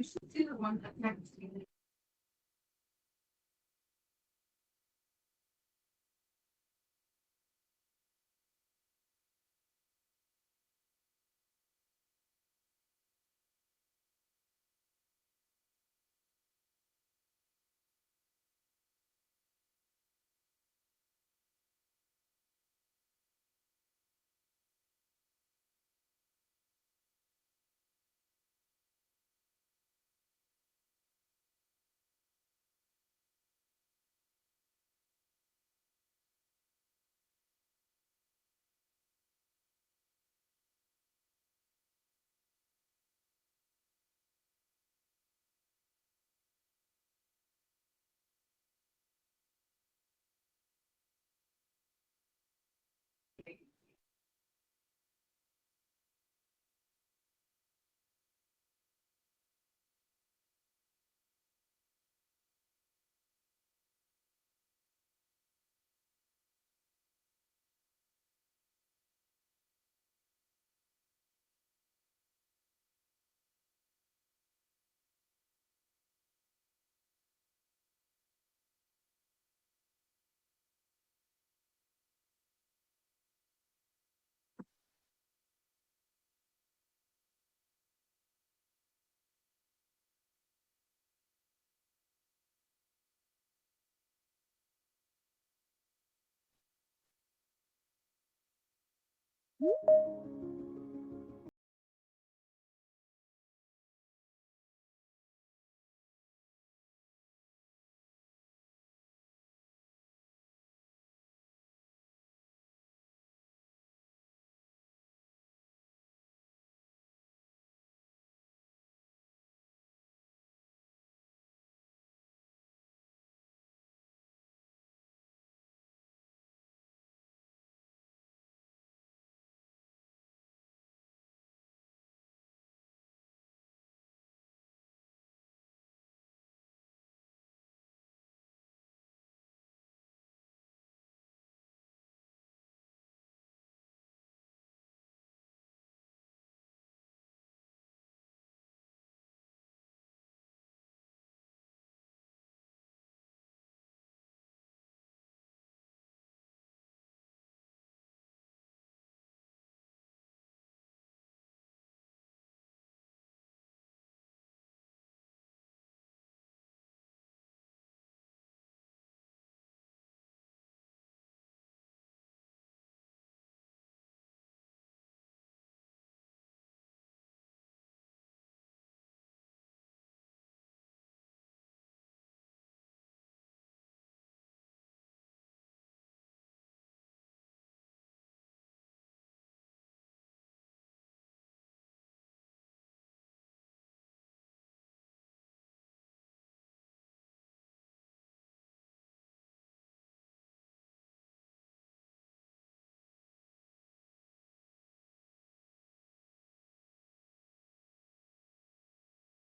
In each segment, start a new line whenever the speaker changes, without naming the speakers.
You should do the one that next to you.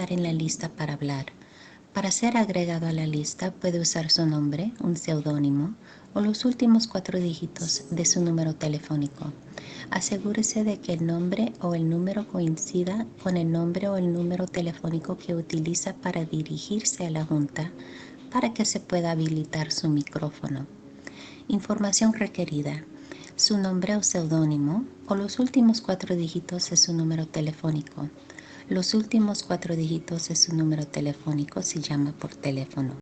En la lista para hablar. Para ser agregado a la lista puede usar su nombre, un seudónimo o los últimos 4 dígitos de su número telefónico. Asegúrese de que el nombre o el número coincida con el nombre o el número telefónico que utiliza para dirigirse a la junta para que se pueda habilitar su micrófono. Información requerida: su nombre o seudónimo o los últimos 4 dígitos de su número telefónico. Los últimos 4 dígitos de su número telefónico si llama por teléfono.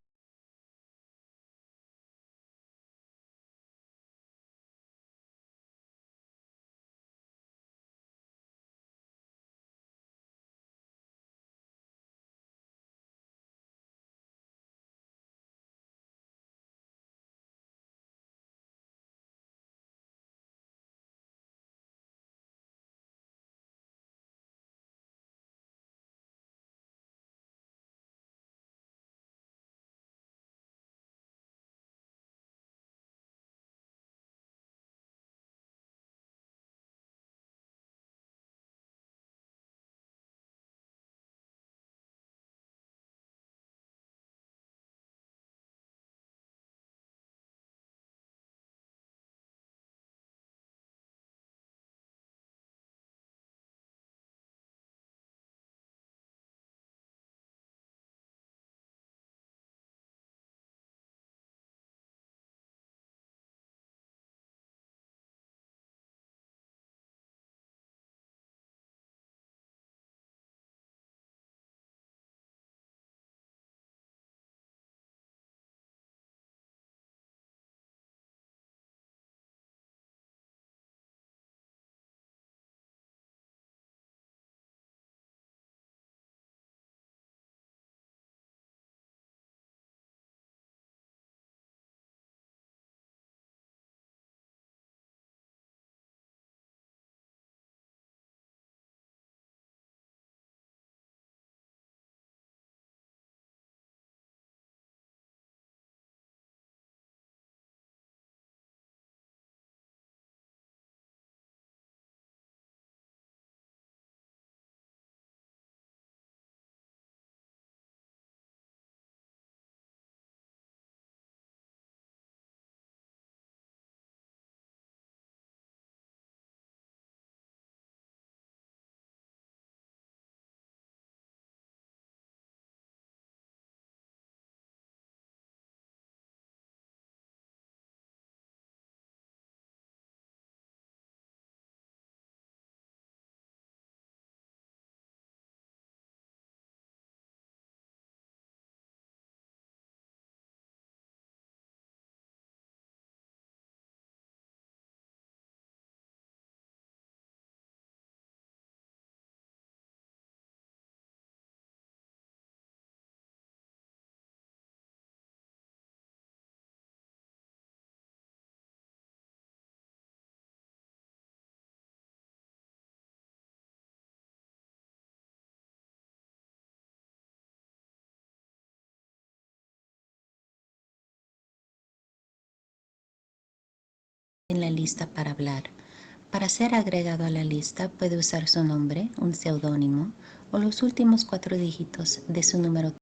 en la lista para hablar. Para ser agregado a la lista puede usar su nombre, un seudónimo o los últimos 4 dígitos de su número.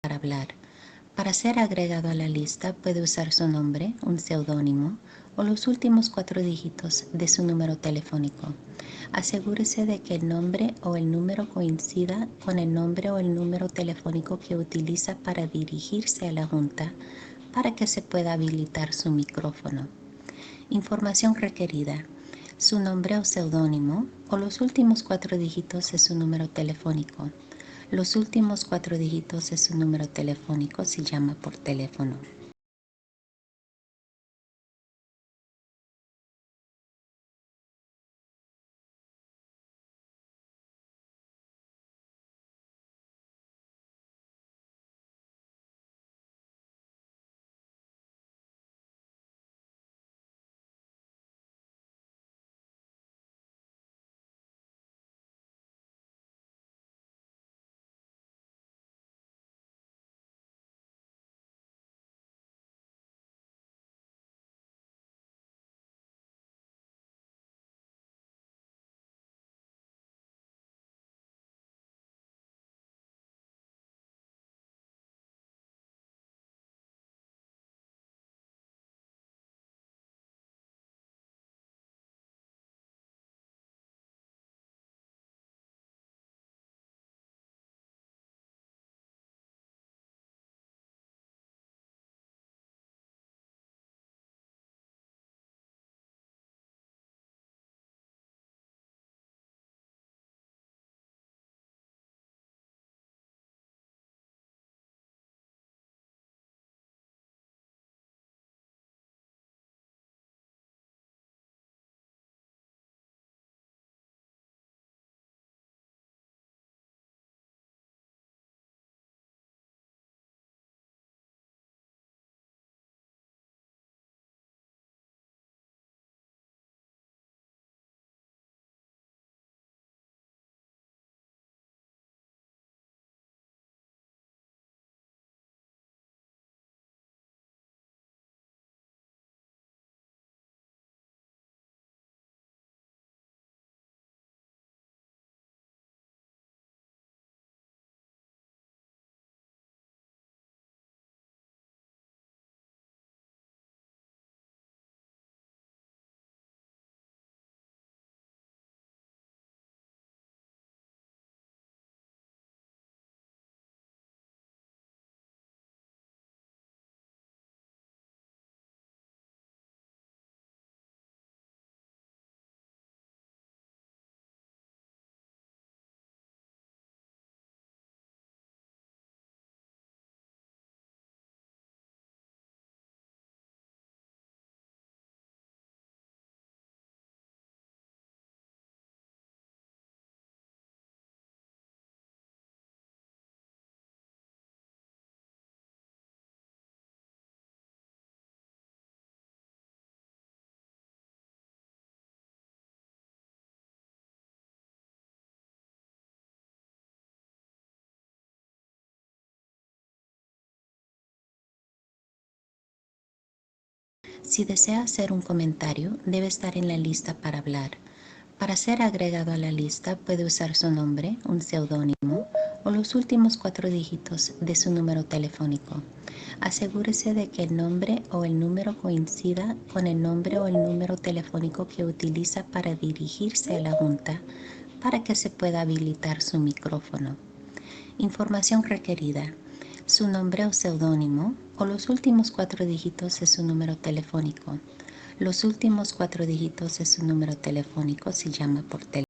Para hablar. Para ser agregado a la lista puede usar su nombre, un seudónimo o los últimos 4 dígitos de su número telefónico. Asegúrese de que el nombre o el número coincida con el nombre o el número telefónico que utiliza para dirigirse a la junta para que se pueda habilitar su micrófono. Información requerida: su nombre o seudónimo o los últimos 4 dígitos de su número telefónico. Los últimos 4 dígitos de su número telefónico si llama por teléfono. Si desea hacer un comentario, debe estar en la lista para hablar. Para ser agregado a la lista, puede usar su nombre, un seudónimo o los últimos 4 dígitos de su número telefónico. Asegúrese de que el nombre o el número coincida con el nombre o el número telefónico que utiliza para dirigirse a la junta para que se pueda habilitar su micrófono. Información requerida: su nombre o seudónimo o los últimos 4 dígitos de su número telefónico. Los últimos 4 dígitos de su número telefónico si llama por teléfono.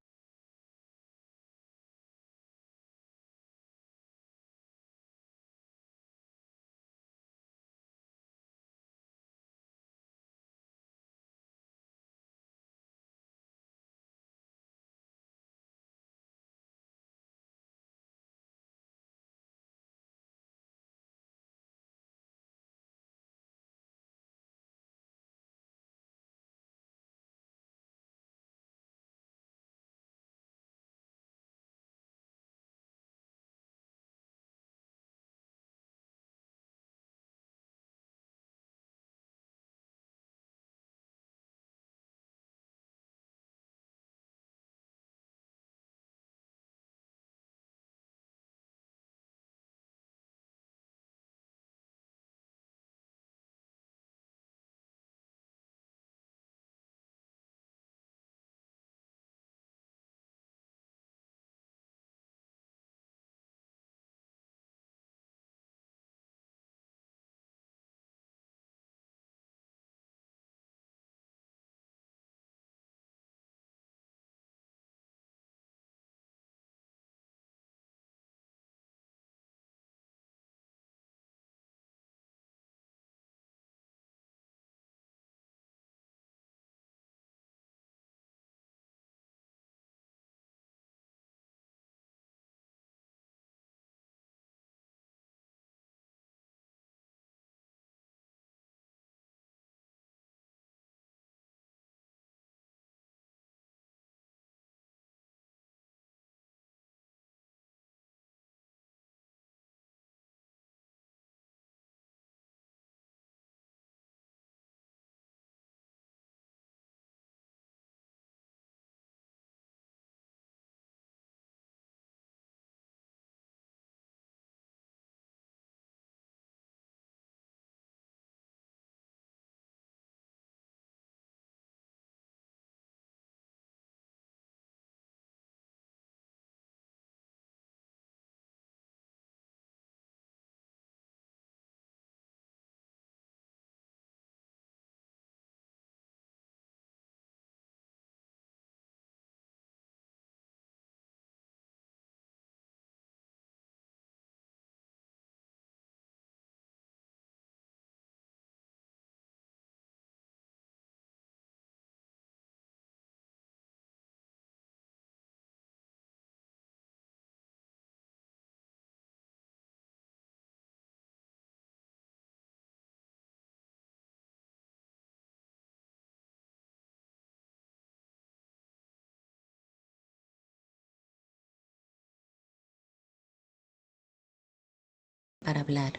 Para hablar.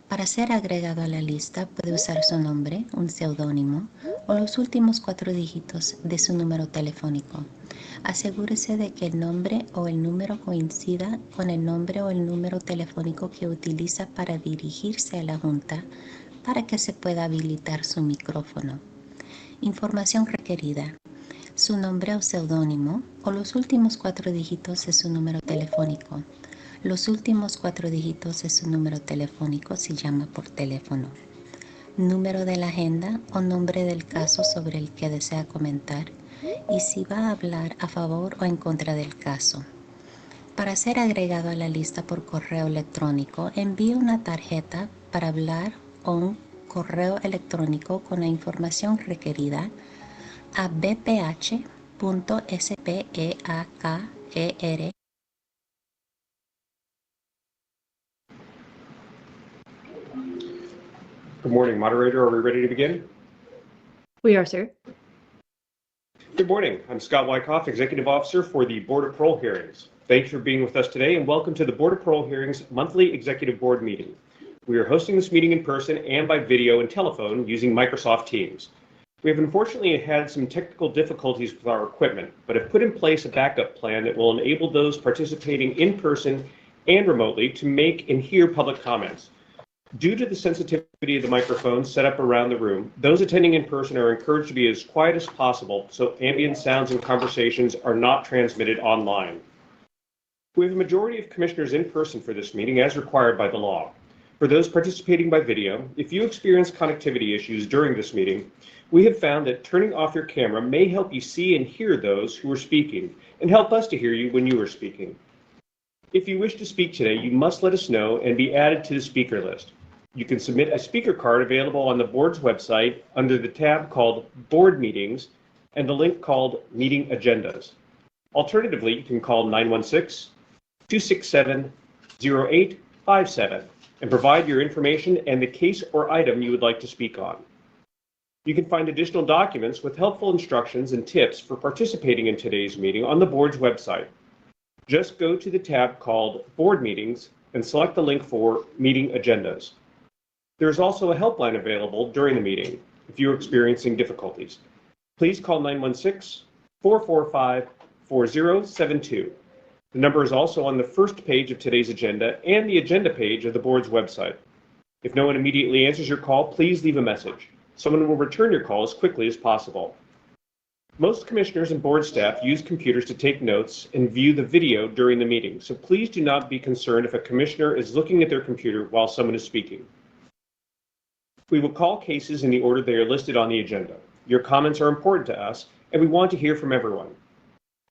Para ser agregado a la lista, puede usar su nombre, un seudónimo o los últimos 4 dígitos de su número telefónico. Asegúrese de que el nombre o el número coincida con el nombre o el número telefónico que utiliza para dirigirse a la junta para que se pueda habilitar su micrófono. Información requerida: su nombre o seudónimo o los últimos 4 dígitos de su número telefónico. Los últimos 4 dígitos de su número telefónico si llama por teléfono. Número de la agenda o nombre del caso sobre el que desea comentar y si va a hablar a favor o en contra del caso. Para ser agregado a la lista por correo electrónico, envíe una tarjeta para hablar o un correo electrónico con la información requerida a bph.speaker.
Good morning, moderator. Are we ready to begin?
We are, sir.
Good morning. I'm Scott Wyckoff, Executive Officer for the Board of Parole Hearings. Thanks for being with us today and welcome to the Board of Parole Hearings Monthly Executive Board Meeting. We are hosting this meeting in person and by video and telephone using Microsoft Teams. We have unfortunately had some technical difficulties with our equipment, but have put in place a backup plan that will enable those participating in person and remotely to make and hear public comments. Due to the sensitivity of the microphones set up around the room, those attending in person are encouraged to be as quiet as possible so ambient sounds and conversations are not transmitted online. We have a majority of commissioners in person for this meeting as required by the law. For those participating by video, if you experience connectivity issues during this meeting, we have found that turning off your camera may help you see and hear those who are speaking and help us to hear you when you are speaking. If you wish to speak today, you must let us know and be added to the speaker list. You can submit a speaker card available on the board's website under the tab called Board Meetings and the link called Meeting Agendas. Alternatively, you can call 916-267-0857 and provide your information and the case or item you would like to speak on. You can find additional documents with helpful instructions and tips for participating in today's meeting on the board's website. Just go to the tab called Board Meetings and select the link for Meeting Agendas. There is also a helpline available during the meeting if you are experiencing difficulties. Please call 916-445-4072. The number is also on the first page of today's agenda and the agenda page of the board's website. If no one immediately answers your call, please leave a message. Someone will return your call as quickly as possible. Most commissioners and board staff use computers to take notes and view the video during the meeting, so please do not be concerned if a commissioner is looking at their computer while someone is speaking. We will call cases in the order they are listed on the agenda. Your comments are important to us, and we want to hear from everyone.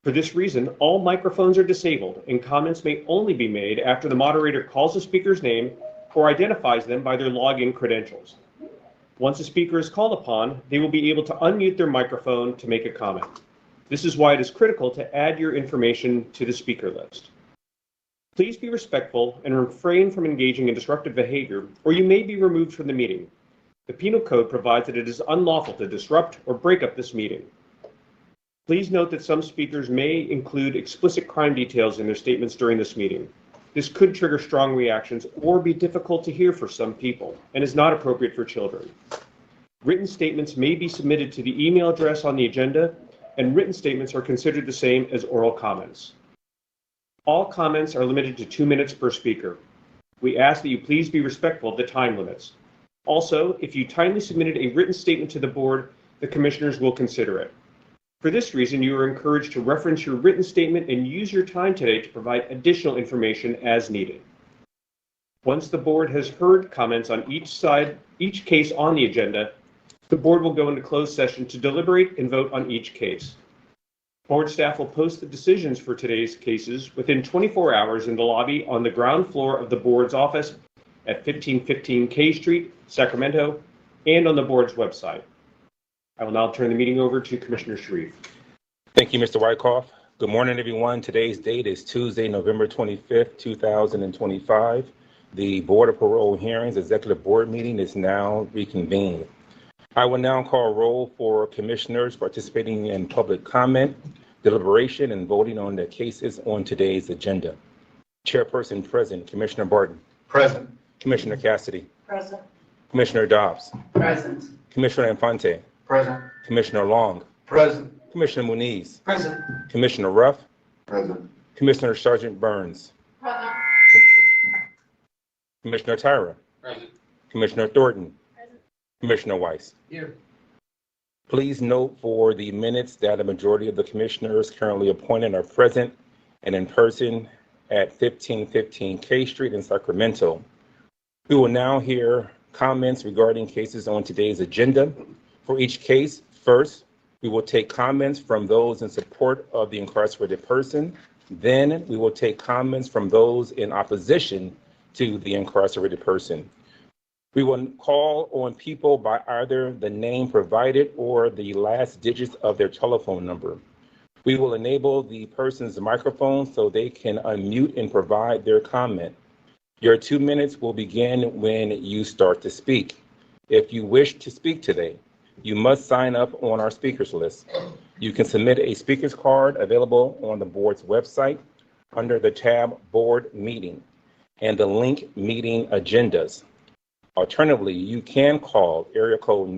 For this reason, all microphones are disabled, and comments may only be made after the moderator calls the speaker's name or identifies them by their login credentials. Once a speaker is called upon, they will be able to unmute their microphone to make a comment. This is why it is critical to add your information to the speaker list. Please be respectful and refrain from engaging in disruptive behavior, or you may be removed from the meeting. The Penal Code provides that it is unlawful to disrupt or break up this meeting. Please note that some speakers may include explicit crime details in their statements during this meeting. This could trigger strong reactions or be difficult to hear for some people and is not appropriate for children. Written statements may be submitted to the email address on the agenda, and written statements are considered the same as oral comments. All comments are limited to 2 minutes per speaker. We ask that you please be respectful of the time limits. Also, if you timely submitted a written statement to the board, the commissioners will consider it. For this reason, you are encouraged to reference your written statement and use your time today to provide additional information as needed. Once the board has heard comments on each case on the agenda, the board will go into closed session to deliberate and vote on each case. Board staff will post the decisions for today's cases within 24 hours in the lobby on the ground floor of the board's office at 1515 K Street, Sacramento, and on the board's website. I will now turn the meeting over to Commissioner Sharif.
Thank you, Mr. Wyckoff. Good morning, everyone. Today's date is Tuesday, November 25th, 2025. The Board of Parole Hearings Executive Board meeting is now reconvened. I will now call roll for commissioners participating in public comment, deliberation, and voting on the cases on today's agenda. Chairperson present, Commissioner Barton.
Present.
Commissioner Cassidy.
Present.
Commissioner Dobbs.
Present.
Commissioner Infante.
Present.
Commissioner Long.
Present.
Commissioner Muniz.
Present.
Commissioner Ruff.
Present.
Commissioner Sergeant Burns.
Present.
Commissioner Tyra.
Present.
Commissioner Thornton.
Present.
Commissioner Weiss.
Here.
Please note for the minutes that a majority of the commissioners currently appointed are present and in person at 1515 K Street in Sacramento. We will now hear comments regarding cases on today's agenda. For each case, first, we will take comments from those in support of the incarcerated person. Then we will take comments from those in opposition to the incarcerated person. We will call on people by either the name provided or the last digits of their telephone number. We will enable the person's microphone so they can unmute and provide their comment. Your 2 minutes will begin when you start to speak. If you wish to speak today, you must sign up on our speakers list. You can submit a speakers card available on the board's website under the tab Board Meeting and the link Meeting Agendas. Alternatively, you can call area code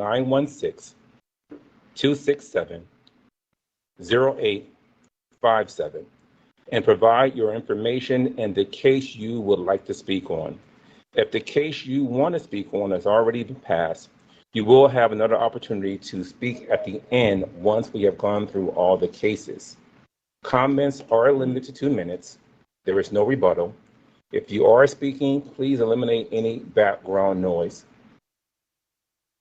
916-267-0857 and provide your information and the case you would like to speak on. If the case you want to speak on has already been passed, you will have another opportunity to speak at the end once we have gone through all the cases. Comments are limited to 2 minutes. There is no rebuttal. If you are speaking, please eliminate any background noise.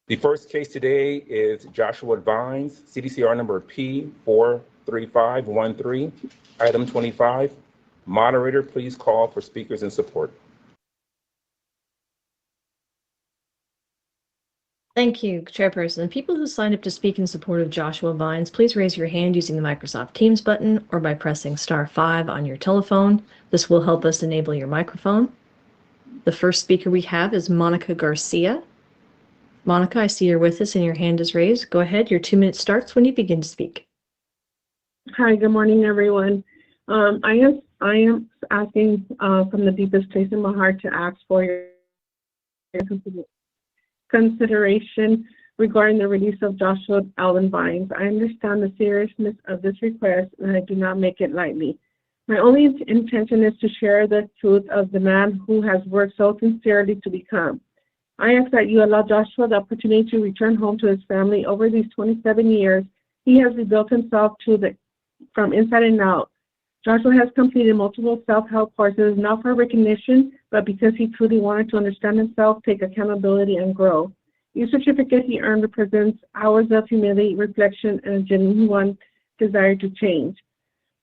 The first case today is Joshua Vines, CDCR number P43513, item 25. Moderator, please call for speakers in support.
Thank you, Chairperson. People who signed up to speak in support of Joshua Vines, please raise your hand using the Microsoft Teams button or by pressing *5 on your telephone. This will help us enable your microphone. The first speaker we have is Monica Garcia. Monica, I see you're with us and your hand is raised. Go ahead. Your 2 minutes starts when you begin to speak.
Hi, good morning, everyone. I am asking from the deepest place in my heart to ask for your consideration regarding the release of Joshua Alvin Vines. I understand the seriousness of this request, and I do not make it lightly. My only intention is to share the truth of the man who has worked so sincerely to become. I ask that you allow Joshua the opportunity to return home to his family. Over these 27 years, he has rebuilt himself from inside and out. Joshua has completed multiple self-help courses, not for recognition, but because he truly wanted to understand himself, take accountability, and grow. Each certificate he earned represents hours of humility, reflection, and a genuine desire to change.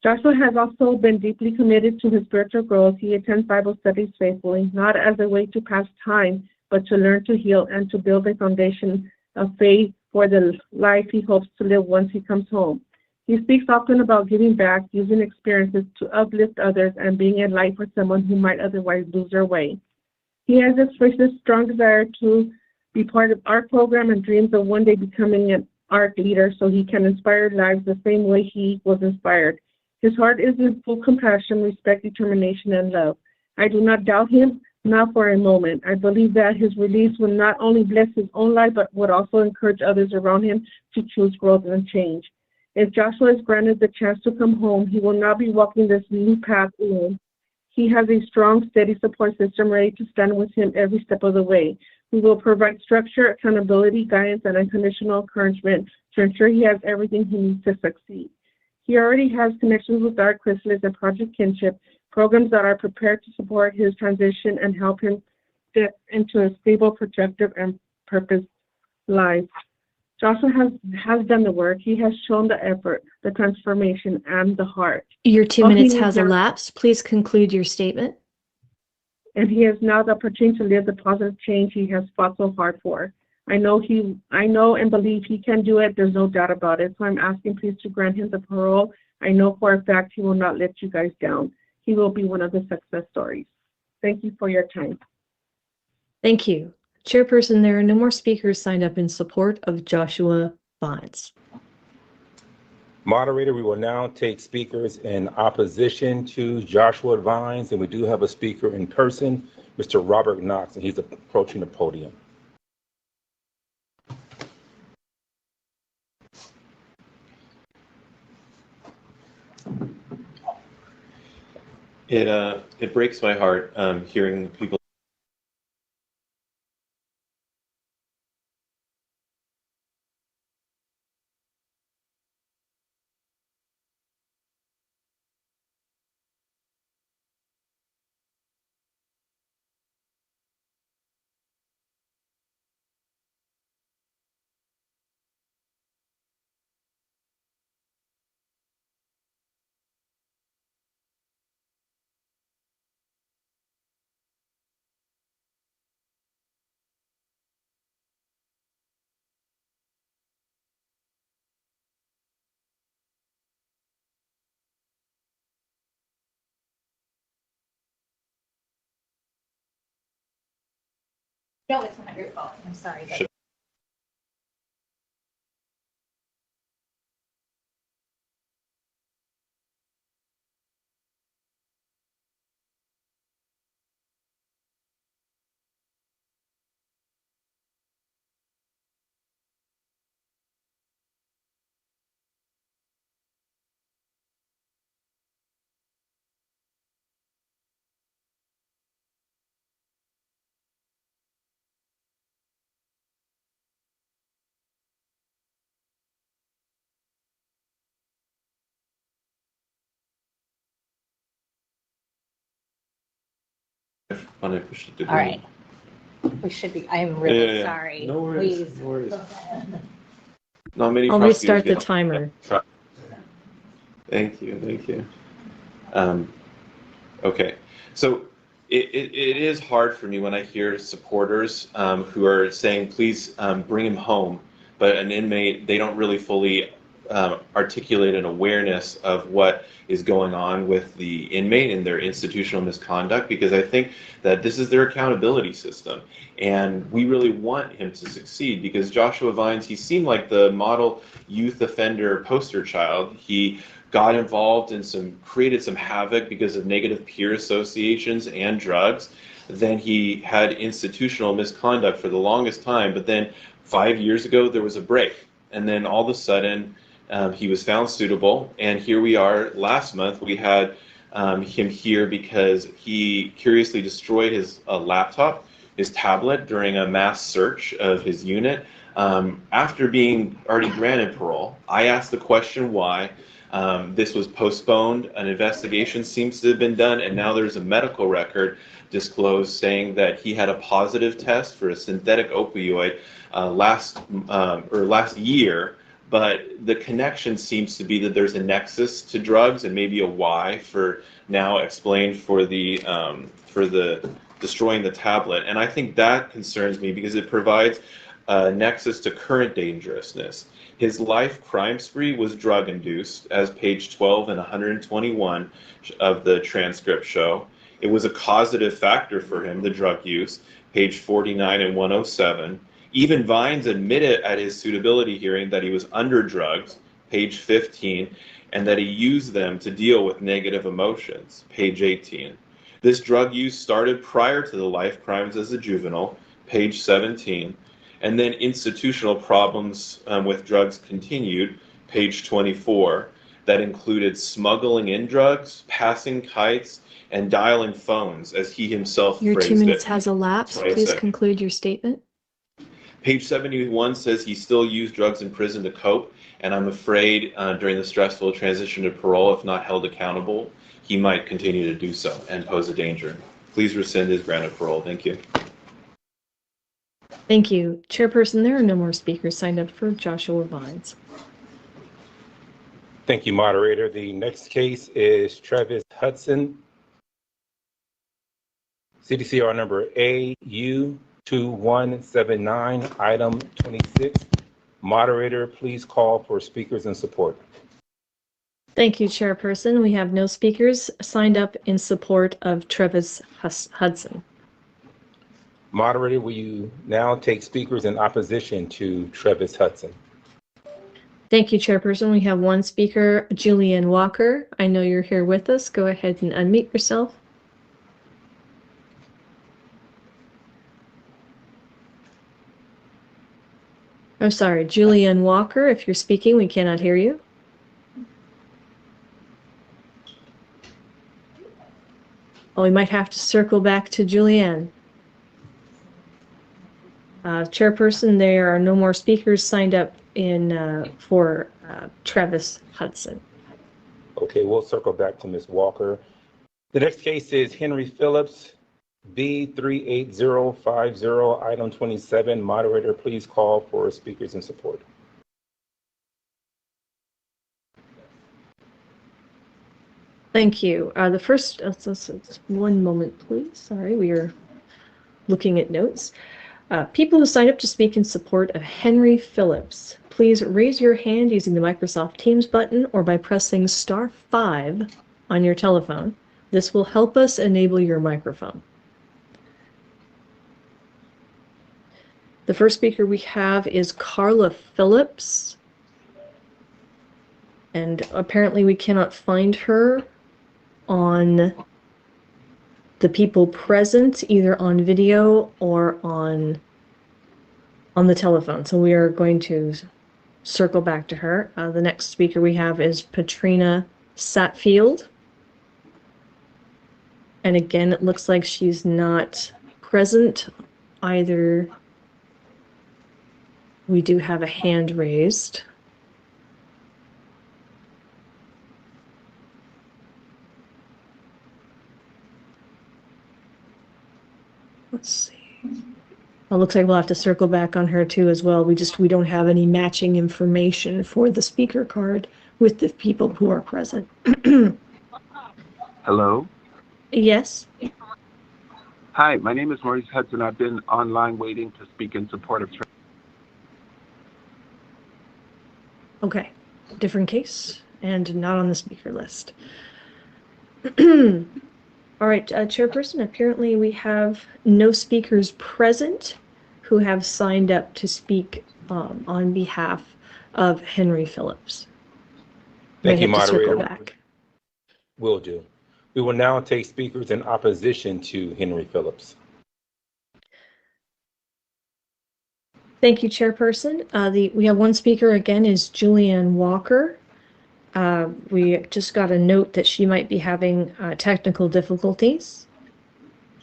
Joshua has also been deeply committed to his spiritual growth. He attends Bible studies faithfully, not as a way to pass time, but to learn to heal and to build a foundation of faith for the life he hopes to live once he comes home. He speaks often about giving back, using experiences to uplift others, and being a light for someone who might otherwise lose their way. He has expressed a strong desire to be part of our program and dreams of one day becoming an art leader so he can inspire lives the same way he was inspired. His heart is in full compassion, respect, determination, and love. I do not doubt him, not for a moment. I believe that his release will not only bless his own life, but would also encourage others around him to choose growth and change. If Joshua is granted the chance to come home, he will not be walking this new path alone. He has a strong, steady support system ready to stand with him every step of the way. We will provide structure, accountability, guidance, and unconditional encouragement to ensure he has everything he needs to succeed. He already has connections with Dark Chrysalis and Project Kinship, programs that are prepared to support his transition and help him step into a stable, productive, and purpose life. Joshua has done the work. He has shown the effort, the transformation, and the heart.
Your 2 minutes has elapsed. Please conclude your statement.
And he has now the opportunity to live the positive change he has fought so hard for. I know and believe he can do it. There's no doubt about it. So I'm asking please to grant him the parole. I know for a fact he will not let you guys down. He will be one of the success stories. Thank you for your time.
Thank you. Chairperson, there are no more speakers signed up in support of Joshua Vines.
Moderator, we will now take speakers in opposition to Joshua Vines, and we do have a speaker in person, Mr. Robert Knox, and he's approaching the podium.
It breaks my heart hearing people
No, it's not your fault. I'm sorry.
Should want to push it to
All right. We should be, I am really sorry.
No worries.
Please.
No worries. Not many
I'll
prosecutors
restart the
get-
timer.
Thank you. Thank you. Okay. So it is hard for me when I hear supporters who are saying, please bring him home, but an inmate, they don't really fully articulate an awareness of what is going on with the inmate and their institutional misconduct, because I think that this is their accountability system. And we really want him to succeed, because Joshua Vines, he seemed like the model youth offender poster child. He got involved in created some havoc because of negative peer associations and drugs. Then he had institutional misconduct for the longest time, but then 5 years ago, there was a break. And then all of a sudden, he was found suitable. And here we are, last month, we had him here because he curiously destroyed his laptop, his tablet, during a mass search of his unit. After being already granted parole, I asked the question why. This was postponed. An investigation seems to have been done, and now there's a medical record disclosed saying that he had a positive test for a synthetic opioid last year. But the connection seems to be that there's a nexus to drugs and maybe a why for now explained for the destroying the tablet. And I think that concerns me because it provides a nexus to current dangerousness. His life crime spree was drug induced, as page 12 and 121 of the transcript show. It was a causative factor for him, the drug use, page 49 and 107. Even Vines admitted at his suitability hearing that he was under drugs, page 15, and that he used them to deal with negative emotions, page 18. This drug use started prior to the life crimes as a juvenile, page 17, and then institutional problems with drugs continued, page 24, that included smuggling in drugs, passing kites, and dialing phones, as he himself
Your
phrased
2 minutes
it.
has elapsed. Please conclude your statement.
Page 71 says he still used drugs in prison to cope, and I'm afraid during the stressful transition to parole, if not held accountable, he might continue to do so and pose a danger. Please rescind his grant of parole. Thank you.
Thank you. Chairperson, there are no more speakers signed up for Joshua Vines.
Thank you, moderator. The next case is TREVIS Hudson, CDCR number AU2179, item 26. Moderator, please call for speakers and support.
Thank you, Chairperson. We have no speakers signed up in support of TREVIS Hudson.
Moderator, will you now take speakers in opposition to TREVIS Hudson?
Thank you, Chairperson. We have one speaker, Julianne Walker. I know you're here with us. Go ahead and unmute yourself. I'm sorry, Julianne Walker, if you're speaking, we cannot hear you. Oh, we might have to circle back to Julianne. Chairperson, there are no more speakers signed up for TREVIS Hudson.
Okay, we'll circle back to Ms. Walker. The next case is Henry Phillips, B38050, item 27. Moderator, please call for speakers in support.
Thank you. The first, one moment, please. Sorry, we are looking at notes. People who signed up to speak in support of Henry Phillips, please raise your hand using the Microsoft Teams button or by pressing *5 on your telephone. This will help us enable your microphone. The first speaker we have is Carla Phillips, and apparently we cannot find her on the people present, either on video or on the telephone. So we are going to circle back to her. The next speaker we have is Patrina Satfield. And again, it looks like she's not present either. We do have a hand raised. Let's see. It looks like we'll have to circle back on her too as well. We don't have any matching information for the speaker card with the people who are present.
Hello.
Yes.
Hi, my name is Maurice Hudson. I've been online waiting to speak in support of.
Okay. Different case and not on the speaker list. All right, Chairperson, apparently we have no speakers present who have signed up to speak on behalf of Henry Phillips.
Thank you,
May have to circle
moderator.
back.
Will do. We will now take speakers in opposition to Henry Phillips.
Thank you, Chairperson. We have one speaker again is Julianne Walker. We just got a note that she might be having technical difficulties.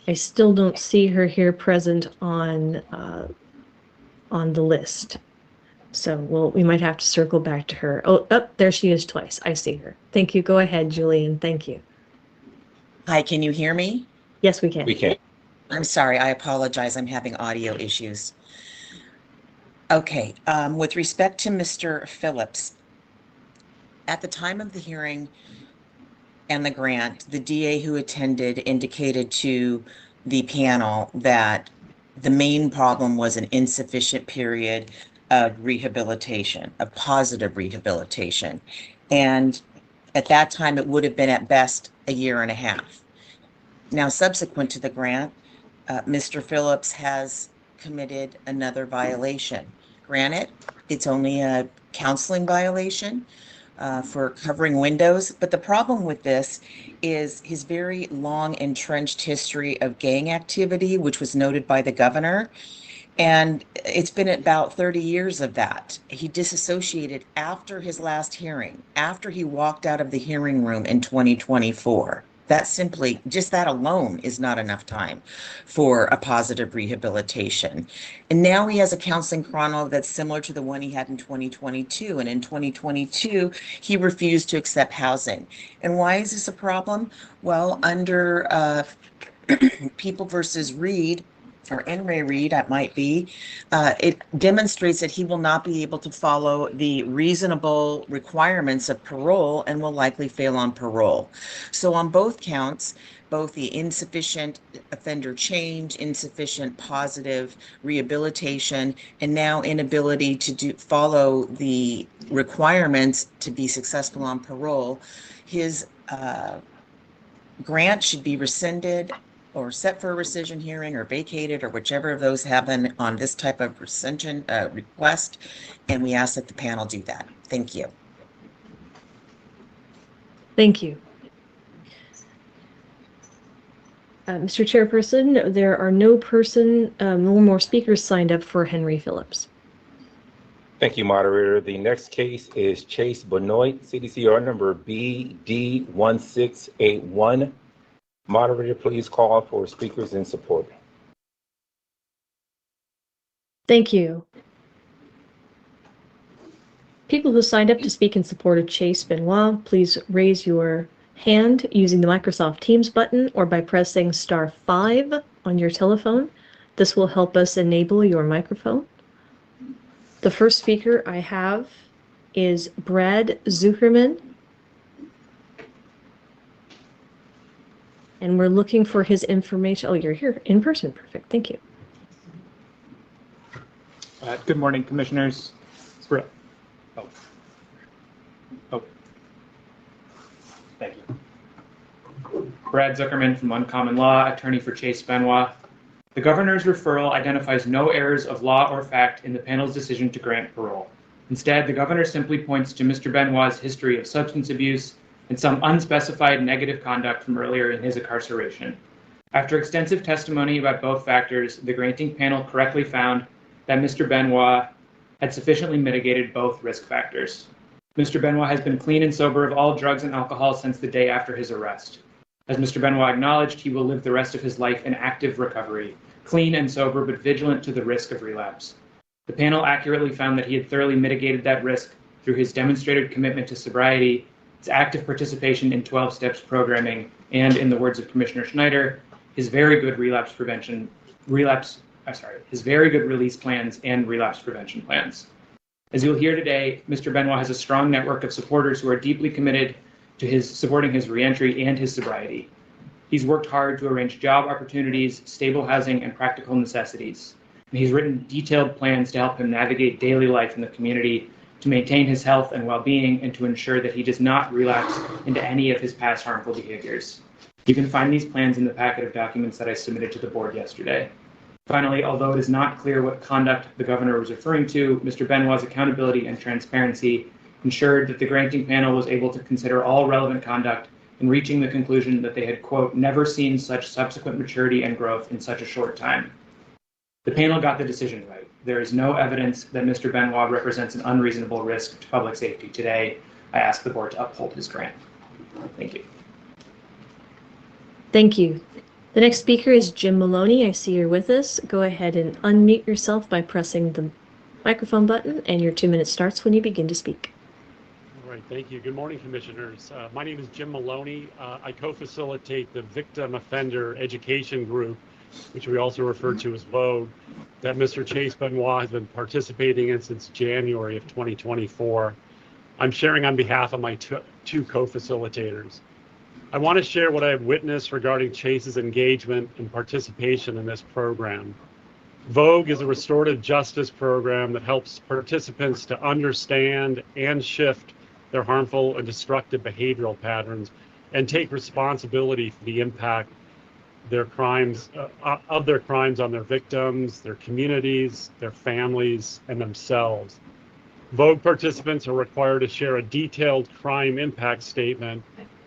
I still don't see her here present on the list. So we might have to circle back to her. Oh, there she is twice. I see her. Thank you. Go ahead, Julian. Thank you.
Hi, can you hear me?
Yes, we can.
We can.
I'm sorry, I apologize. I'm having audio issues. Okay, with respect to Mr. Phillips, at the time of the hearing and the grant, the DA who attended indicated to the panel that the main problem was an insufficient period of rehabilitation, of positive rehabilitation. And at that time, it would have been at best a year and a half. Now, subsequent to the grant, Mr. Phillips has committed another violation. Granted, it's only a counseling violation for covering windows, but the problem with this is his very long entrenched history of gang activity, which was noted by the governor. And it's been about 30 years of that. He disassociated after his last hearing, after he walked out of the hearing room in 2024. That simply, just that alone is not enough time for a positive rehabilitation. And now he has a counseling chrono that's similar to the one he had in 2022. And in 2022, he refused to accept housing. And why is this a problem? Well, under People versus Reed, or Enray Reed, that might be, it demonstrates that he will not be able to follow the reasonable requirements of parole and will likely fail on parole. So on both counts, both the insufficient offender change, insufficient positive rehabilitation, and now inability to follow the requirements to be successful on parole, his grant should be rescinded or set for a rescission hearing or vacated, or whichever of those happen on this type of rescission request. And we ask that the panel do that. Thank you.
Thank you. Mr. Chairperson, there are no more speakers signed up for Henry Phillips.
Thank you, moderator. The next case is Chase Benoit, CDCR number BD1681. Moderator, please call for speakers in support.
Thank you. People who signed up to speak in support of Chase Benoit, please raise your hand using the Microsoft Teams button or by pressing *5 on your telephone. This will help us enable your microphone. The first speaker I have is Brad Zuckerman. And we're looking for his information. Oh, you're here in person. Perfect. Thank you.
Good morning, Commissioners. Thank you. Brad Zuckerman from Uncommon Law, attorney for Chase Benoit. The governor's referral identifies no errors of law or fact in the panel's decision to grant parole. Instead, the governor simply points to Mr. Benoit's history of substance abuse and some unspecified negative conduct from earlier in his incarceration. After extensive testimony about both factors, the granting panel correctly found that Mr. Benoit had sufficiently mitigated both risk factors. Mr. Benoit has been clean and sober of all drugs and alcohol since the day after his arrest. As Mr. Benoit acknowledged, he will live the rest of his life in active recovery, clean and sober but vigilant to the risk of relapse. The panel accurately found that he had thoroughly mitigated that risk through his demonstrated commitment to sobriety, his active participation in 12 Steps programming, and, in the words of Commissioner Schneider, his very good relapse prevention his very good release plans and relapse prevention plans. As you'll hear today, Mr. Benoit has a strong network of supporters who are deeply committed to supporting his reentry and his sobriety. He's worked hard to arrange job opportunities, stable housing, and practical necessities. And he's written detailed plans to help him navigate daily life in the community, to maintain his health and well-being, and to ensure that he does not relapse into any of his past harmful behaviors. You can find these plans in the packet of documents that I submitted to the board yesterday. Finally, although it is not clear what conduct the governor was referring to, Mr. Benoit's accountability and transparency ensured that the granting panel was able to consider all relevant conduct in reaching the conclusion that they had, quote, never seen such subsequent maturity and growth in such a short time. The panel got the decision right. There is no evidence that Mr. Benoit represents an unreasonable risk to public safety today. I ask the board to uphold his grant. Thank you.
Thank you. The next speaker is Jim Maloney. I see you're with us. Go ahead and unmute yourself by pressing the microphone button, and your 2 minutes starts when you begin to speak.
All right, thank you. Good morning, commissioners. My name is Jim Maloney. I co-facilitate the Victim Offender Education Group, which we also refer to as VOGUE, that Mr. Chase Benoit has been participating in since January of 2024. I'm sharing on behalf of my two co-facilitators. I want to share what I have witnessed regarding Chase's engagement and participation in this program. VOGUE is a restorative justice program that helps participants to understand and shift their harmful and destructive behavioral patterns and take responsibility for the impact of their crimes on their victims, their communities, their families, and themselves. VOGUE participants are required to share a detailed crime impact statement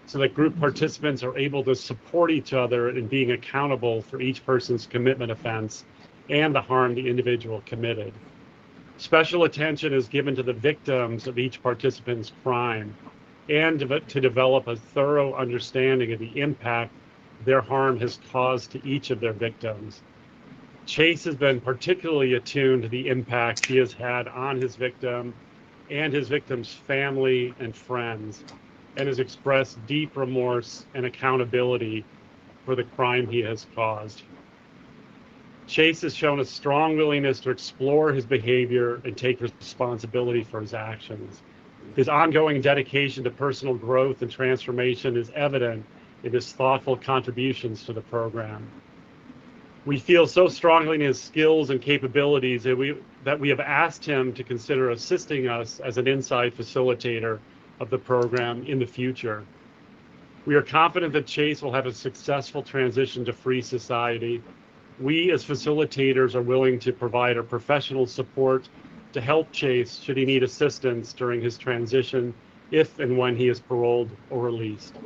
so that group participants are able to support each other in being accountable for each person's commitment offense and the harm the individual committed. Special attention is given to the victims of each participant's crime and to develop a thorough understanding of the impact their harm has caused to each of their victims. Chase has been particularly attuned to the impact he has had on his victim and his victim's family and friends, and has expressed deep remorse and accountability for the crime he has caused. Chase has shown a strong willingness to explore his behavior and take responsibility for his actions. His ongoing dedication to personal growth and transformation is evident in his thoughtful contributions to the program. We feel so strongly in his skills and capabilities that we have asked him to consider assisting us as an inside facilitator of the program in the future. We are confident that Chase will have a successful transition to free society. We as facilitators are willing to provide our professional support to help Chase should he need assistance during his transition, if and when he is paroled or released.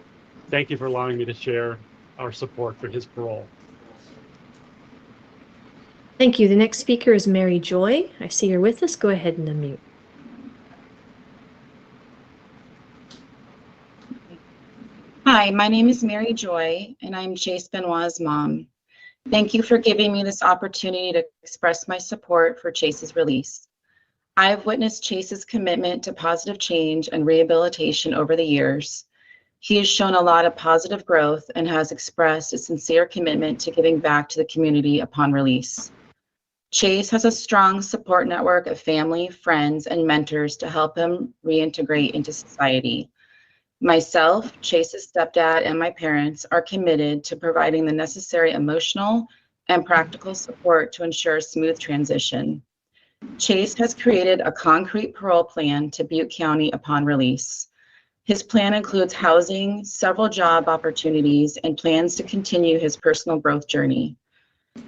Thank you for allowing me to share our support for his parole.
Thank you. The next speaker is Mary Joy. I see you're with us. Go ahead and unmute.
Hi, my name is Mary Joy, and I'm Chase Benoit's mom. Thank you for giving me this opportunity to express my support for Chase's release. I've witnessed Chase's commitment to positive change and rehabilitation over the years. He has shown a lot of positive growth and has expressed a sincere commitment to giving back to the community upon release. Chase has a strong support network of family, friends, and mentors to help him reintegrate into society. Myself, Chase's stepdad, and my parents are committed to providing the necessary emotional and practical support to ensure a smooth transition. Chase has created a concrete parole plan to Butte County upon release. His plan includes housing, several job opportunities, and plans to continue his personal growth journey.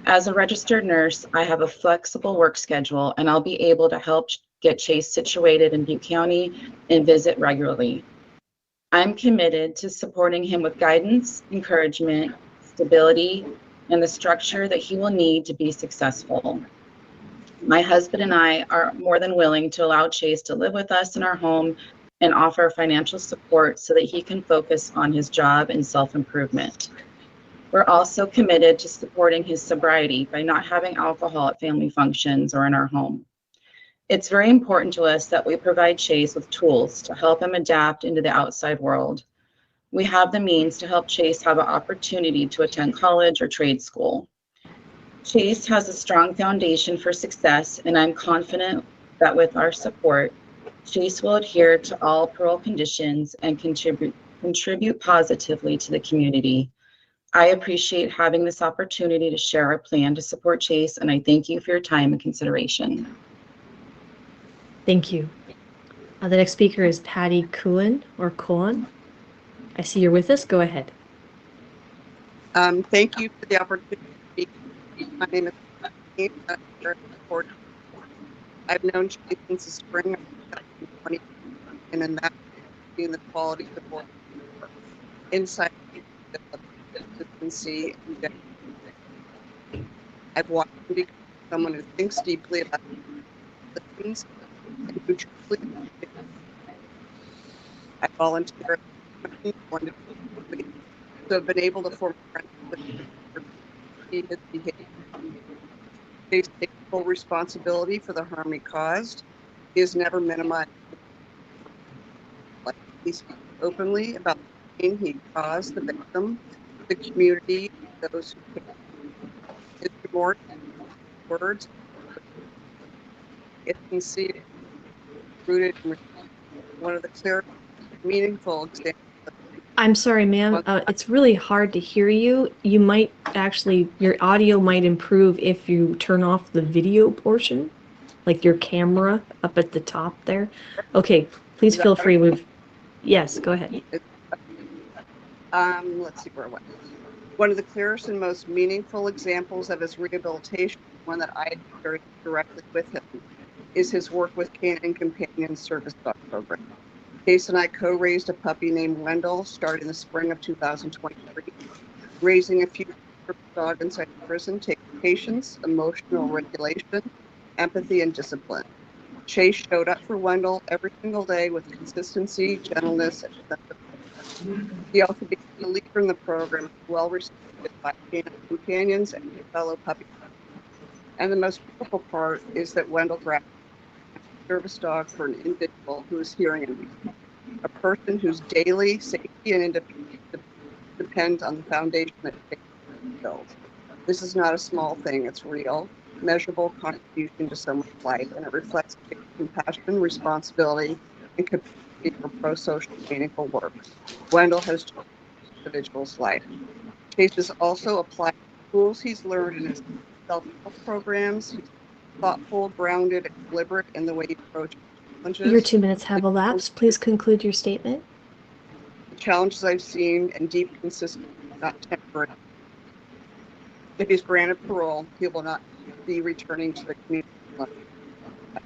As a registered nurse, I have a flexible work schedule, and I'll be able to help get Chase situated in Butte County and visit regularly. I'm committed to supporting him with guidance, encouragement, stability, and the structure that he will need to be successful. My husband and I are more than willing to allow Chase to live with us in our home and offer financial support so that he can focus on his job and self-improvement. We're also committed to supporting his sobriety by not having alcohol at family functions or in our home. It's very important to us that we provide Chase with tools to help him adapt into the outside world. We have the means to help Chase have an opportunity to attend college or trade school. Chase has a strong foundation for success, and I'm confident that with our support, Chase will adhere to all parole conditions and contribute positively to the community. I appreciate having this opportunity to share our plan to support Chase, and I thank you for your time and consideration.
Thank you. The next speaker is Patty Cohen or Cohen. I see you're with us. Go ahead.
Thank you for the opportunity to speak. My name is Patty. I've known Chase since the spring of 2020, and in that, being the quality of the work, insight, consistency, and dedication. I've watched him become someone who thinks deeply about the things and who truly. I volunteer wonderfully, so I've been able to form friendships with his behavior. He takes full responsibility for the harm he caused. He has never minimized. He speaks openly about the pain he caused the victim, the community, those who care. His remorse, words, it's conceived, rooted in one of the clear, meaningful examples.
I'm sorry, ma'am. It's really hard to hear you. You might actually, your audio might improve if you turn off the video portion, like your camera up at the top there. Okay, please feel free. Yes, go ahead.
Let's see where I went. One of the clearest and most meaningful examples of his rehabilitation, one that I experienced directly with him, is his work with Canine Companion Service Dog Program. Case and I co-raised a puppy named Wendell starting the spring of 2023. Raising a future dog inside prison takes patience, emotional regulation, empathy, and discipline. Chase showed up for Wendell every single day with consistency, gentleness, and sensitivity. He also became a leader in the program, well respected by companions and fellow puppies. And the most beautiful part is that Wendell grabbed a service dog for an individual who is hearing impaired, a person whose daily safety and independence depend on the foundation that Chase builds. This is not a small thing, it's real, measurable contribution to someone's life, and it reflects compassion, responsibility, and capacity for pro-social meaningful work. Wendell has changed the individual's life. Chase has also applied the tools he's learned in his self-help programs. He's thoughtful, grounded, and deliberate in the way he approaches challenges.
Your 2 minutes have elapsed. Please conclude your statement.
The challenges I've seen and deep consistency, not temporary. If he's granted parole, he will not be returning to the community. I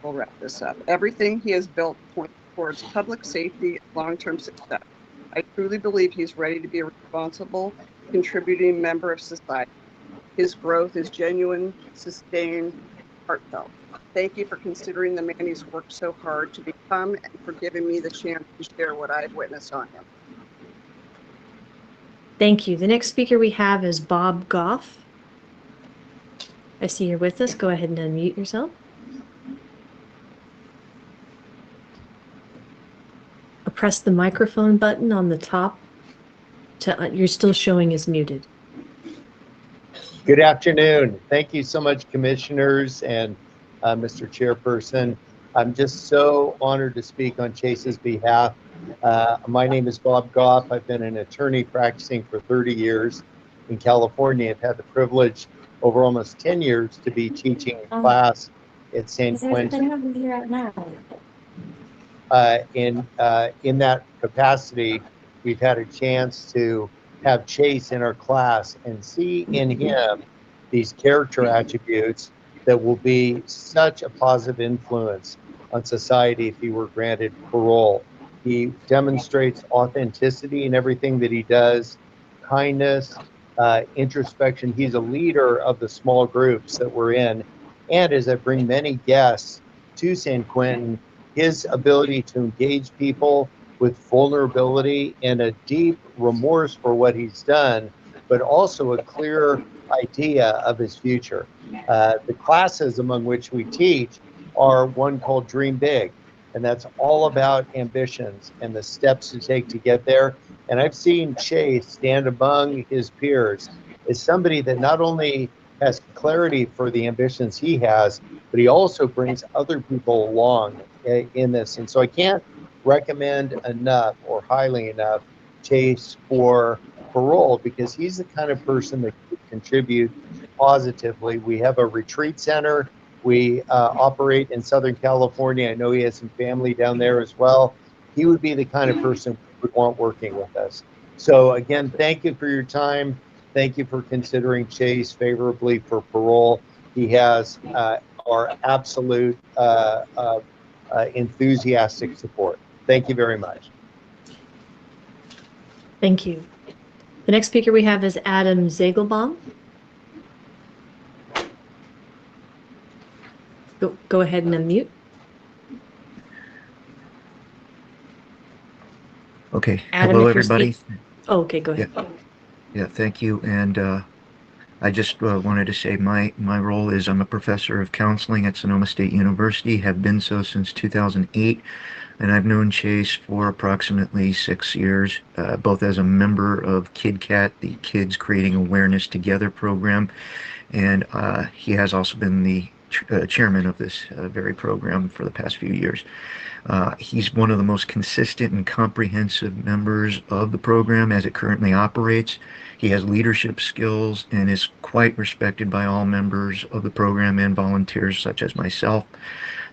will wrap this up. Everything he has built points towards public safety and long-term success. I truly believe he's ready to be a responsible, contributing member of society. His growth is genuine, sustained, heartfelt. Thank you for considering the man he's worked so hard to become and for giving me the chance to share what I've witnessed on him.
Thank you. The next speaker we have is Bob Goff. I see you're with us. Go ahead and unmute yourself. Press the microphone button on the top. You're still showing as muted.
Good afternoon. Thank you so much, commissioners and Mr. Chairperson. I'm just so honored to speak on Chase's behalf. My name is Bob Goff. I've been an attorney practicing for 30 years in California. I've had the privilege over almost 10 years to be teaching a class at San Quentin. In that capacity, we've had a chance to have Chase in our class and see in him these character attributes that will be such a positive influence on society if he were granted parole. He demonstrates authenticity in everything that he does, kindness, introspection. He's a leader of the small groups that we're in. And as I bring many guests to San Quentin, his ability to engage people with vulnerability and a deep remorse for what he's done, but also a clear idea of his future. The classes among which we teach are one called Dream Big, and that's all about ambitions and the steps to take to get there. And I've seen Chase stand among his peers as somebody that not only has clarity for the ambitions he has, but he also brings other people along in this. And so I can't recommend enough or highly enough Chase for parole, because he's the kind of person that could contribute positively. We have a retreat center. We operate in Southern California. I know he has some family down there as well. He would be the kind of person we would want working with us. So again, thank you for your time. Thank you for considering Chase favorably for parole. He has our absolute enthusiastic support. Thank you very much.
Thank you. The next speaker we have is Adam Zagelbaum. Go ahead and unmute.
Okay.
Adam,
hello, everybody.
Oh, okay, go ahead.
Yeah, thank you. And I just wanted to say my role is I'm a professor of counseling at Sonoma State University, have been so since 2008. And I've known Chase for approximately 6 years, both as a member of KidCat, the Kids Creating Awareness Together program, and he has also been the chairman of this very program for the past few years. He's one of the most consistent and comprehensive members of the program as it currently operates. He has leadership skills and is quite respected by all members of the program and volunteers such as myself.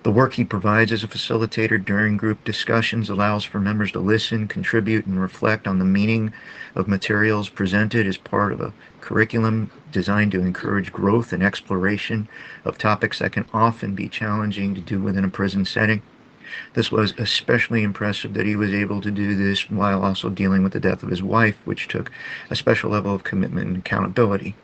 The work he provides as a facilitator during group discussions allows for members to listen, contribute, and reflect on the meaning of materials presented as part of a curriculum designed to encourage growth and exploration of topics that can often be challenging to do within a prison setting. This was especially impressive that he was able to do this while also dealing with the death of his wife, which took a special level of commitment and accountability.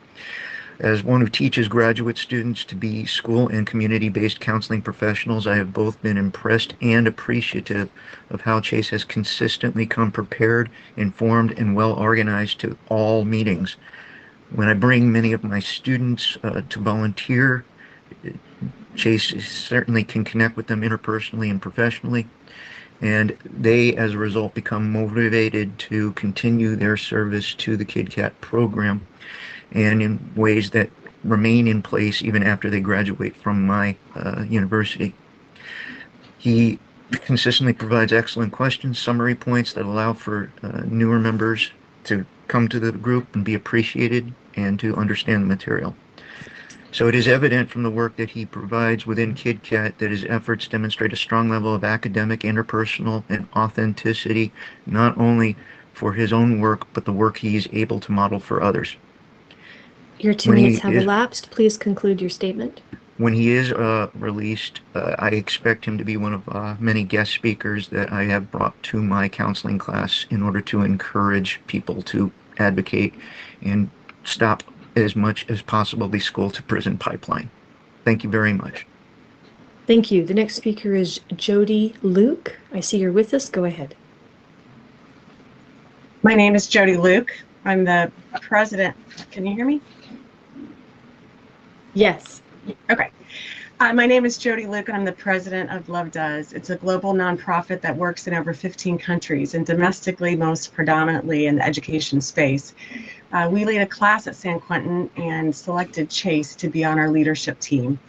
As one who teaches graduate students to be school and community-based counseling professionals, I have both been impressed and appreciative of how Chase has consistently come prepared, informed, and well-organized to all meetings. When I bring many of my students to volunteer, Chase certainly can connect with them interpersonally and professionally, and they, as a result, become motivated to continue their service to the KidCat program, and in ways that remain in place even after they graduate from my university. He consistently provides excellent questions, summary points that allow for newer members to come to the group and be appreciated and to understand the material. So it is evident from the work that he provides within KidCat that his efforts demonstrate a strong level of academic, interpersonal, and authenticity, not only for his own work, but the work he is able to model for others.
Your 2 minutes have elapsed. Please conclude your statement.
When he is released, I expect him to be one of many guest speakers that I have brought to my counseling class in order to encourage people to advocate and stop as much as possible the school to prison pipeline. Thank you very much.
Thank you. The next speaker is Jody Luke. I see you're with us. Go ahead.
My name is Jody Luke. I'm the president. Can you hear me?
Yes.
Okay. My name is Jody Luke, and I'm the president of Love Does. It's a global nonprofit that works in over 15 countries and domestically, most predominantly in the education space. We lead a class at San Quentin and selected Chase to be on our leadership team.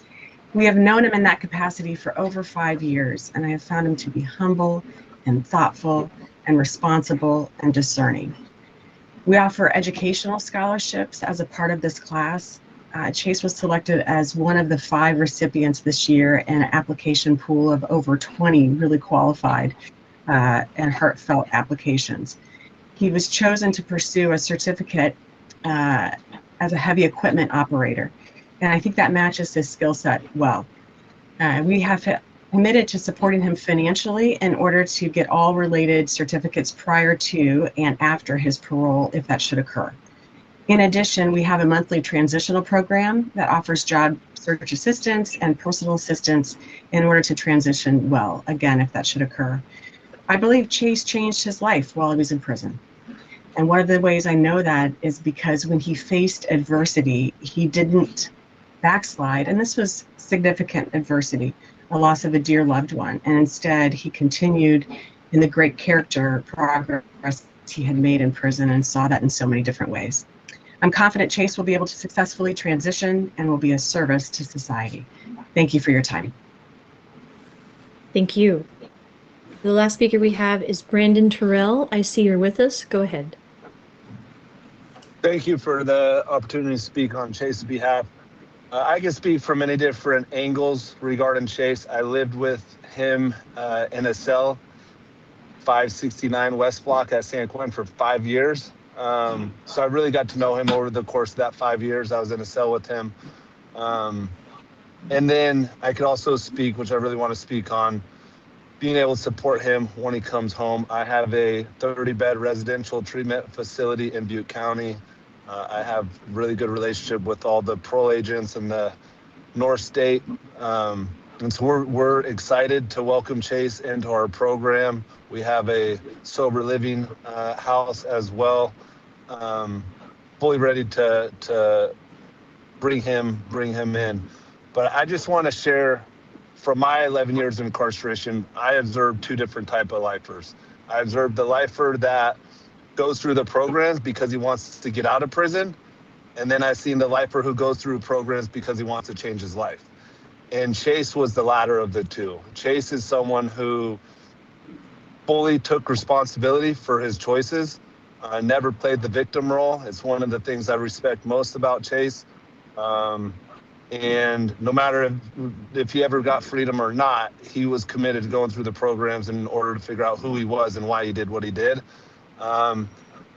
We have known him in that capacity for over 5 years, and I have found him to be humble and thoughtful and responsible and discerning. We offer educational scholarships as a part of this class. Chase was selected as one of the 5 recipients this year in an application pool of over 20 really qualified and heartfelt applications. He was chosen to pursue a certificate as a heavy equipment operator, and I think that matches his skill set well. We have committed to supporting him financially in order to get all related certificates prior to and after his parole, if that should occur. In addition, we have a monthly transitional program that offers job search assistance and personal assistance in order to transition well, again, if that should occur. I believe Chase changed his life while he was in prison. And one of the ways I know that is because when he faced adversity, he didn't backslide, and this was significant adversity, a loss of a dear loved one, and instead he continued in the great character progress he had made in prison and saw that in so many different ways. I'm confident Chase will be able to successfully transition and will be a service to society. Thank you for your time.
Thank you. The last speaker we have is Brandon Terrell. I see you're with us. Go ahead.
Thank you for the opportunity to speak on Chase's behalf. I can speak from many different angles regarding Chase. I lived with him in a cell, 569 West Block at San Quentin for 5 years. So I really got to know him over the course of that 5 years. I was in a cell with him. And then I could also speak, which I really want to speak on, being able to support him when he comes home. I have a 30-bed residential treatment facility in Butte County. I have really good relationship with all the parole agents in the North State. And so we're excited to welcome Chase into our program. We have a sober living house as well, fully ready to bring him in. But I just want to share, from my 11 years of incarceration, I observed two different type of lifers. I observed the lifer that goes through the programs because he wants to get out of prison. And then I've seen the lifer who goes through programs because he wants to change his life. And Chase was the latter of the two. Chase is someone who fully took responsibility for his choices, never played the victim role. It's one of the things I respect most about Chase. And no matter if he ever got freedom or not, he was committed to going through the programs in order to figure out who he was and why he did what he did. And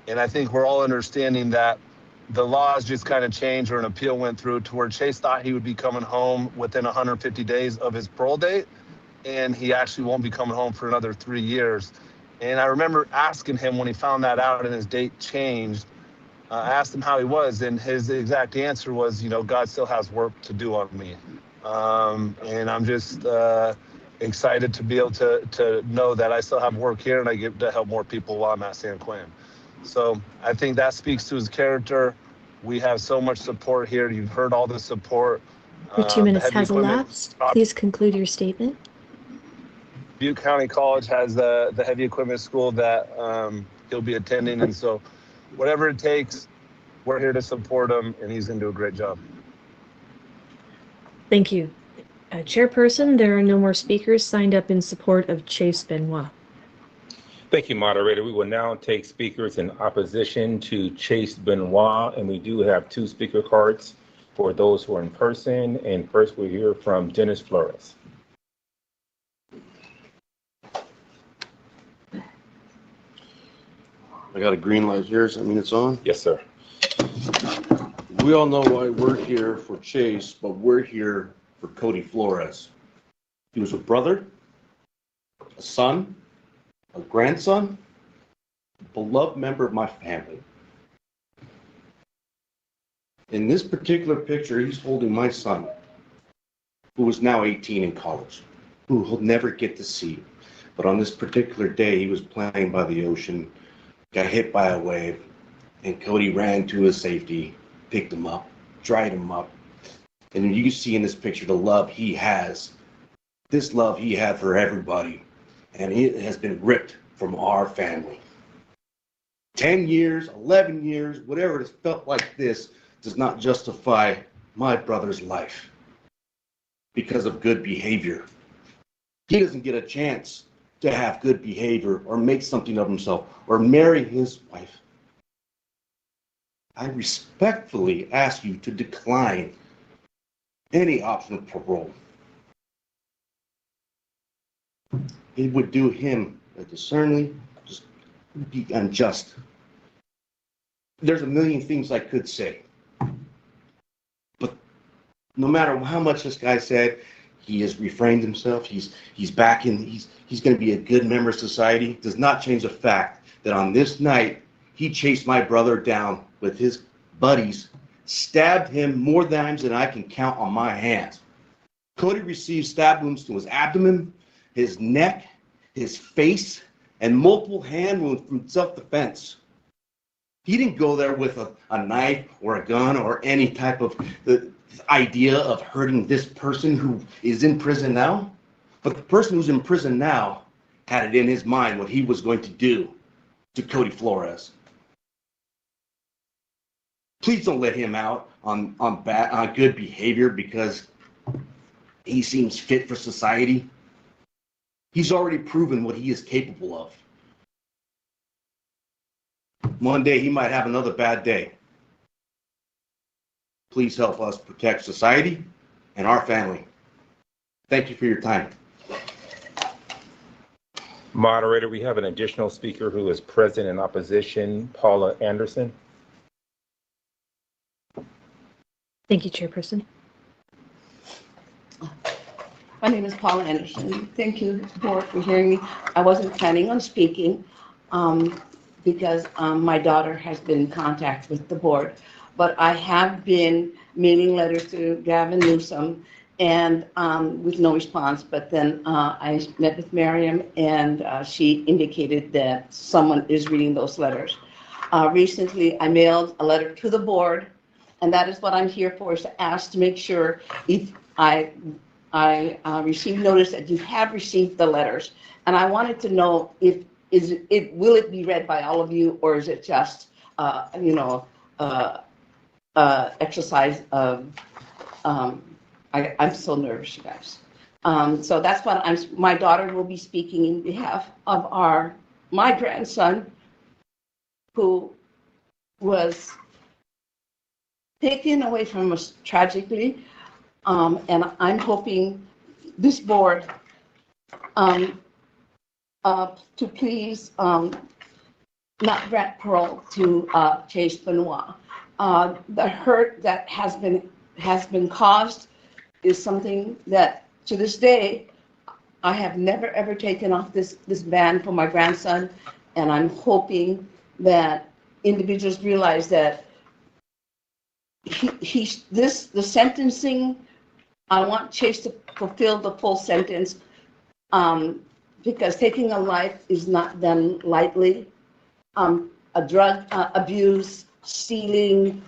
I think we're all understanding that the laws just kind of changed, or an appeal went through to where Chase thought he would be coming home within 150 days of his parole date, and he actually won't be coming home for another 3 years. And I remember asking him when he found that out and his date changed, I asked him how he was, and his exact answer was, you know, God still has work to do on me. And I'm just excited to be able to know that I still have work here and I get to help more people while I'm at San Quentin. So I think that speaks to his character. We have so much support here. You've heard all the support.
Your 2 minutes has elapsed. Please conclude your statement.
Butte County College has the heavy equipment school that he'll be attending. And so whatever it takes, we're here to support him, and he's going to do a great job.
Thank you. Chairperson, there are no more speakers signed up in support of Chase Benoit.
Thank you, moderator. We will now take speakers in opposition to Chase Benoit, and we do have 2 speaker cards for those who are in person. And first we'll hear from Dennis Flores.
I got a green light here. Does that mean it's on?
Yes, sir.
We all know why we're here for Chase, but we're here for Cody Flores. He was a brother, a son, a grandson, a beloved member of my family. In this particular picture, he's holding my son, who is now 18 in college, who he'll never get to see. But on this particular day, he was playing by the ocean, got hit by a wave, and Cody ran to his safety, picked him up, dried him up. And you can see in this picture the love he has, this love he had for everybody. And it has been ripped from our family. 10 years, 11 years, whatever it has felt like this does not justify my brother's life because of good behavior. He doesn't get a chance to have good behavior or make something of himself or marry his wife. I respectfully ask you to decline any option of parole. It would do him a discerningly, just be unjust. There's a million things I could say, but no matter how much this guy said, he has refrained himself. He's back in. He's going to be a good member of society. Does not change the fact that on this night he chased my brother down with his buddies, stabbed him more times than I can count on my hands. Cody received stab wounds to his abdomen, his neck, his face, and multiple hand wounds from self-defense. He didn't go there with a knife or a gun or any type of idea of hurting this person who is in prison now. But the person who's in prison now had it in his mind what he was going to do to Cody Flores. Please don't let him out on good behavior because he seems fit for society. He's already proven what he is capable of. One day he might have another bad day. Please help us protect society and our family. Thank you for your time.
Moderator, we have an additional speaker who is present in opposition, Paula Anderson.
Thank you, Chairperson.
My name is Paula Anderson. Thank you, Board, for hearing me. I wasn't planning on speaking because my daughter has been in contact with the Board, but I have been mailing letters to Gavin Newsom and with no response. But then I met with Miriam and she indicated that someone is reading those letters. Recently, I mailed a letter to the Board, and that is what I'm here for, is to ask to make sure if I received notice that you have received the letters, and I wanted to know if will it be read by all of you, or is it just exercise of I'm so nervous, you guys. So that's what my daughter will be speaking in behalf of my grandson, who was taken away from us tragically. And I'm hoping this Board to please not grant parole to Chase Benoit. The hurt that has been caused is something that, to this day, I have never ever taken off this ban for my grandson, and I'm hoping that individuals realize that the sentencing. I want Chase to fulfill the full sentence because taking a life is not done lightly. A drug abuse, stealing,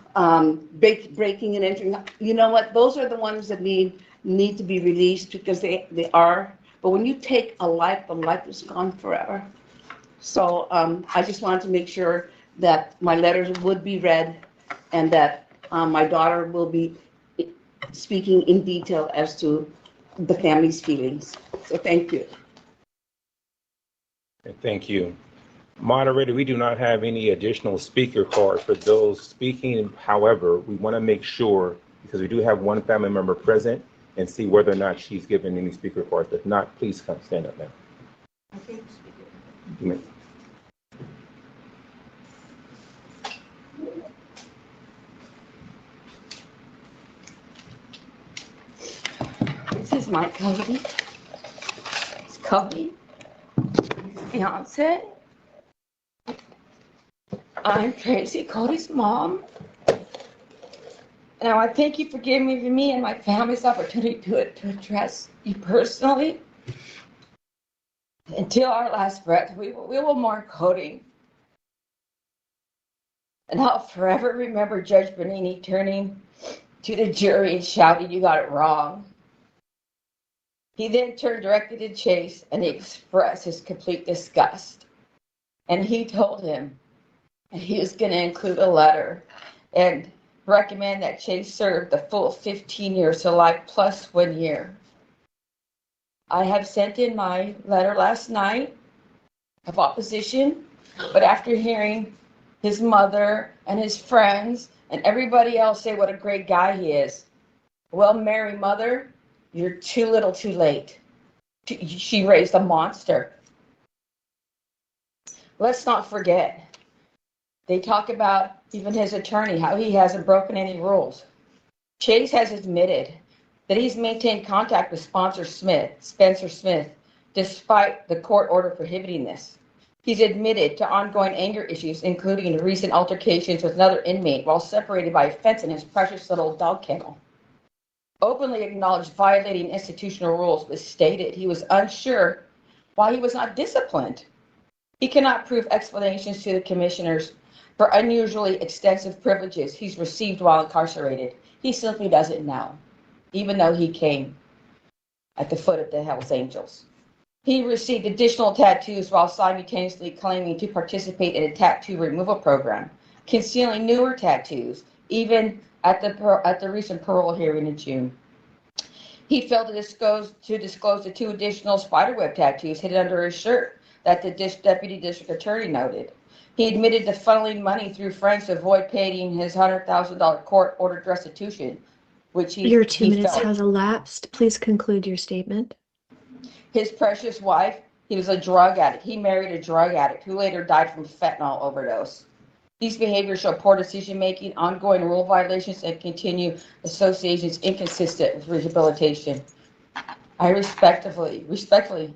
breaking and entering. You know what? Those are the ones that need to be released because they are. But when you take a life, the life is gone forever. So I just wanted to make sure that my letters would be read and that my daughter will be speaking in detail as to the family's feelings. So thank you.
Thank you. Moderator, we do not have any additional speaker cards for those speaking. However, we want to make sure, because we do have one family member present, and see whether or not she's given any speaker cards. If not, please come stand up now.
Okay. This is my Cody. It's Cody, his fiance. I'm Tracy, Cody's mom. Now, I thank you for giving me and my family's opportunity to address you personally. Until our last breath, we will mourn Cody. And I'll forever remember Judge Bernardino turning to the jury and shouting, "You got it wrong." He then turned directly to Chase and he expressed his complete disgust. And he told him that he was going to include a letter and recommend that Chase serve the full 15 years to life plus 1 year. I have sent in my letter last night of opposition, but after hearing his mother and his friends and everybody else say what a great guy he is, well, Mary, mother, you're too little too late. She raised a monster. Let's not forget, they talk about even his attorney, how he hasn't broken any rules. Chase has admitted that he's maintained contact with Spencer Smith, despite the court order prohibiting this. He's admitted to ongoing anger issues, including recent altercations with another inmate while separated by a fence in his precious little dog kennel. Openly acknowledged violating institutional rules, but stated he was unsure why he was not disciplined. He cannot prove explanations to the commissioners for unusually extensive privileges he's received while incarcerated. He simply doesn't know, even though he came at the foot of the Hells Angels. He received additional tattoos while simultaneously claiming to participate in a tattoo removal program, concealing newer tattoos even at the recent parole hearing in June. He failed to disclose the 2 additional spiderweb tattoos hidden under his shirt that the deputy district attorney noted. He admitted to funneling money through friends to avoid paying his $100,000 court-ordered restitution, which
Your 2
he
minutes
felt.
has elapsed. Please conclude your statement.
His precious wife, he was a drug addict. He married a drug addict who later died from fentanyl overdose. These behaviors show poor decision-making, ongoing rule violations, and continue associations inconsistent with rehabilitation. I respectfully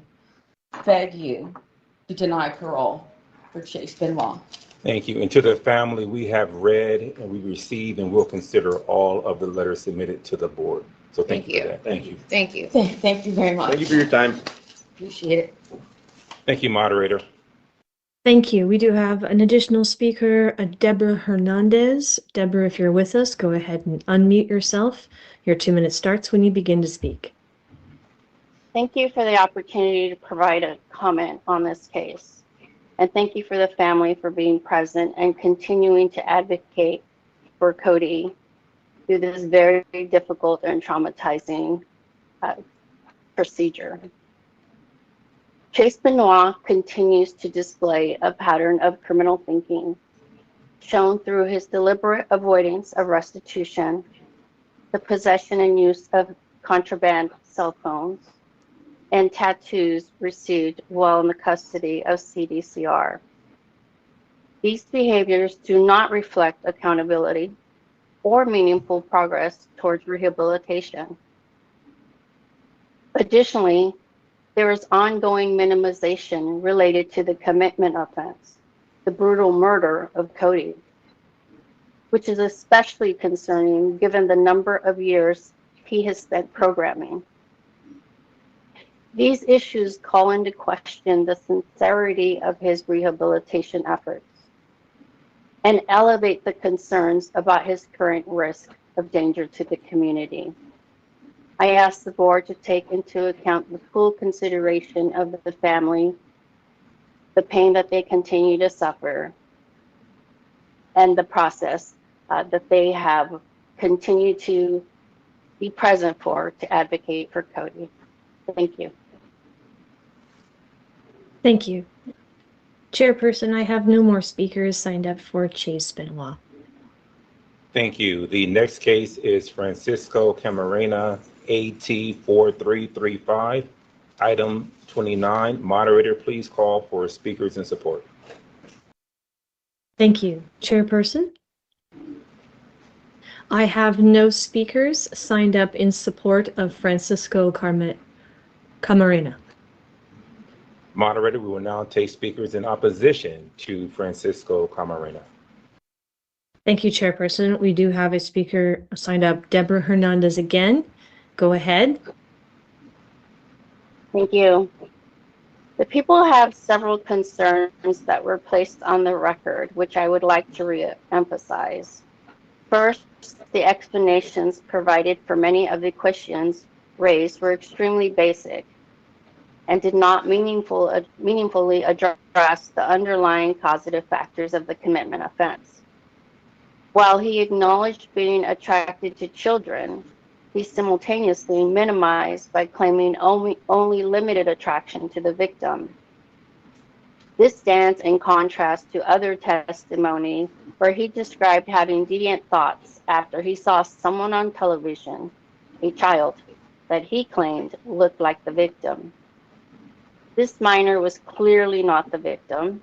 beg you to deny parole for Chase Benoit.
Thank you. And to the family, we have read and we received and will consider all of the letters submitted to the board. So thank you for that. Thank you.
Thank you. Thank you very much.
Thank you for your time.
Appreciate it.
Thank you, moderator.
Thank you. We do have an additional speaker, Deborah Hernandez. Deborah, if you're with us, go ahead and unmute yourself. Your 2 minutes starts when you begin to speak.
Thank you for the opportunity to provide a comment on this case. And thank you for the family for being present and continuing to advocate for Cody through this very difficult and traumatizing procedure. Chase Benoit continues to display a pattern of criminal thinking, shown through his deliberate avoidance of restitution, the possession and use of contraband cell phones, and tattoos received while in the custody of CDCR. These behaviors do not reflect accountability or meaningful progress towards rehabilitation. Additionally, there is ongoing minimization related to the commitment offense, the brutal murder of Cody, which is especially concerning given the number of years he has spent programming. These issues call into question the sincerity of his rehabilitation efforts and elevate the concerns about his current risk of danger to the community. I ask the board to take into account the full consideration of the family, the pain that they continue to suffer, and the process that they have continued to be present for to advocate for Cody. Thank you.
Thank you. Chairperson, I have no more speakers signed up for Chase Benoit.
Thank you. The next case is Francisco Camarena, AT 4335, item 29. Moderator, please call for speakers in support.
Thank you. Chairperson? I have no speakers signed up in support of Francisco Camarena.
Moderator, we will now take speakers in opposition to Francisco Camarena.
Thank you, Chairperson. We do have a speaker signed up, Deborah Hernandez again. Go ahead.
Thank you. The people have several concerns that were placed on the record, which I would like to re-emphasize. First, the explanations provided for many of the questions raised were extremely basic and did not meaningfully address the underlying causative factors of the commitment offense. While he acknowledged being attracted to children, he simultaneously minimized by claiming only limited attraction to the victim. This stands in contrast to other testimony where he described having deviant thoughts after he saw someone on television, a child, that he claimed looked like the victim. This minor was clearly not the victim,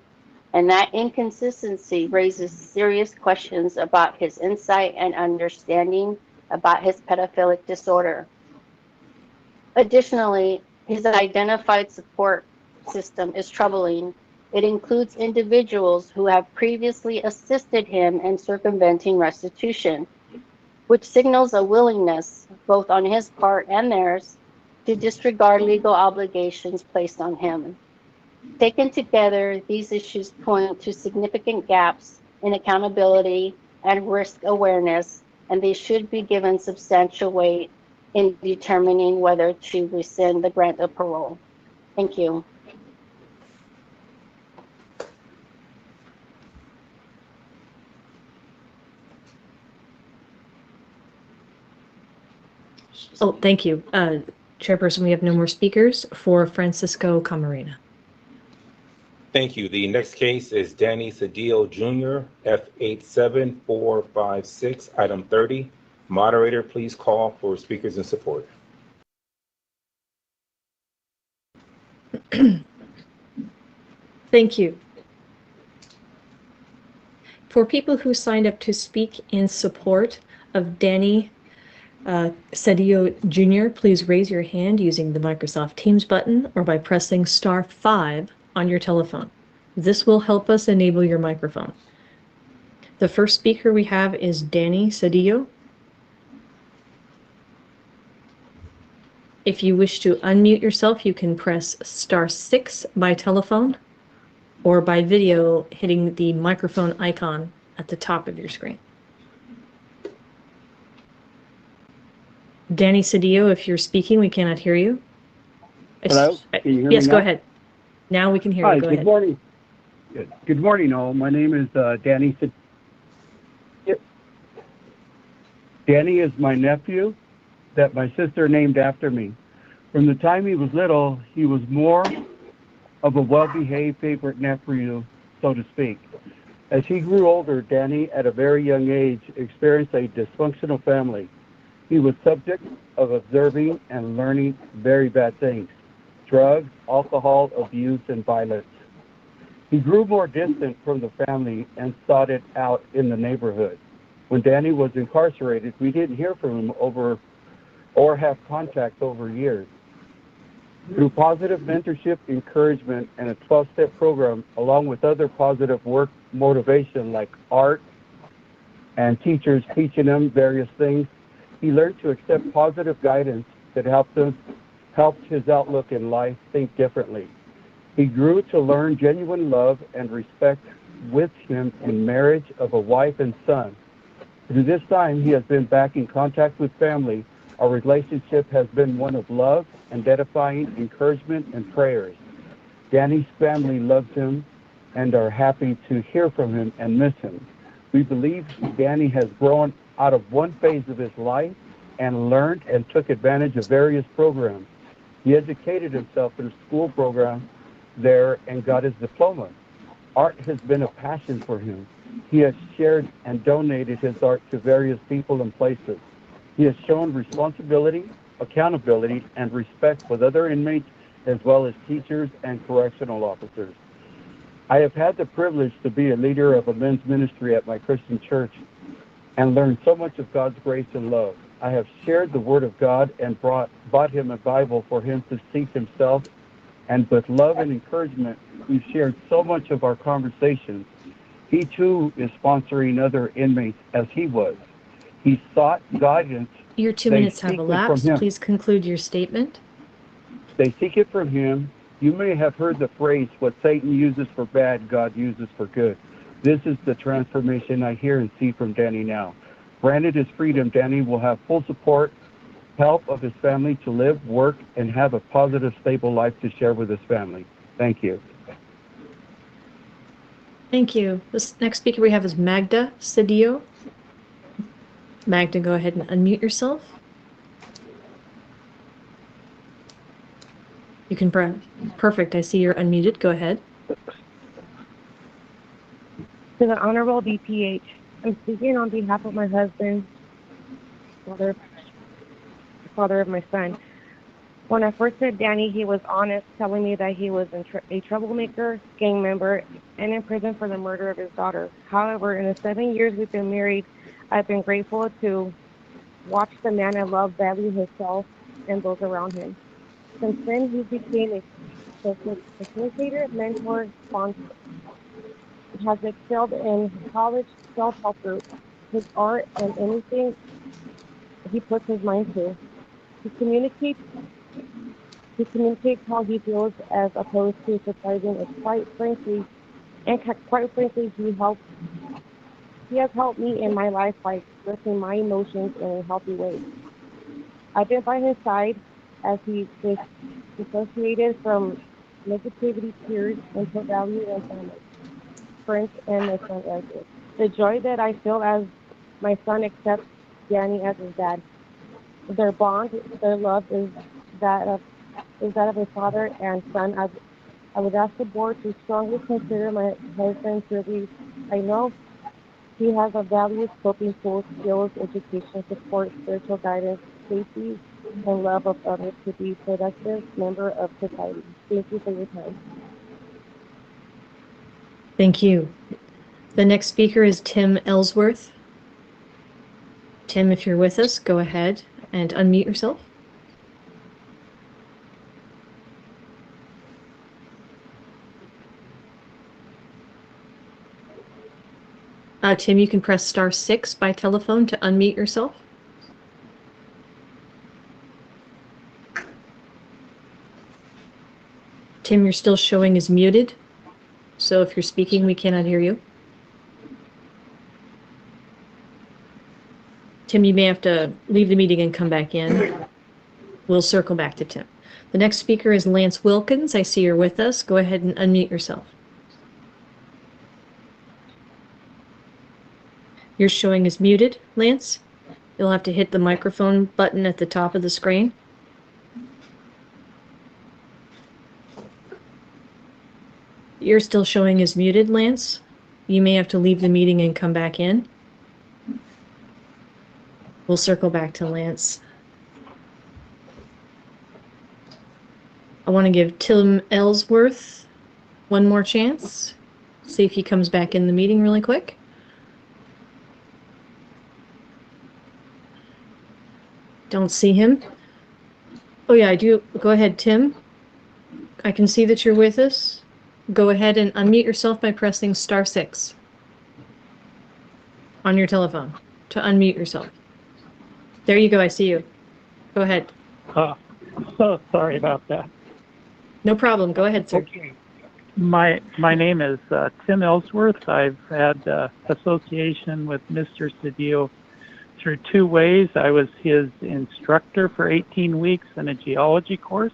and that inconsistency raises serious questions about his insight and understanding about his pedophilic disorder. Additionally, his identified support system is troubling. It includes individuals who have previously assisted him in circumventing restitution, which signals a willingness, both on his part and theirs, to disregard legal obligations placed on him. Taken together, these issues point to significant gaps in accountability and risk awareness, and they should be given substantial weight in determining whether to rescind the grant of parole. Thank you.
Oh, thank you. Chairperson, we have no more speakers for Francisco Camarena.
Thank you. The next case is Danny Cedillo Jr., F87456, item 30. Moderator, please call for speakers in support.
Thank you. For people who signed up to speak in support of Danny Cedillo Jr., please raise your hand using the Microsoft Teams button or by pressing *5 on your telephone. This will help us enable your microphone. The first speaker we have is Danny Cedillo. If you wish to unmute yourself, you can press *6 by telephone or by video hitting the microphone icon at the top of your screen. Danny Cedillo, if you're speaking, we cannot hear you.
Hello? Can you hear me
Yes,
now?
go ahead. Now we can hear
Hi,
you. Go
good
ahead.
morning. Good morning, all. My name is Danny Cedillo. Danny is my nephew that my sister named after me. From the time he was little, he was more of a well-behaved favorite nephew, so to speak. As he grew older, Danny, at a very young age, experienced a dysfunctional family. He was subject of observing and learning very bad things: drugs, alcohol, abuse, and violence. He grew more distant from the family and sought it out in the neighborhood. When Danny was incarcerated, we didn't hear from him or have contact over years. Through positive mentorship, encouragement, and a 12-step program, along with other positive work motivation like art and teachers teaching him various things, he learned to accept positive guidance that helped his outlook in life think differently. He grew to learn genuine love and respect with him in marriage of a wife and son. Through this time, he has been back in contact with family. Our relationship has been one of love and edifying encouragement and prayers. Danny's family loves him and are happy to hear from him and miss him. We believe Danny has grown out of one phase of his life and learned and took advantage of various programs. He educated himself in a school program there and got his diploma. Art has been a passion for him. He has shared and donated his art to various people and places. He has shown responsibility, accountability, and respect with other inmates as well as teachers and correctional officers. I have had the privilege to be a leader of a men's ministry at my Christian church and learned so much of God's grace and love. I have shared the Word of God and bought him a Bible for him to seek himself, and with love and encouragement, we've shared so much of our conversations. He too is sponsoring other inmates as he was. He sought guidance.
Your 2 minutes have elapsed. Please conclude your statement.
They seek it from him. You may have heard the phrase, what Satan uses for bad, God uses for good. This is the transformation I hear and see from Danny now. Granted his freedom, Danny will have full support, help of his family to live, work, and have a positive, stable life to share with his family. Thank you.
Thank you. This next speaker we have is Magda Cedillo. Magda, go ahead and unmute yourself. You can perfect. I see you're unmuted. Go ahead.
To the Honorable DPH, I'm speaking on behalf of my husband, father of my son. When I first met Danny, he was honest, telling me that he was a troublemaker, gang member, and in prison for the murder of his daughter. However, in the 7 years we've been married, I've been grateful to watch the man I love value himself and those around him. Since then, he became a facilitator, mentor, sponsor. He has excelled in college self-help groups, his art, and anything he puts his mind to. He communicates how he feels as opposed to surprising it. Quite frankly, he has helped me in my life by expressing my emotions in a healthy way. I've been by his side as he is dissociated from negativity, tears, into value and family, friends, and my son Ezra. The joy that I feel as my son accepts Danny as his dad. Their bond, their love is that of a father and son. I would ask the board to strongly consider my husband's release. I know he has a valued coping tools, skills, education, support, spiritual guidance, safety, and love of others to be a productive member of society. Thank you for your time.
Thank you. The next speaker is Tim Ellsworth. Tim, if you're with us, go ahead and unmute yourself. Tim, you can press *6 by telephone to unmute yourself. Tim, you're still showing as muted, so if you're speaking, we cannot hear you. Tim, you may have to leave the meeting and come back in. We'll circle back to Tim. The next speaker is Lance Wilkins. I see you're with us. Go ahead and unmute yourself. You're showing as muted, Lance. You'll have to hit the microphone button at the top of the screen. You're still showing as muted, Lance. You may have to leave the meeting and come back in. We'll circle back to Lance. I want to give Tim Ellsworth one more chance. See if he comes back in the meeting really quick. Don't see him. Oh yeah, I do. Go ahead, Tim. I can see that you're with us. Go ahead and unmute yourself by pressing *6 on your telephone to unmute yourself. There you go. I see you. Go ahead.
So sorry about that.
No problem. Go ahead, sir.
Okay. My name is Tim Ellsworth. I've had association with Mr. Cedillo through two ways. I was his instructor for 18 weeks in a geology course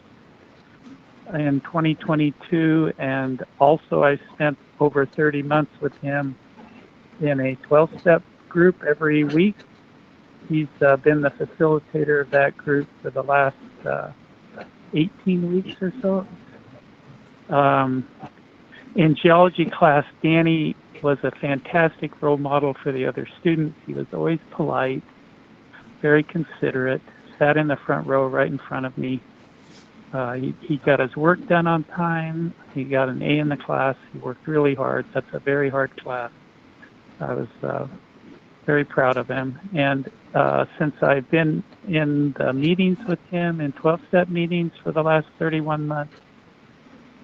in 2022, and also I spent over 30 months with him in a 12-step group every week. He's been the facilitator of that group for the last 18 weeks or so. In geology class, Danny was a fantastic role model for the other students. He was always polite, very considerate, sat in the front row right in front of me. He got his work done on time. He got an A in the class. He worked really hard. That's a very hard class. I was very proud of him. And since I've been in the meetings with him, in 12-step meetings for the last 31 months,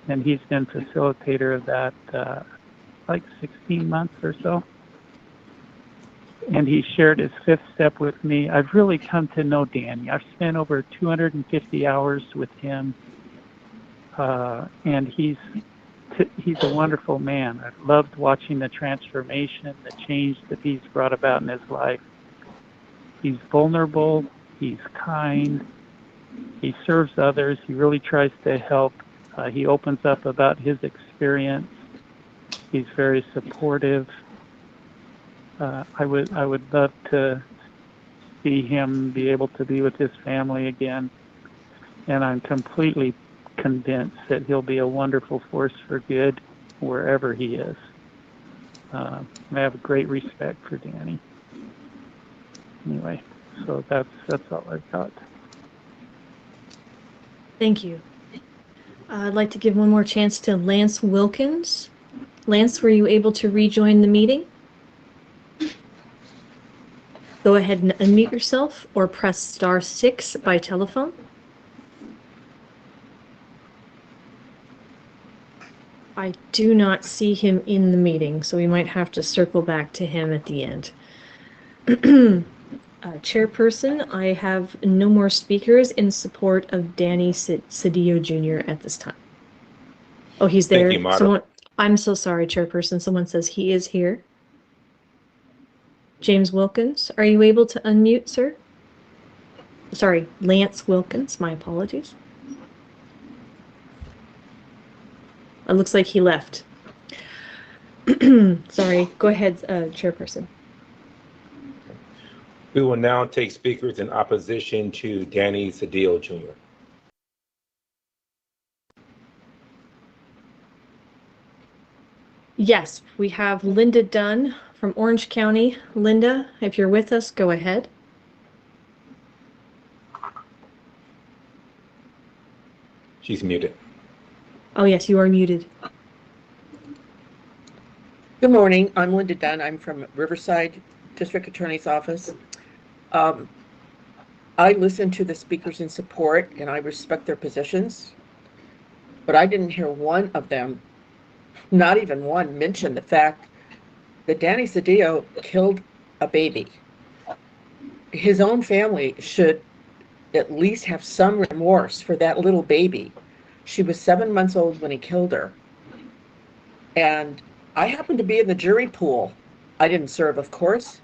and he's been facilitator of that like 16 months or so. And he shared his 5th step with me. I've really come to know Danny. I've spent over 250 hours with him, and he's a wonderful man. I've loved watching the transformation, the change that he's brought about in his life. He's vulnerable, he's kind, he serves others, he really tries to help. He opens up about his experience. He's very supportive. I would love to see him be able to be with his family again, and I'm completely convinced that he'll be a wonderful force for good wherever he is. I have great respect for Danny. Anyway, so that's all I've got.
Thank you. I'd like to give one more chance to Lance Wilkins. Lance, were you able to rejoin the meeting? Go ahead and unmute yourself or press *6 by telephone. I do not see him in the meeting, so we might have to circle back to him at the end. Chairperson, I have no more speakers in support of Danny Cedillo Jr. at this time. Oh, he's there.
Thank you, Moderator.
I'm so sorry, Chairperson. Someone says he is here. James Wilkins, are you able to unmute, sir? Sorry, Lance Wilkins. My apologies. It looks like he left. Sorry. Go ahead, Chairperson.
We will now take speakers in opposition to Danny Cedillo Jr.
Yes, we have Linda Dunn from Orange County. Linda, if you're with us, go ahead.
She's muted.
Oh, yes, you are muted.
Good morning. I'm Linda Dunn. I'm from Riverside District Attorney's Office. I listen to the speakers in support and I respect their positions, but I didn't hear one of them, not even one, mention the fact that Danny Cedillo killed a baby. His own family should at least have some remorse for that little baby. She was 7 months old when he killed her. And I happened to be in the jury pool. I didn't serve, of course.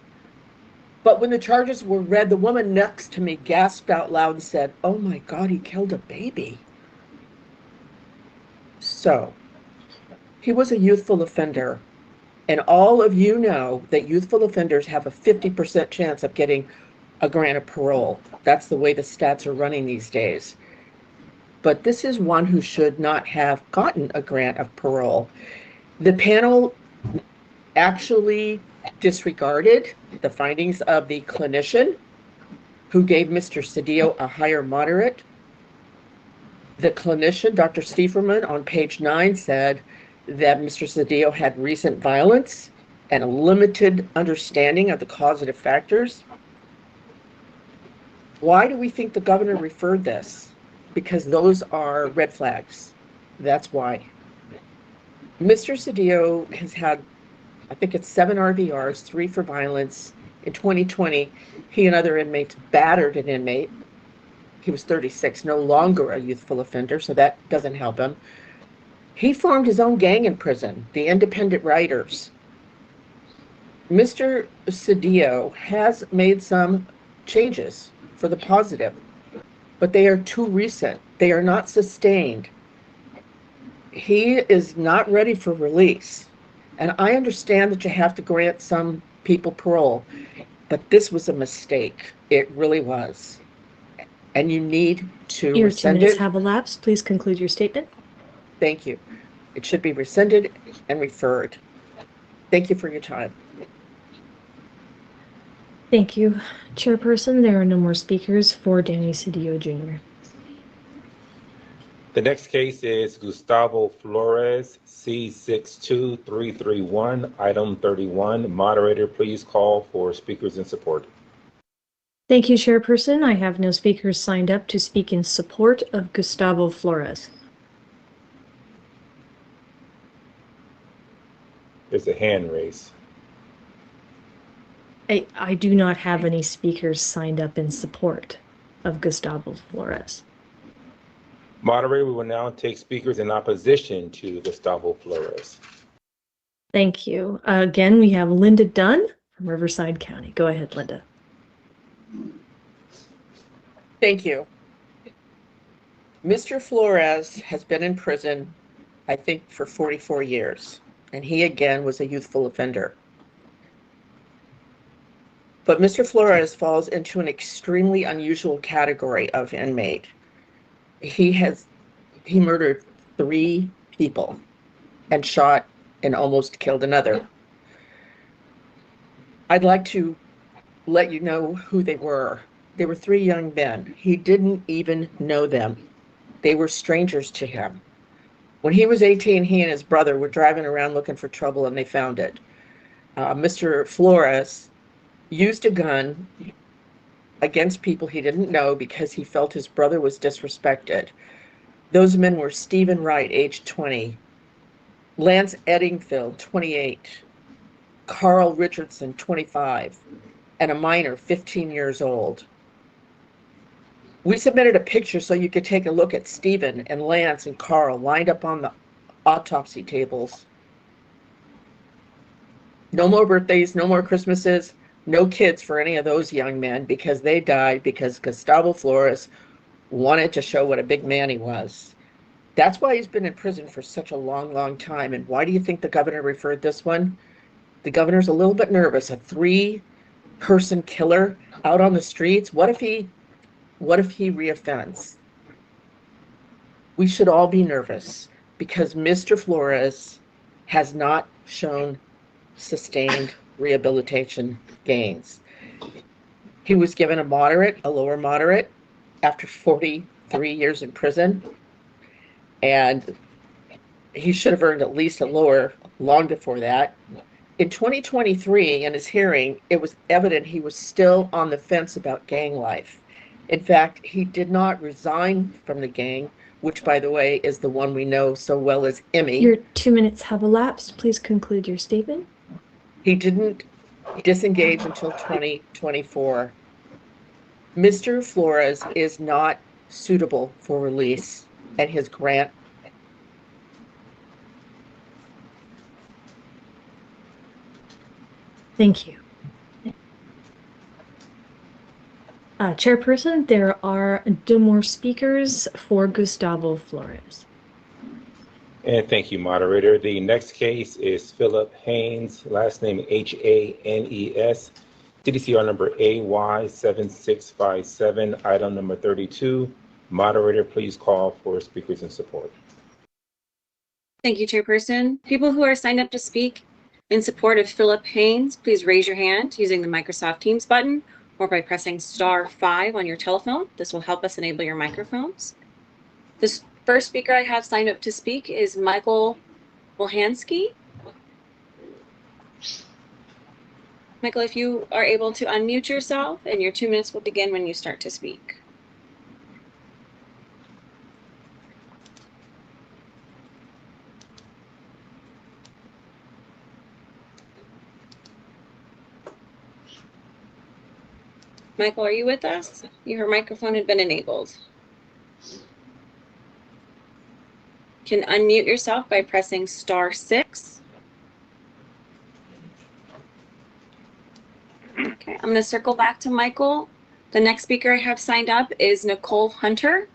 But when the charges were read, the woman next to me gasped out loud and said, "Oh my God, he killed a baby." So, he was a youthful offender. And all of you know that youthful offenders have a 50% chance of getting a grant of parole. That's the way the stats are running these days. But this is one who should not have gotten a grant of parole. The panel actually disregarded the findings of the clinician who gave Mr. Cedillo a higher moderate. The clinician, Dr. Stieferman, on page 9 said that Mr. Cedillo had recent violence and a limited understanding of the causative factors. Why do we think the governor referred this? Because those are red flags. That's why. Mr. Cedillo has had, I think it's 7 RVRs, 3 for violence. In 2020, he and other inmates battered an inmate. He was 36, no longer a youthful offender, so that doesn't help him. He formed his own gang in prison, the Independent Writers. Mr. Cedillo has made some changes for the positive, but they are too recent. They are not sustained. He is not ready for release. And I understand that you have to grant some people parole, but this was a mistake. It really was. And you need to
Your 2
rescind
minutes
it.
have elapsed. Please conclude your statement.
Thank you. It should be rescinded and referred. Thank you for your time.
Thank you, Chairperson. There are no more speakers for Danny Cedillo Jr.
The next case is Gustavo Flores, C62331, item 31. Moderator, please call for speakers in support.
Thank you, Chairperson. I have no speakers signed up to speak in support of Gustavo Flores.
There's a hand raised.
I do not have any speakers signed up in support of Gustavo Flores.
Moderator, we will now take speakers in opposition to Gustavo Flores.
Thank you. Again, we have Linda Dunn from Riverside County. Go ahead, Linda.
Thank you. Mr. Flores has been in prison, I think, for 44 years, and he again was a youthful offender. But Mr. Flores falls into an extremely unusual category of inmate. He murdered 3 people and shot and almost killed another. I'd like to let you know who they were. They were 3 young men. He didn't even know them. They were strangers to him. When he was 18, he and his brother were driving around looking for trouble and they found it. Mr. Flores used a gun against people he didn't know because he felt his brother was disrespected. Those men were Stephen Wright, age 20, Lance Eddingfield, 28, Carl Richardson, 25, and a minor, 15 years old. We submitted a picture so you could take a look at Stephen and Lance and Carl lined up on the autopsy tables. No more birthdays, no more Christmases, no kids for any of those young men because they died because Gustavo Flores wanted to show what a big man he was. That's why he's been in prison for such a long, long time. And why do you think the governor referred this one? The governor's a little bit nervous. A 3 person killer out on the streets? What if he reoffends? We should all be nervous because Mr. Flores has not shown sustained rehabilitation gains. He was given a lower moderate after 43 years in prison, and he should have earned at least a lower long before that. In 2023, in his hearing, it was evident he was still on the fence about gang life. In fact, he did not resign from the gang, which, by the way, is the one we know so well as Emmy.
Your 2 minutes have elapsed. Please conclude your statement.
He didn't disengage until 2024. Mr. Flores is not suitable for release, and his grant.
Thank you. Chairperson, there are no more speakers for Gustavo Flores.
And thank you, moderator. The next case is Philip Haynes, last name Hanes, CDCR number AY7657, item number 32. Moderator, please call for speakers in support.
Thank you, Chairperson. People who are signed up to speak in support of Philip Haynes, please raise your hand using the Microsoft Teams button or by pressing *5 on your telephone. This will help us enable your microphones. This first speaker I have signed up to speak is Michael Wolhansky. Michael, if you are able to unmute yourself, and your 2 minutes will begin when you start to speak. Michael, are you with us? Your microphone had been enabled. You can unmute yourself by pressing *6. Okay, I'm going to circle back to Michael. The next speaker I have signed up is Nicole Hunter.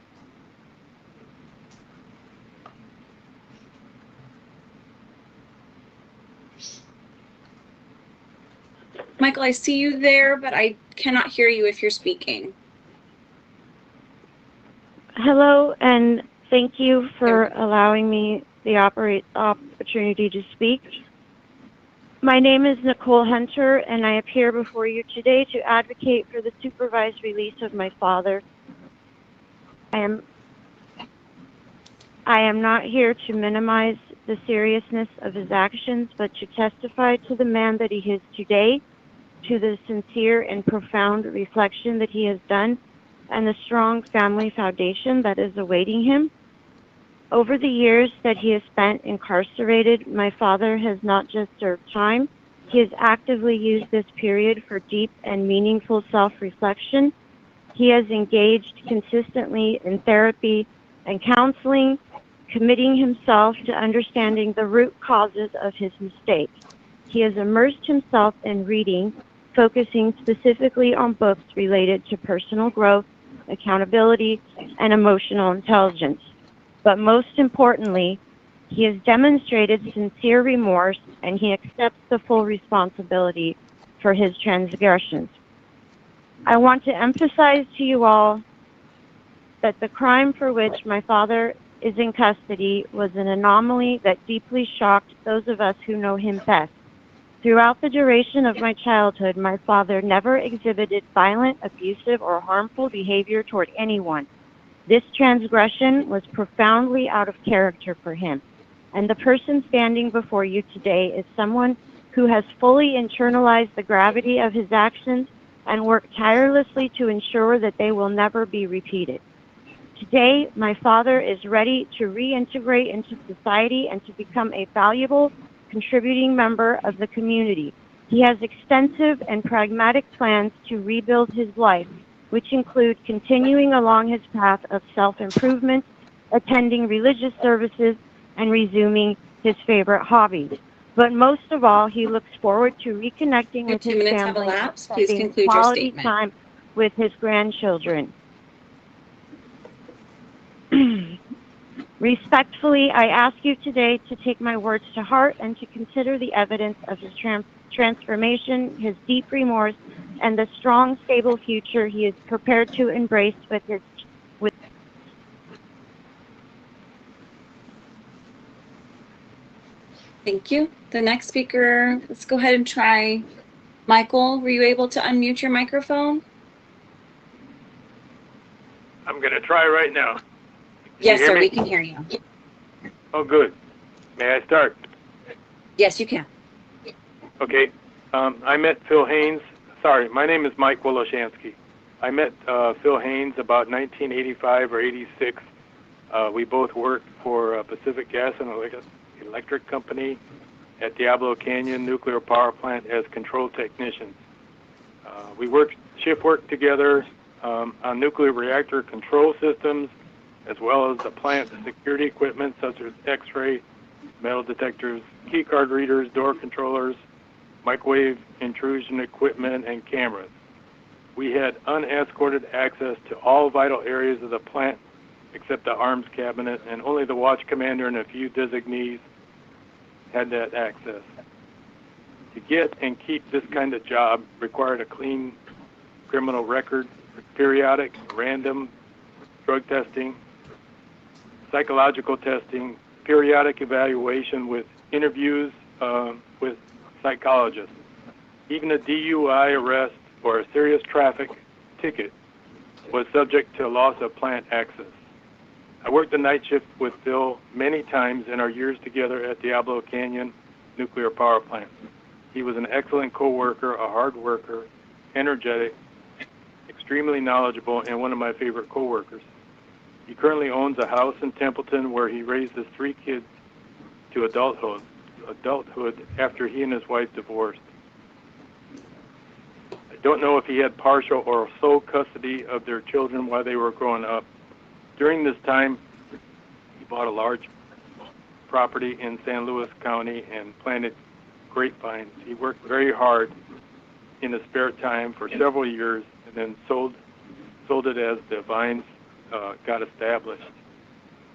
Michael, I see you there, but I cannot hear you if you're speaking.
Hello, and thank you for allowing me the opportunity to speak. My name is Nicole Hunter, and I appear before you today to advocate for the supervised release of my father. I am not here to minimize the seriousness of his actions, but to testify to the man that he is today, to the sincere and profound reflection that he has done, and the strong family foundation that is awaiting him. Over the years that he has spent incarcerated, my father has not just served time, he has actively used this period for deep and meaningful self-reflection. He has engaged consistently in therapy and counseling, committing himself to understanding the root causes of his mistakes. He has immersed himself in reading, focusing specifically on books related to personal growth, accountability, and emotional intelligence. But most importantly, he has demonstrated sincere remorse, and he accepts the full responsibility for his transgressions. I want to emphasize to you all that the crime for which my father is in custody was an anomaly that deeply shocked those of us who know him best. Throughout the duration of my childhood, my father never exhibited violent, abusive, or harmful behavior toward anyone. This transgression was profoundly out of character for him, and the person standing before you today is someone who has fully internalized the gravity of his actions and worked tirelessly to ensure that they will never be repeated. Today, my father is ready to reintegrate into society and to become a valuable, contributing member of the community. He has extensive and pragmatic plans to rebuild his life, which include continuing along his path of self-improvement, attending religious services, and resuming his favorite hobbies. But most of all, he looks forward to reconnecting with his family and spending quality time with his grandchildren. Respectfully, I ask you today to take my words to heart and to consider the evidence of his transformation, his deep remorse, and the strong, stable future he is prepared to embrace with his.
Thank you. The next speaker, let's go ahead and try Michael. Were you able to unmute your microphone?
I'm going to try right now.
Yes, sir, we can hear you.
Oh, good. May I start?
Yes, you can.
Okay. I met Phil Haynes. Sorry, my name is Mike Woloshansky. I met Phil Haynes about 1985 or 86. We both worked for Pacific Gas and Electric Company at Diablo Canyon Nuclear Power Plant as control technicians. We shift worked together on nuclear reactor control systems, as well as the plant security equipment such as X-ray, metal detectors, key card readers, door controllers, microwave intrusion equipment, and cameras. We had unescorted access to all vital areas of the plant except the arms cabinet, and only the watch commander and a few designees had that access. To get and keep this kind of job required a clean criminal record, periodic, random drug testing, psychological testing, periodic evaluation with interviews with psychologists. Even a DUI arrest or a serious traffic ticket was subject to loss of plant access. I worked the night shift with Phil many times in our years together at Diablo Canyon Nuclear Power Plant. He was an excellent co-worker, a hard worker, energetic, extremely knowledgeable, and one of my favorite co-workers. He currently owns a house in Templeton where he raised his 3 kids to adulthood after he and his wife divorced. I don't know if he had partial or sole custody of their children while they were growing up. During this time, he bought a large property in San Luis County and planted grapevines. He worked very hard in his spare time for several years and then sold it as the vines got established.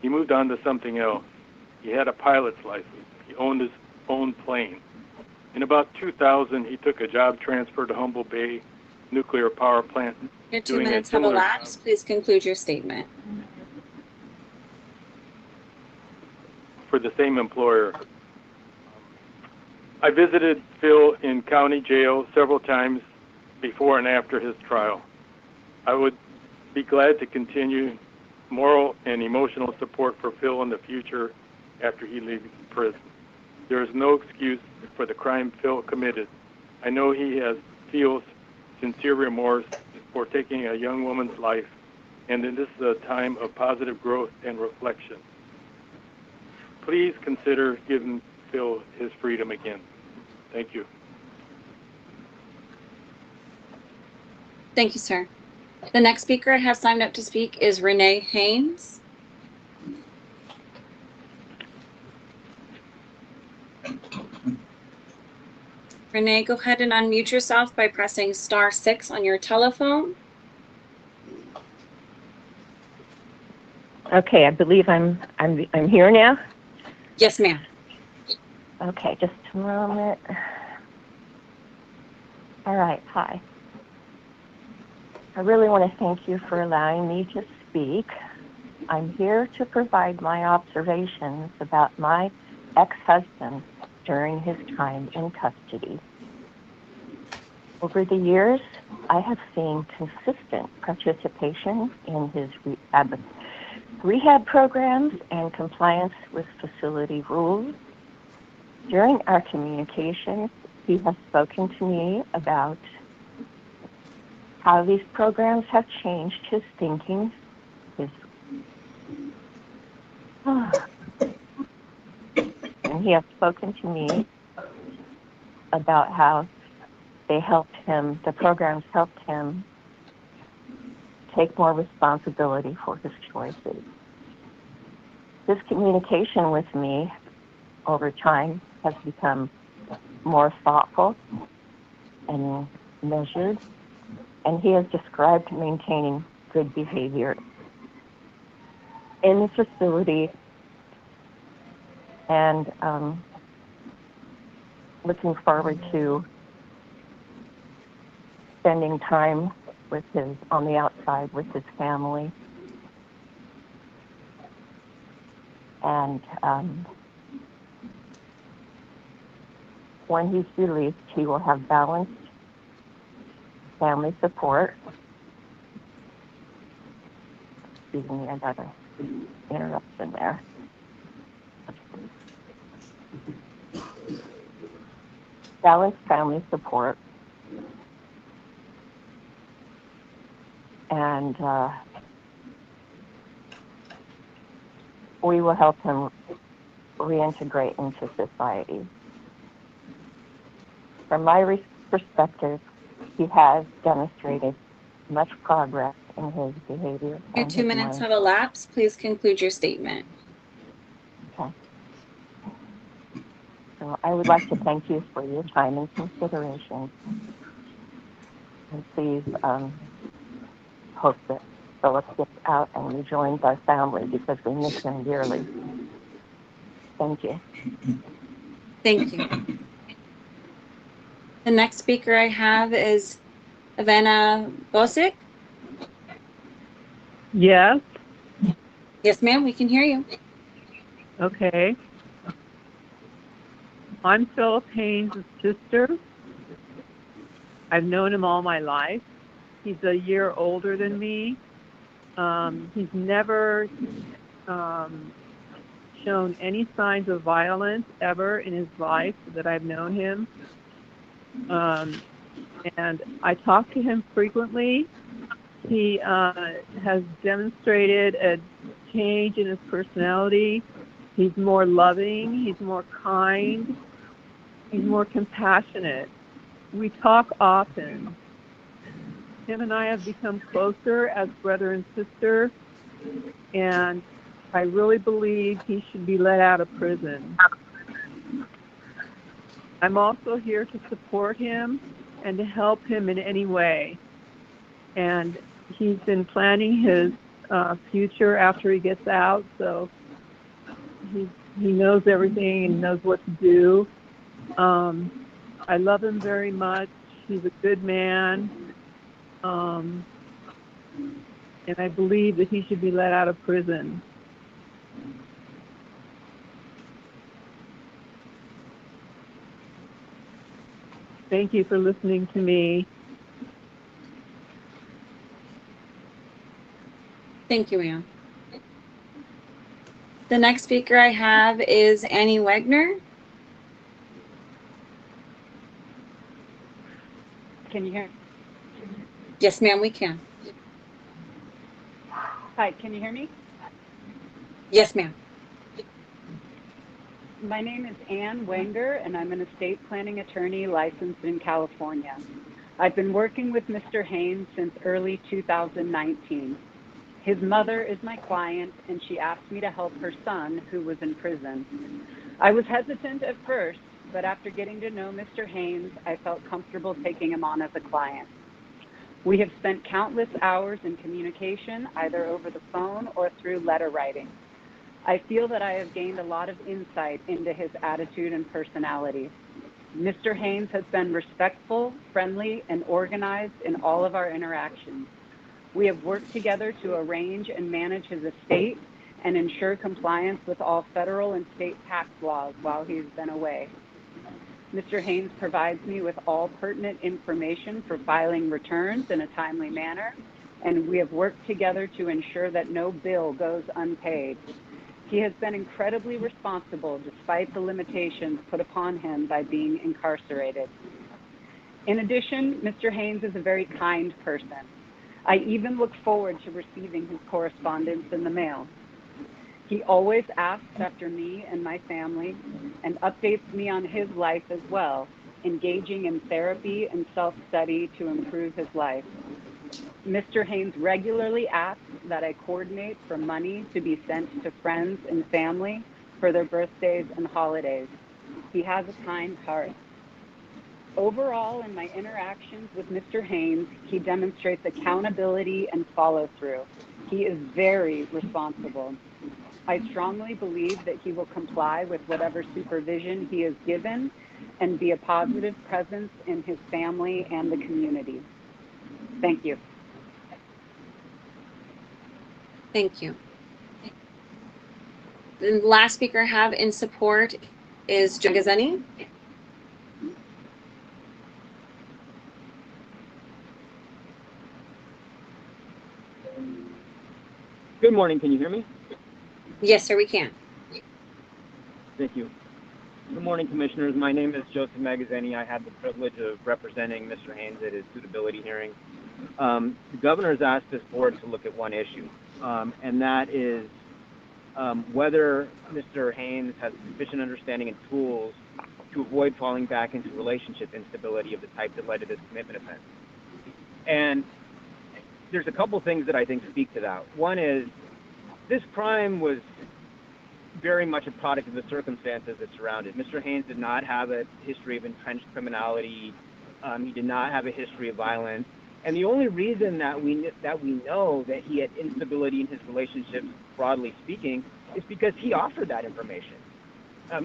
He moved on to something else. He had a pilot's license. He owned his own plane. In about 2000, he took a job transfer to Humble Bay Nuclear Power Plant.
Your 2 minutes have elapsed. Please conclude your statement.
For the same employer. I visited Phil in county jail several times before and after his trial. I would be glad to continue moral and emotional support for Phil in the future after he leaves prison. There is no excuse for the crime Phil committed. I know he feels sincere remorse for taking a young woman's life, and this is a time of positive growth and reflection. Please consider giving Phil his freedom again. Thank you.
Thank you, sir. The next speaker I have signed up to speak is Renee Haynes. Renee, go ahead and unmute yourself by pressing *6 on your telephone.
Okay, I believe I'm here now.
Yes, ma'am.
Okay, just a moment. All right, hi. I really want to thank you for allowing me to speak. I'm here to provide my observations about my ex-husband during his time in custody. Over the years, I have seen consistent participation in his rehab programs and compliance with facility rules. During our communications, he has spoken to me about how these programs have changed his thinking, and he has spoken to me about how they helped him, the programs helped him take more responsibility for his choices. His communication with me over time has become more thoughtful and measured, and he has described maintaining good behavior in the facility and looking forward to spending time with on the outside with his family. And when he's released, he will have balanced family support. Excuse me, another interruption there. Balanced family support. And we will help him reintegrate into society. From my perspective, he has demonstrated much progress in his behavior.
Your 2 minutes have elapsed. Please conclude your statement.
Okay. So I would like to thank you for your time and consideration. And please hope that Philip gets out and rejoins our family because we miss him dearly. Thank you.
Thank you. The next speaker I have is Ivana Bosic.
Yes.
Yes, ma'am, we can hear you.
Okay. I'm Philip Haynes' sister. I've known him all my life. He's a year older than me. He's never shown any signs of violence ever in his life that I've known him. And I talk to him frequently. He has demonstrated a change in his personality. He's more loving. He's more kind. He's more compassionate. We talk often. Him and I have become closer as brother and sister, and I really believe he should be let out of prison. I'm also here to support him and to help him in any way. And he's been planning his future after he gets out, so he knows everything and knows what to do. I love him very much. He's a good man. And I believe that he should be let out of prison. Thank you for listening to me.
Thank you, Ann. The next speaker I have is Annie Wagner.
Can you hear?
Yes, ma'am, we can.
Hi, can you hear me?
Yes, ma'am.
My name is Ann Wenger, and I'm an estate planning attorney licensed in California. I've been working with Mr. Haynes since early 2019. His mother is my client, and she asked me to help her son, who was in prison. I was hesitant at first, but after getting to know Mr. Haynes, I felt comfortable taking him on as a client. We have spent countless hours in communication, either over the phone or through letter writing. I feel that I have gained a lot of insight into his attitude and personality. Mr. Haynes has been respectful, friendly, and organized in all of our interactions. We have worked together to arrange and manage his estate and ensure compliance with all federal and state tax laws while he's been away. Mr. Haynes provides me with all pertinent information for filing returns in a timely manner, and we have worked together to ensure that no bill goes unpaid. He has been incredibly responsible despite the limitations put upon him by being incarcerated. In addition, Mr. Haynes is a very kind person. I even look forward to receiving his correspondence in the mail. He always asks after me and my family and updates me on his life as well, engaging in therapy and self-study to improve his life. Mr. Haynes regularly asks that I coordinate for money to be sent to friends and family for their birthdays and holidays. He has a kind heart. Overall, in my interactions with Mr. Haynes, he demonstrates accountability and follow-through. He is very responsible. I strongly believe that he will comply with whatever supervision he is given and be a positive presence in his family and the community. Thank you.
Thank you. The last speaker I have in support is Jagazani.
Good morning. Can you hear me?
Yes, sir, we can.
Thank you. Good morning, Commissioners. My name is Joseph Magazzini. I had the privilege of representing Mr. Haynes at his suitability hearing. The governor has asked this board to look at one issue, and that is whether Mr. Haynes has sufficient understanding and tools to avoid falling back into relationship instability of the type that led to this commitment offense. And there's a couple things that I think speak to that. One is this crime was very much a product of the circumstances that surrounded. Mr. Haynes did not have a history of entrenched criminality. He did not have a history of violence. And the only reason that we know that he had instability in his relationships, broadly speaking, is because he offered that information.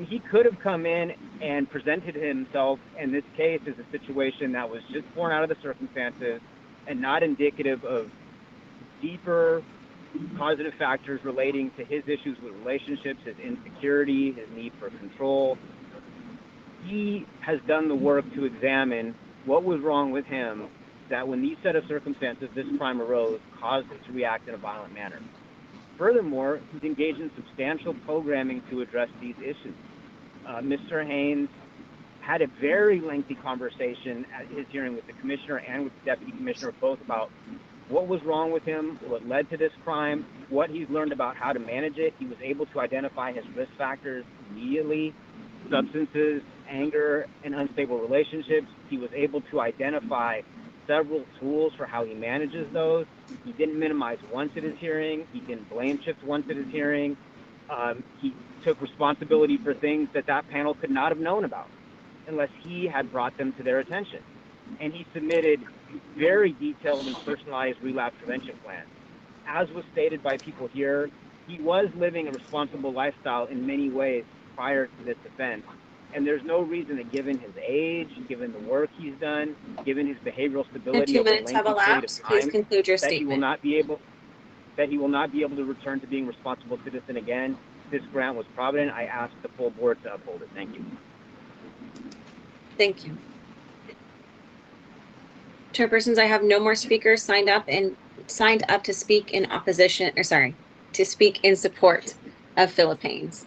He could have come in and presented himself in this case as a situation that was just born out of the circumstances and not indicative of deeper positive factors relating to his issues with relationships, his insecurity, his need for control. He has done the work to examine what was wrong with him that when these set of circumstances, this crime arose, caused him to react in a violent manner. Furthermore, he's engaged in substantial programming to address these issues. Mr. Haynes had a very lengthy conversation at his hearing with the commissioner and with the deputy commissioner, both about what was wrong with him, what led to this crime, what he's learned about how to manage it. He was able to identify his risk factors immediately: substances, anger, and unstable relationships. He was able to identify several tools for how he manages those. He didn't minimize once at his hearing. He didn't blame shift once at his hearing. He took responsibility for things that panel could not have known about unless he had brought them to their attention. And he submitted very detailed and personalized relapse prevention plans. As was stated by people here, he was living a responsible lifestyle in many ways prior to this offense. And there's no reason that, given his age, given the work he's done, given his behavioral stability over a lengthy period of time,
Please conclude your
that he will not be able to return to being a responsible citizen again. This grant was provident. I ask the full board to uphold it. Thank you.
Thank you. Chairpersons, I have no more speakers signed up to speak in opposition, or sorry, to speak in support of Philip Haynes.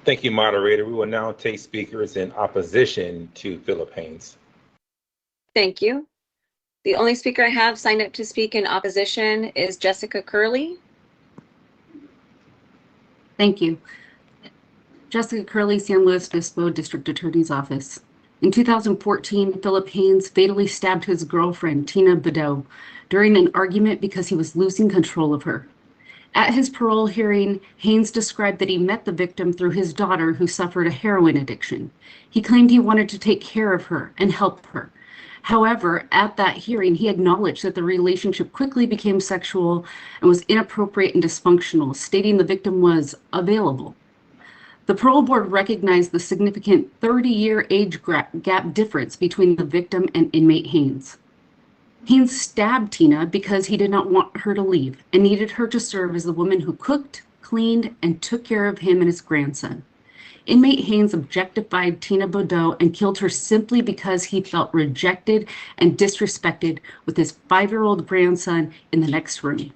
Thank you, moderator. We will now take speakers in opposition to Philip Haynes.
Thank you. The only speaker I have signed up to speak in opposition is Jessica Curley.
Thank you. Jessica Curley, San Luis Obispo District Attorney's Office. In 2014, Philip Haynes fatally stabbed his girlfriend, Tina Badeau, during an argument because he was losing control of her. At his parole hearing, Haynes described that he met the victim through his daughter, who suffered a heroin addiction. He claimed he wanted to take care of her and help her. However, at that hearing, he acknowledged that the relationship quickly became sexual and was inappropriate and dysfunctional, stating the victim was available. The parole board recognized the significant 30-year age gap difference between the victim and inmate Haynes. Haynes stabbed Tina because he did not want her to leave and needed her to serve as the woman who cooked, cleaned, and took care of him and his grandson. Inmate Haynes objectified Tina Badeau and killed her simply because he felt rejected and disrespected with his 5-year-old grandson in the next room.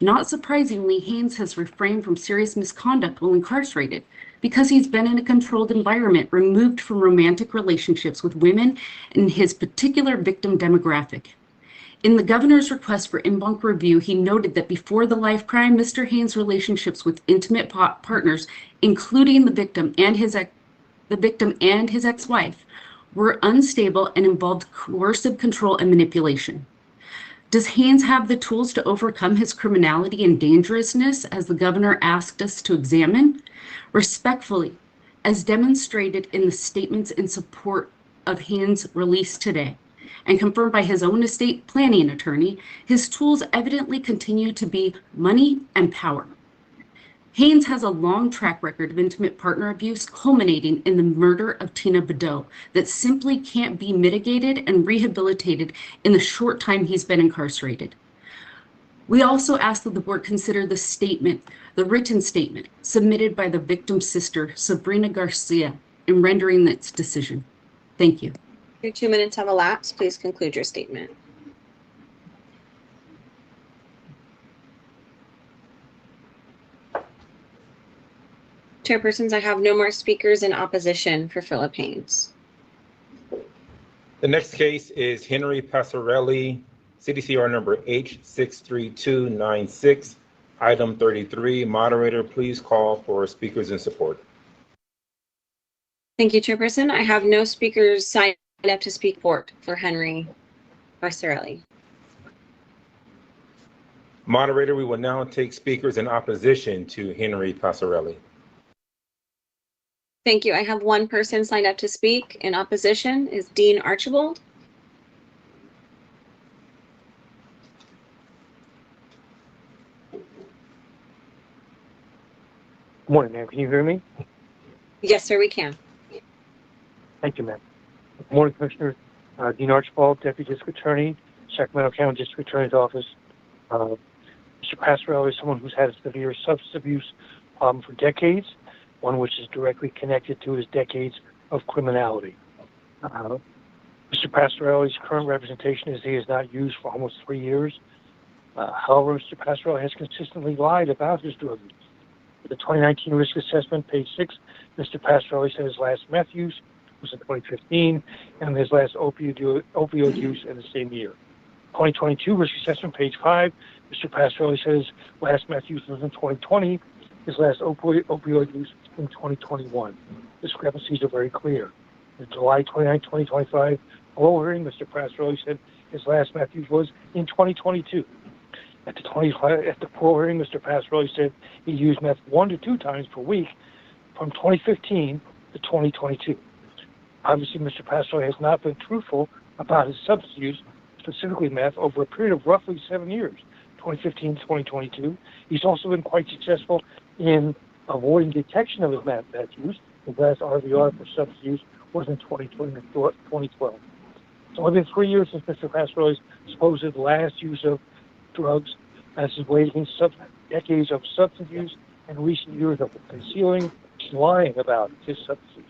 Not surprisingly, Haynes has refrained from serious misconduct while incarcerated because he's been in a controlled environment, removed from romantic relationships with women in his particular victim demographic. In the governor's request for en banc review, he noted that before the life crime, Mr. Haynes' relationships with intimate partners, including the victim and his ex-wife, were unstable and involved coercive control and manipulation. Does Haynes have the tools to overcome his criminality and dangerousness, as the governor asked us to examine? Respectfully, as demonstrated in the statements in support of Haynes' release today, and confirmed by his own estate planning attorney, his tools evidently continue to be money and power. Haynes has a long track record of intimate partner abuse culminating in the murder of Tina Beddoe that simply can't be mitigated and rehabilitated in the short time he's been incarcerated. We also ask that the board consider the statement, the written statement submitted by the victim's sister, Sabrina Garcia, in rendering its decision. Thank you.
Your 2 minutes have elapsed. Please conclude your statement. Chairpersons, I have no more speakers in opposition for Philip Haynes.
The next case is Henry Passarelli, CDCR number H63296, item 33. Moderator, please call for speakers in support.
Thank you, Chairperson. I have no speakers signed up to speak for Henry Passarelli.
Moderator, we will now take speakers in opposition to Henry Passarelli.
Thank you. I have one person signed up to speak in opposition, is Dean Archibald.
Good morning, ma'am. Can you hear me?
Yes, sir, we can.
Thank you, ma'am. Good morning, Commissioner. Dean Archibald, Deputy District Attorney, Sacramento County District Attorney's Office. Mr. Passarelli is someone who's had a severe substance abuse problem for decades, one which is directly connected to his decades of criminality. Mr. Passarelli's current representation is he has not used for almost 3 years. However, Mr. Passarelli has consistently lied about his drug use. The 2019 risk assessment, page 6, Mr. Passarelli said his last meth use was in 2015 and his last opioid use in the same year. 2022 risk assessment, page 5, Mr. Passarelli said his last meth use was in 2020, his last opioid use in 2021. Discrepancies are very clear. In July 29, 2025 parole hearing, Mr. Passarelli said his last meth use was in 2022. At the parole hearing, Mr. Passarelli said he used meth 1 to 2 times per week from 2015 to 2022. Obviously, Mr. Passarelli has not been truthful about his substance use, specifically meth, over a period of roughly 7 years, 2015 to 2022. He's also been quite successful in avoiding detection of his meth use. His last RVR for substance use was in 2012. It's only been 3 years since Mr. Passarelli's supposed last use of drugs, as his weight against decades of substance use and recent years of concealing and lying about his substance use.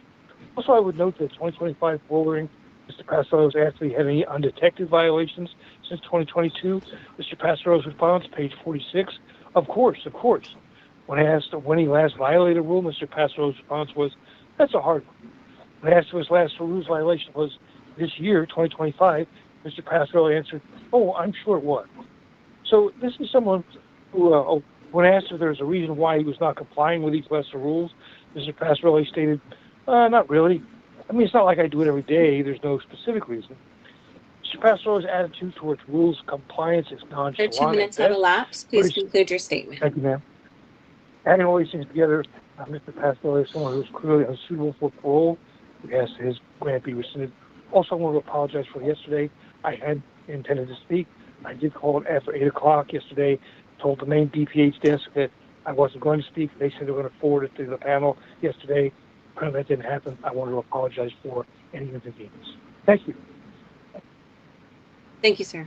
Also, I would note that 2025 parole hearing, Mr. Passarelli was asked if he had any undetected violations since 2022. Mr. Passarelli's response, page 46, of course. When asked when he last violated a rule, Mr. Passarelli's response was, that's a hard one. When asked if his last rules violation was this year, 2025, Mr. Passarelli answered, oh, I'm sure it was. So this is someone who, when asked if there's a reason why he was not complying with these lesser rules, Mr. Passarelli stated, not really. I mean, it's not like I do it every day. There's no specific reason. Mr. Passarelli's attitude towards rules compliance is nonchalant.
Your 2 minutes have elapsed. Please conclude your statement.
Thank you, ma'am. Adding all these things together, Mr. Passarelli is someone who is clearly unsuitable for parole. We ask that his grant be rescinded. Also, I want to apologize for yesterday. I had intended to speak. I did call after 8 o'clock yesterday, told the main DPH desk that I wasn't going to speak. They said they were going to forward it to the panel yesterday. Apparently that didn't happen. I want to apologize for any inconvenience. Thank you.
Thank you, sir.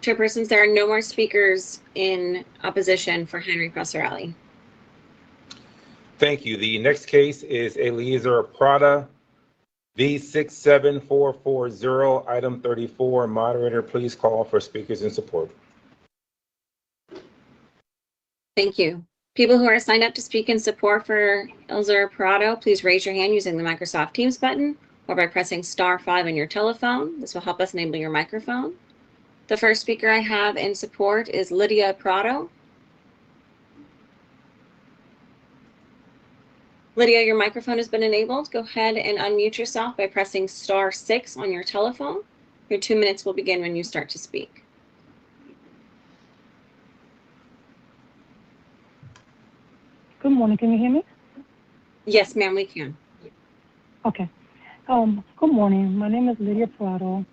Chairpersons, there are no more speakers in opposition for Henry Passarelli.
Thank you. The next case is Eliezer Prada, V67440, item 34. Moderator, please call for speakers in support.
Thank you. People who are signed up to speak in support for Eliezer Prado, please raise your hand using the Microsoft Teams button or by pressing *5 on your telephone. This will help us enable your microphone. The first speaker I have in support is Lydia Prado. Lydia, your microphone has been enabled. Go ahead and unmute yourself by pressing *6 on your telephone. Your 2 minutes will begin when you start to speak.
Good morning. Can you hear me?
Yes, ma'am, we can.
Okay. Good morning. My name is Lydia Prado.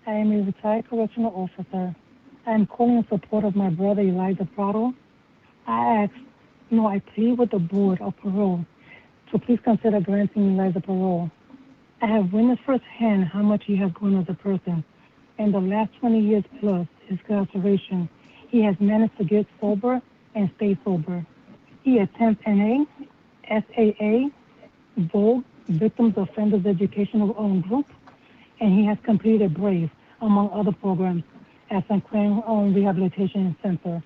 I am a retired correctional officer. I am calling in support of my brother, Elijah Prado, I plead with the Board of Parole to please consider granting Eliza parole. I have witnessed firsthand how much he has grown as a person. In the last 20 years plus his incarceration, he has managed to get sober and stay sober. He attends NA, SAA, Vogue, Victims Offenders Educational Group, and he has completed BRAVE, among other programs, at San Quentin Rehabilitation Center.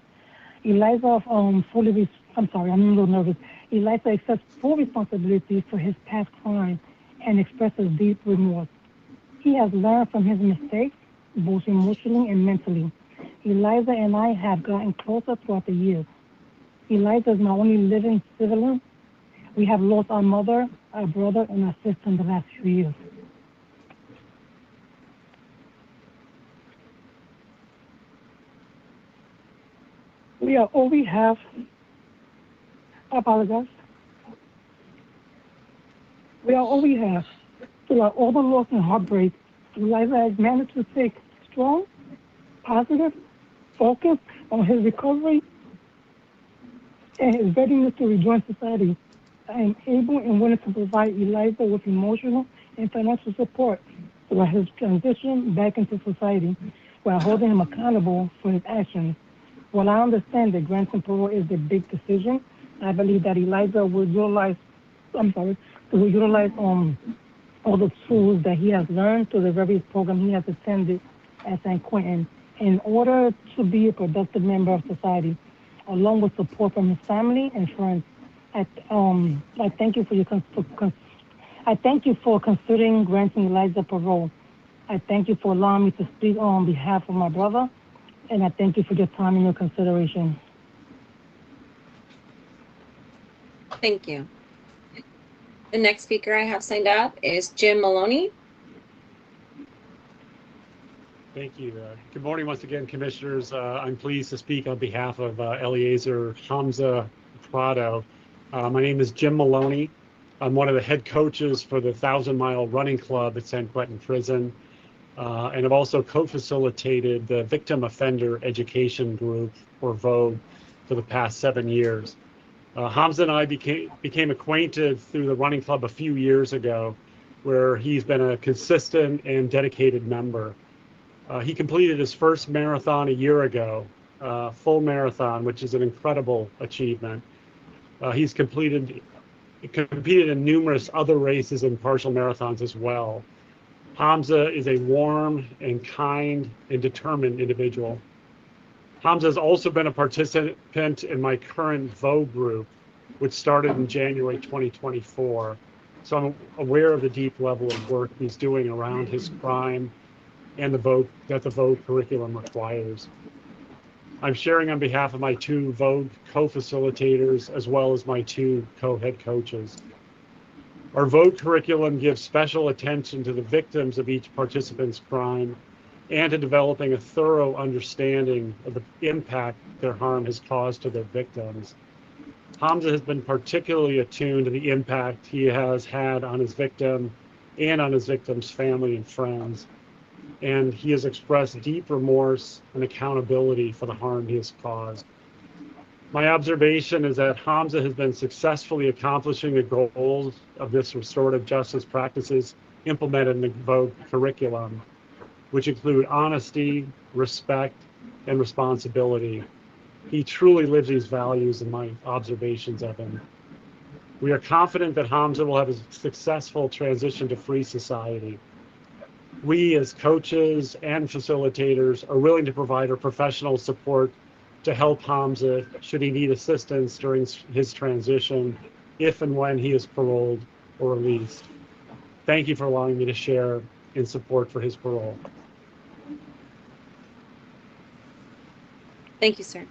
Eliza, I'm a little nervous. Eliza accepts full responsibility for his past crime and expresses deep remorse. He has learned from his mistakes, both emotionally and mentally. Eliza and I have gotten closer throughout the years. Eliza is my only living sibling. We have lost our mother, our brother, and our sister in the last few years. We are all we have. I apologize. We are all we have. Throughout all the loss and heartbreak, Eliza has managed to stay strong, positive, focused on his recovery and his readiness to rejoin society. I am able and willing to provide Eliza with emotional and financial support throughout his transition back into society while holding him accountable for his actions. While I understand that granting parole is a big decision, I believe that Eliza will utilize all the tools that he has learned through the various programs he has attended at San Quentin in order to be a productive member of society, along with support from his family and friends. I thank you for considering granting Eliza parole. I thank you for allowing me to speak on behalf of my brother, and I thank you for your time and your consideration.
Thank you. The next speaker I have signed up is Jim Maloney.
Thank you. Good morning once again, Commissioners. I'm pleased to speak on behalf of Eliezer Hamza Prado. My name is Jim Maloney. I'm one of the head coaches for the 1,000 Mile Running Club at San Quentin Prison, and I've also co-facilitated the Victim Offender Education Group, or VOGUE, for the past 7 years. Hamza and I became acquainted through the running club a few years ago, where he's been a consistent and dedicated member. He completed his first marathon a year ago, full marathon, which is an incredible achievement. He's competed in numerous other races and partial marathons as well. Hamza is a warm and kind and determined individual. Hamza has also been a participant in my current VOGUE group, which started in January 2024. So I'm aware of the deep level of work he's doing around his crime and the VOGUE curriculum requires. I'm sharing on behalf of my 2 VOGUE co-facilitators as well as my 2 co-head coaches. Our VOGUE curriculum gives special attention to the victims of each participant's crime and to developing a thorough understanding of the impact their harm has caused to their victims. Hamza has been particularly attuned to the impact he has had on his victim and on his victim's family and friends, and he has expressed deep remorse and accountability for the harm he has caused. My observation is that Hamza has been successfully accomplishing the goals of this restorative justice practices implemented in the VOGUE curriculum, which include honesty, respect, and responsibility. He truly lives these values in my observations of him. We are confident that Hamza will have a successful transition to free society. We as coaches and facilitators are willing to provide our professional support to help Hamza should he need assistance during his transition, if and when he is paroled or released. Thank you for allowing me to share in support for his parole.
Thank you, sir.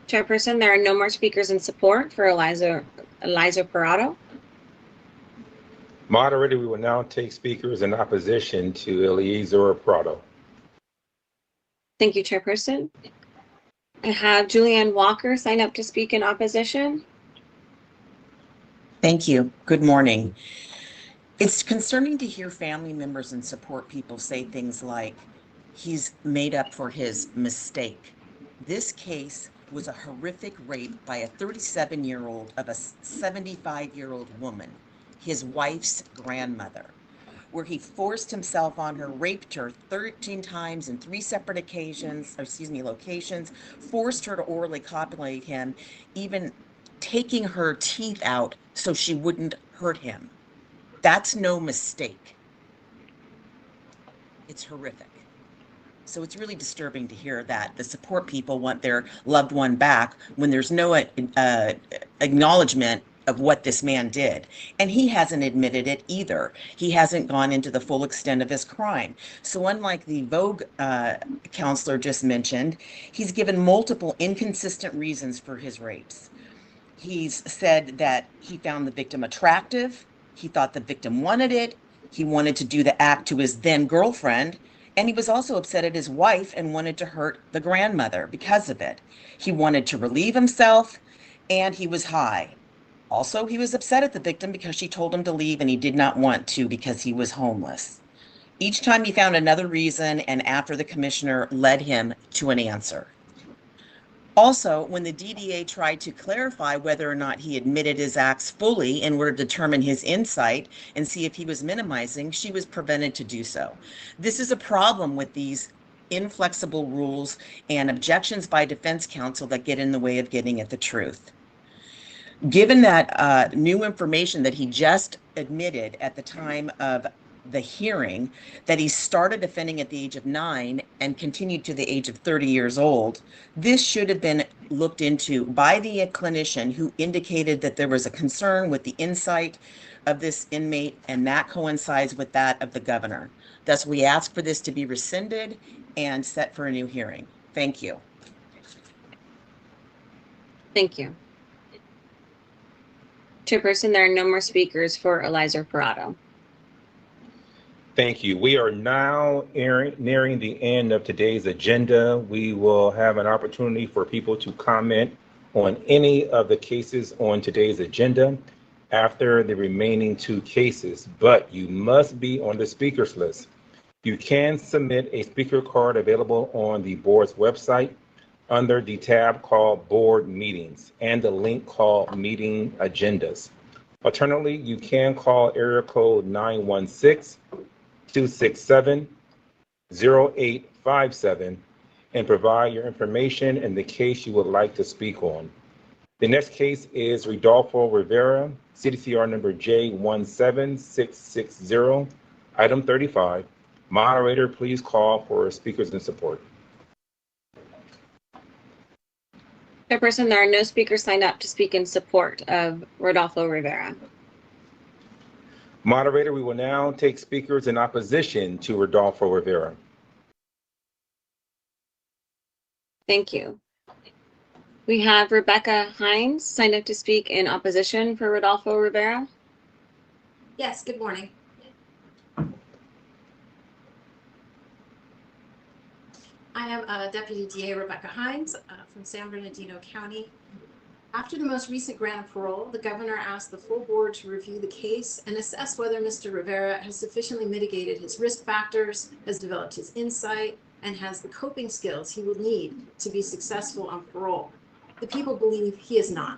Chairperson, there are no more speakers in support for Eliezer Prado.
Moderator, we will now take speakers in opposition to Eliezer Prado.
Thank you, Chairperson. I have Julianne Walker sign up to speak in opposition.
Thank you. Good morning. It's concerning to hear family members and support people say things like, he's made up for his mistake. This case was a horrific rape by a 37-year-old of a 75-year-old woman, his wife's grandmother, where he forced himself on her, raped her 13 times in 3 separate locations, forced her to orally copulate him, even taking her teeth out so she wouldn't hurt him. That's no mistake. It's horrific. So it's really disturbing to hear that the support people want their loved one back when there's no acknowledgement of what this man did. And he hasn't admitted it either. He hasn't gone into the full extent of his crime. So unlike the Vogue counselor just mentioned, he's given multiple inconsistent reasons for his rapes. He's said that he found the victim attractive, he thought the victim wanted it, he wanted to do the act to his then girlfriend, and he was also upset at his wife and wanted to hurt the grandmother because of it. He wanted to relieve himself, and he was high. Also, he was upset at the victim because she told him to leave and he did not want to because he was homeless. Each time he found another reason, and after the commissioner led him to an answer. Also, when the DDA tried to clarify whether or not he admitted his acts fully in order to determine his insight and see if he was minimizing, she was prevented to do so. This is a problem with these inflexible rules and objections by defense counsel that get in the way of getting at the truth. Given that new information that he just admitted at the time of the hearing, that he started offending at the age of 9 and continued to the age of 30 years old, this should have been looked into by the clinician who indicated that there was a concern with the insight of this inmate, and that coincides with that of the governor. Thus, we ask for this to be rescinded and set for a new hearing. Thank you.
Thank you. Chairperson, there are no more speakers for Eliza Parado.
Thank you. We are now nearing the end of today's agenda. We will have an opportunity for people to comment on any of the cases on today's agenda after the remaining 2 cases, but you must be on the speakers list. You can submit a speaker card available on the board's website under the tab called Board Meetings and the link called Meeting Agendas. Alternatively, you can call area code 916-267-0857 and provide your information and the case you would like to speak on. The next case is Rodolfo Rivera, CDCR number J17660, item 35. Moderator, please call for speakers in support.
Chairperson, there are no speakers signed up to speak in support of Rodolfo Rivera.
Moderator, we will now take speakers in opposition to Rodolfo Rivera.
Thank you. We have Rebecca Hines signed up to speak in opposition for Rodolfo Rivera.
Yes, good morning. I am Deputy DA Rebecca Hines from San Bernardino County. After the most recent grant of parole, the governor asked the full board to review the case and assess whether Mr. Rivera has sufficiently mitigated his risk factors, has developed his insight, and has the coping skills he will need to be successful on parole. The people believe he is not.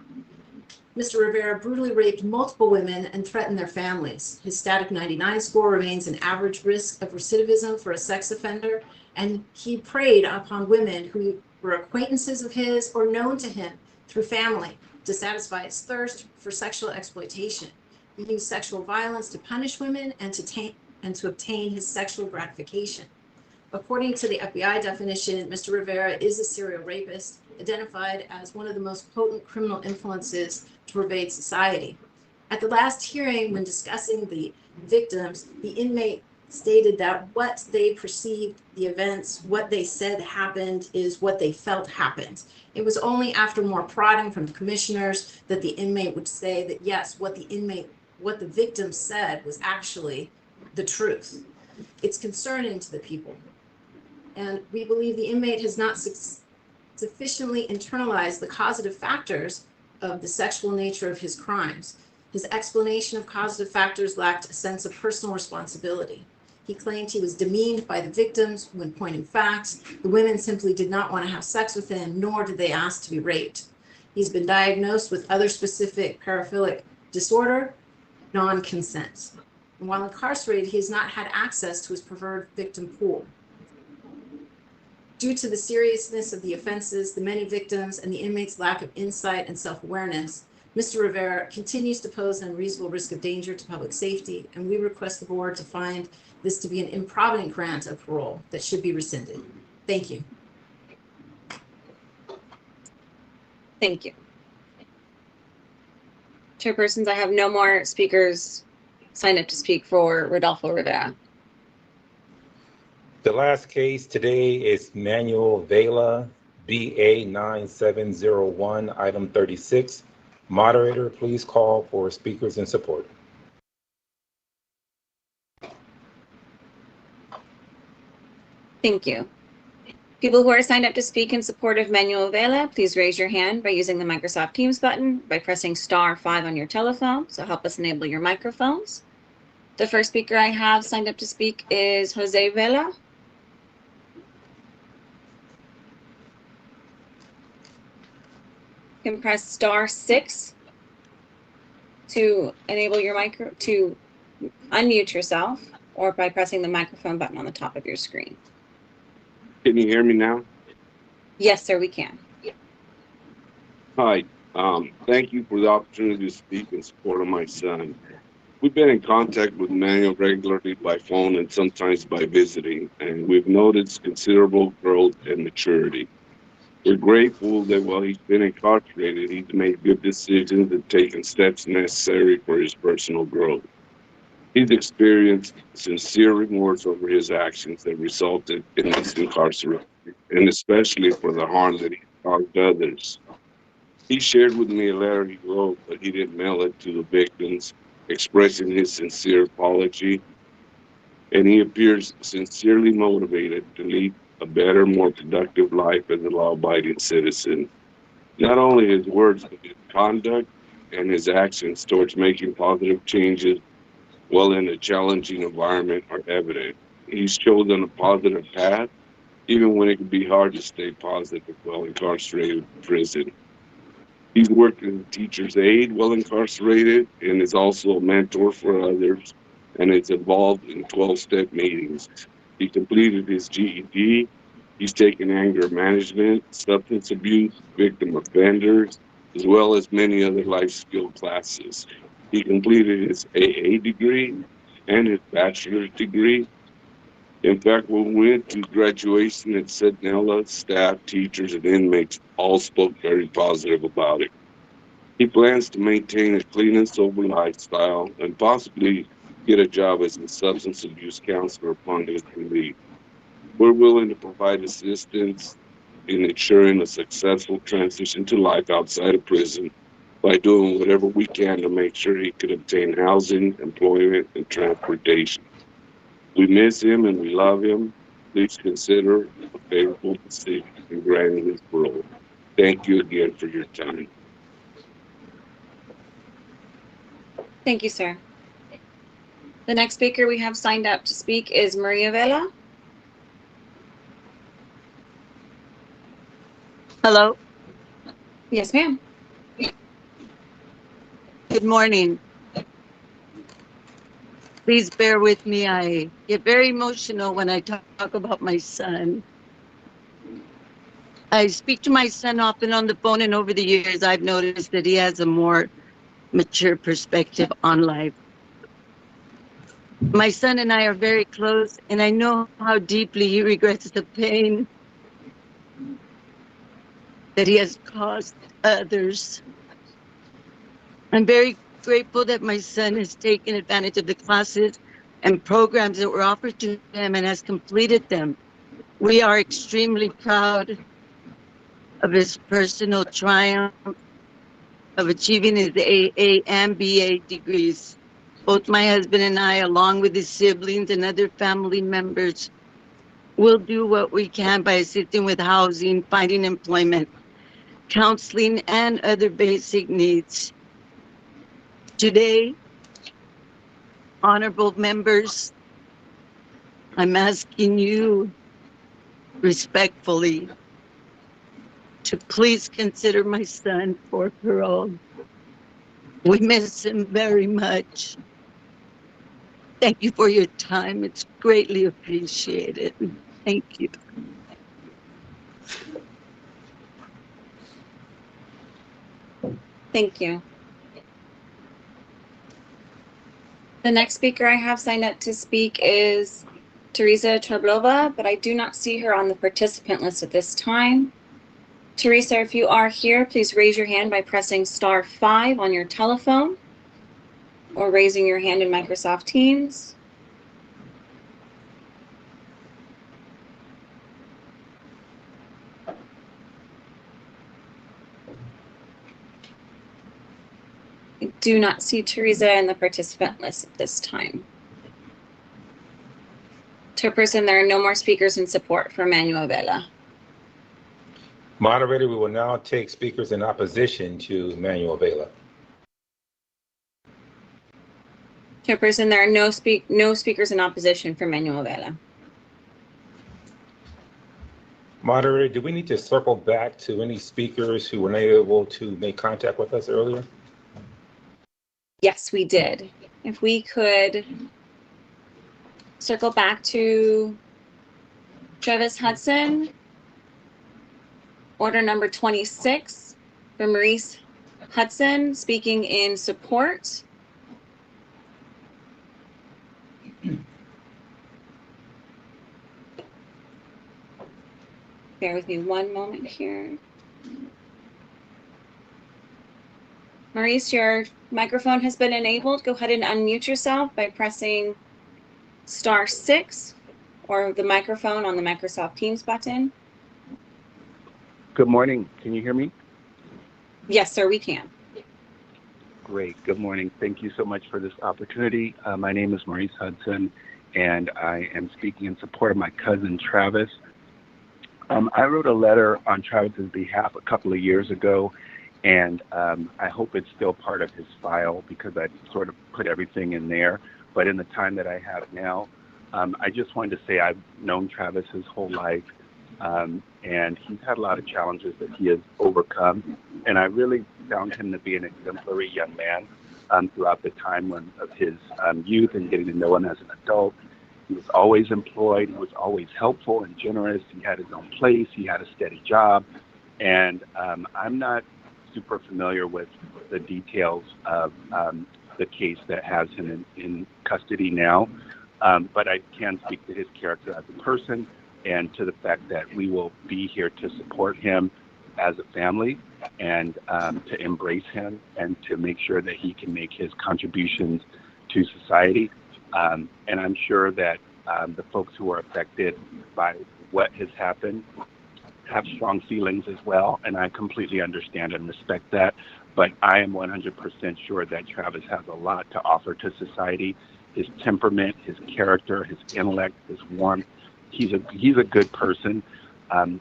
Mr. Rivera brutally raped multiple women and threatened their families. His static 99 score remains an average risk of recidivism for a sex offender, and he preyed upon women who were acquaintances of his or known to him through family to satisfy his thirst for sexual exploitation. He used sexual violence to punish women and to obtain his sexual gratification. According to the FBI definition, Mr. Rivera is a serial rapist, identified as one of the most potent criminal influences to pervade society. At the last hearing, when discussing the victims, the inmate stated that what they perceived the events, what they said happened, is what they felt happened. It was only after more prodding from the commissioners that the inmate would say that yes, what the victim said was actually the truth. It's concerning to the people. And we believe the inmate has not sufficiently internalized the causative factors of the sexual nature of his crimes. His explanation of causative factors lacked a sense of personal responsibility. He claimed he was demeaned by the victims when pointing facts. The women simply did not want to have sex with him, nor did they ask to be raped. He's been diagnosed with other specific paraphilic disorder, non-consent. And while incarcerated, he has not had access to his preferred victim pool. Due to the seriousness of the offenses, the many victims, and the inmates' lack of insight and self-awareness, Mr. Rivera continues to pose an unreasonable risk of danger to public safety, and we request the board to find this to be an improvident grant of parole that should be rescinded. Thank you.
Thank you. Chairpersons, I have no more speakers signed up to speak for Rodolfo Rivera.
The last case today is Manuel Vela, BA 9701, item 36. Moderator, please call for speakers in support.
Thank you. People who are signed up to speak in support of Manuel Vela, please raise your hand by using the Microsoft Teams button by pressing *5 on your telephone. So help us enable your microphones. The first speaker I have signed up to speak is Jose Vela. You can press *6 to enable your to unmute yourself, or by pressing the microphone button on the top of your screen.
Can you hear me now?
Yes, sir, we can.
Hi. Thank you for the opportunity to speak in support of my son. We've been in contact with Manuel regularly by phone and sometimes by visiting, and we've noticed considerable growth and maturity. We're grateful that while he's been incarcerated, he's made good decisions and taken steps necessary for his personal growth. He's experienced sincere remorse over his actions that resulted in his incarceration, and especially for the harm that he caused others. He shared with me a letter he wrote, but he didn't mail it to the victims, expressing his sincere apology, and he appears sincerely motivated to lead a better, more productive life as a law-abiding citizen. Not only his words, but his conduct and his actions towards making positive changes while in a challenging environment are evident. He's chosen a positive path, even when it can be hard to stay positive while incarcerated in prison. He's worked as a teacher's aide while incarcerated and is also a mentor for others, and is involved in 12-step meetings. He completed his GED. He's taken anger management, substance abuse, victim offenders, as well as many other life skill classes. He completed his AA degree and his bachelor's degree. In fact, when we went to graduation at Sednella, staff, teachers, and inmates all spoke very positive about it. He plans to maintain a clean and sober lifestyle and possibly get a job as a substance abuse counselor upon his release. We're willing to provide assistance in ensuring a successful transition to life outside of prison by doing whatever we can to make sure he could obtain housing, employment, and transportation. We miss him and we love him. Please consider a favorable decision in granting his parole. Thank you again for your time.
Thank you, sir. The next speaker we have signed up to speak is Maria Vela.
Hello.
Yes, ma'am.
Good morning. Please bear with me. I get very emotional when I talk about my son. I speak to my son often on the phone, and over the years, I've noticed that he has a more mature perspective on life. My son and I are very close, and I know how deeply he regrets the pain that he has caused others. I'm very grateful that my son has taken advantage of the classes and programs that were offered to him and has completed them. We are extremely proud of his personal triumph of achieving his AA and BA degrees. Both my husband and I, along with his siblings and other family members, will do what we can by assisting with housing, finding employment, counseling, and other basic needs. Today, honorable members, I'm asking you respectfully to please consider my son for parole. We miss him very much. Thank you for your time. It's greatly appreciated. Thank you.
Thank you. The next speaker I have signed up to speak is Teresa Trablova, but I do not see her on the participant list at this time. Teresa, if you are here, please raise your hand by pressing *5 on your telephone or raising your hand in Microsoft Teams. I do not see Teresa in the participant list at this time. Chairperson, there are no more speakers in support for Manuel Vela.
Moderator, we will now take speakers in opposition to Manuel Vela.
Chairperson, there are no speakers in opposition for Manuel Vela.
Moderator, do we need to circle back to any speakers who were not able to make contact with us earlier?
Yes, we did. If we could circle back to Travis Hudson, order number 26 for Maurice Hudson, speaking in support. Bear with me one moment here. Maurice, your microphone has been enabled. Go ahead and unmute yourself by pressing *6 or the microphone on the Microsoft Teams button.
Good morning. Can you hear me?
Yes, sir, we can.
Great. Good morning. Thank you so much for this opportunity. My name is Maurice Hudson, and I am speaking in support of my cousin, Travis. I wrote a letter on Travis's behalf a couple of years ago, and I hope it's still part of his file because I sort of put everything in there. But in the time that I have now, I just wanted to say I've known Travis his whole life, and he's had a lot of challenges that he has overcome. And I really found him to be an exemplary young man throughout the time of his youth and getting to know him as an adult. He was always employed. He was always helpful and generous. He had his own place. He had a steady job. And I'm not super familiar with the details of the case that has him in custody now, but I can speak to his character as a person and to the fact that we will be here to support him as a family and to embrace him and to make sure that he can make his contributions to society. And I'm sure that the folks who are affected by what has happened have strong feelings as well, and I completely understand and respect that. But I am 100% sure that Travis has a lot to offer to society. His temperament, his character, his intellect, his warmth. He's a good person.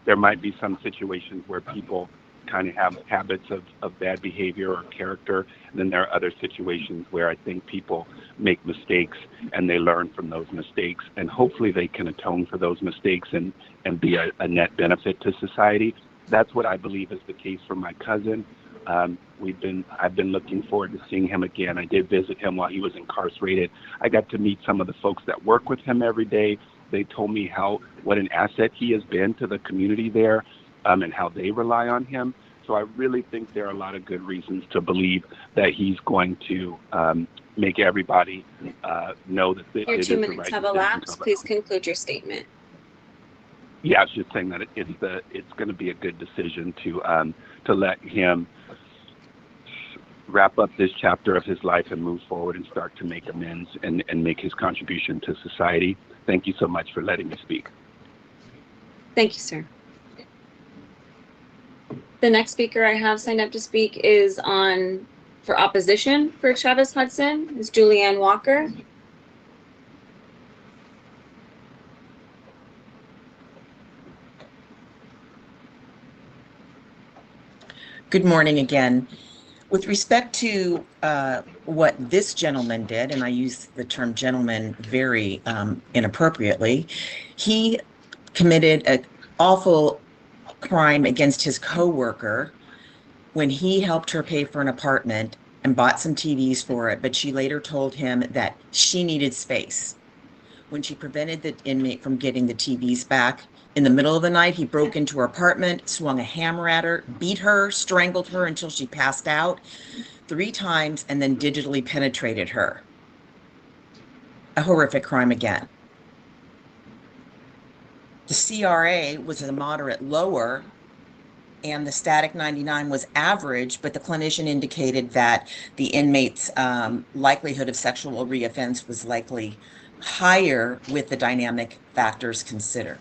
There might be some situations where people kind of have habits of bad behavior or character. And then there are other situations where I think people make mistakes and they learn from those mistakes. And hopefully they can atone for those mistakes and be a net benefit to society. That's what I believe is the case for my cousin. I've been looking forward to seeing him again. I did visit him while he was incarcerated. I got to meet some of the folks that work with him every day. They told me what an asset he has been to the community there, and how they rely on him. So I really think there are a lot of good reasons to believe that he's going to make everybody know that it
Your
is
2
the
minutes
right
have
decision
elapsed. Please conclude your statement.
Yeah, I was just saying that it's going to be a good decision to let him wrap up this chapter of his life and move forward and start to make amends and make his contribution to society. Thank you so much for letting me speak.
Thank you, sir. The next speaker I have signed up to speak is for opposition for Travis Hudson, is Julianne Walker.
Good morning again. With respect to what this gentleman did, and I use the term gentleman very inappropriately, he committed an awful crime against his coworker when he helped her pay for an apartment and bought some TVs for it, but she later told him that she needed space. When she prevented the inmate from getting the TVs back, in the middle of the night, he broke into her apartment, swung a hammer at her, beat her, strangled her until she passed out 3 times, and then digitally penetrated her. A horrific crime again. The CRA was a moderate lower, and the static 99 was average, but the clinician indicated that the inmate's likelihood of sexual reoffense was likely higher with the dynamic factors considered.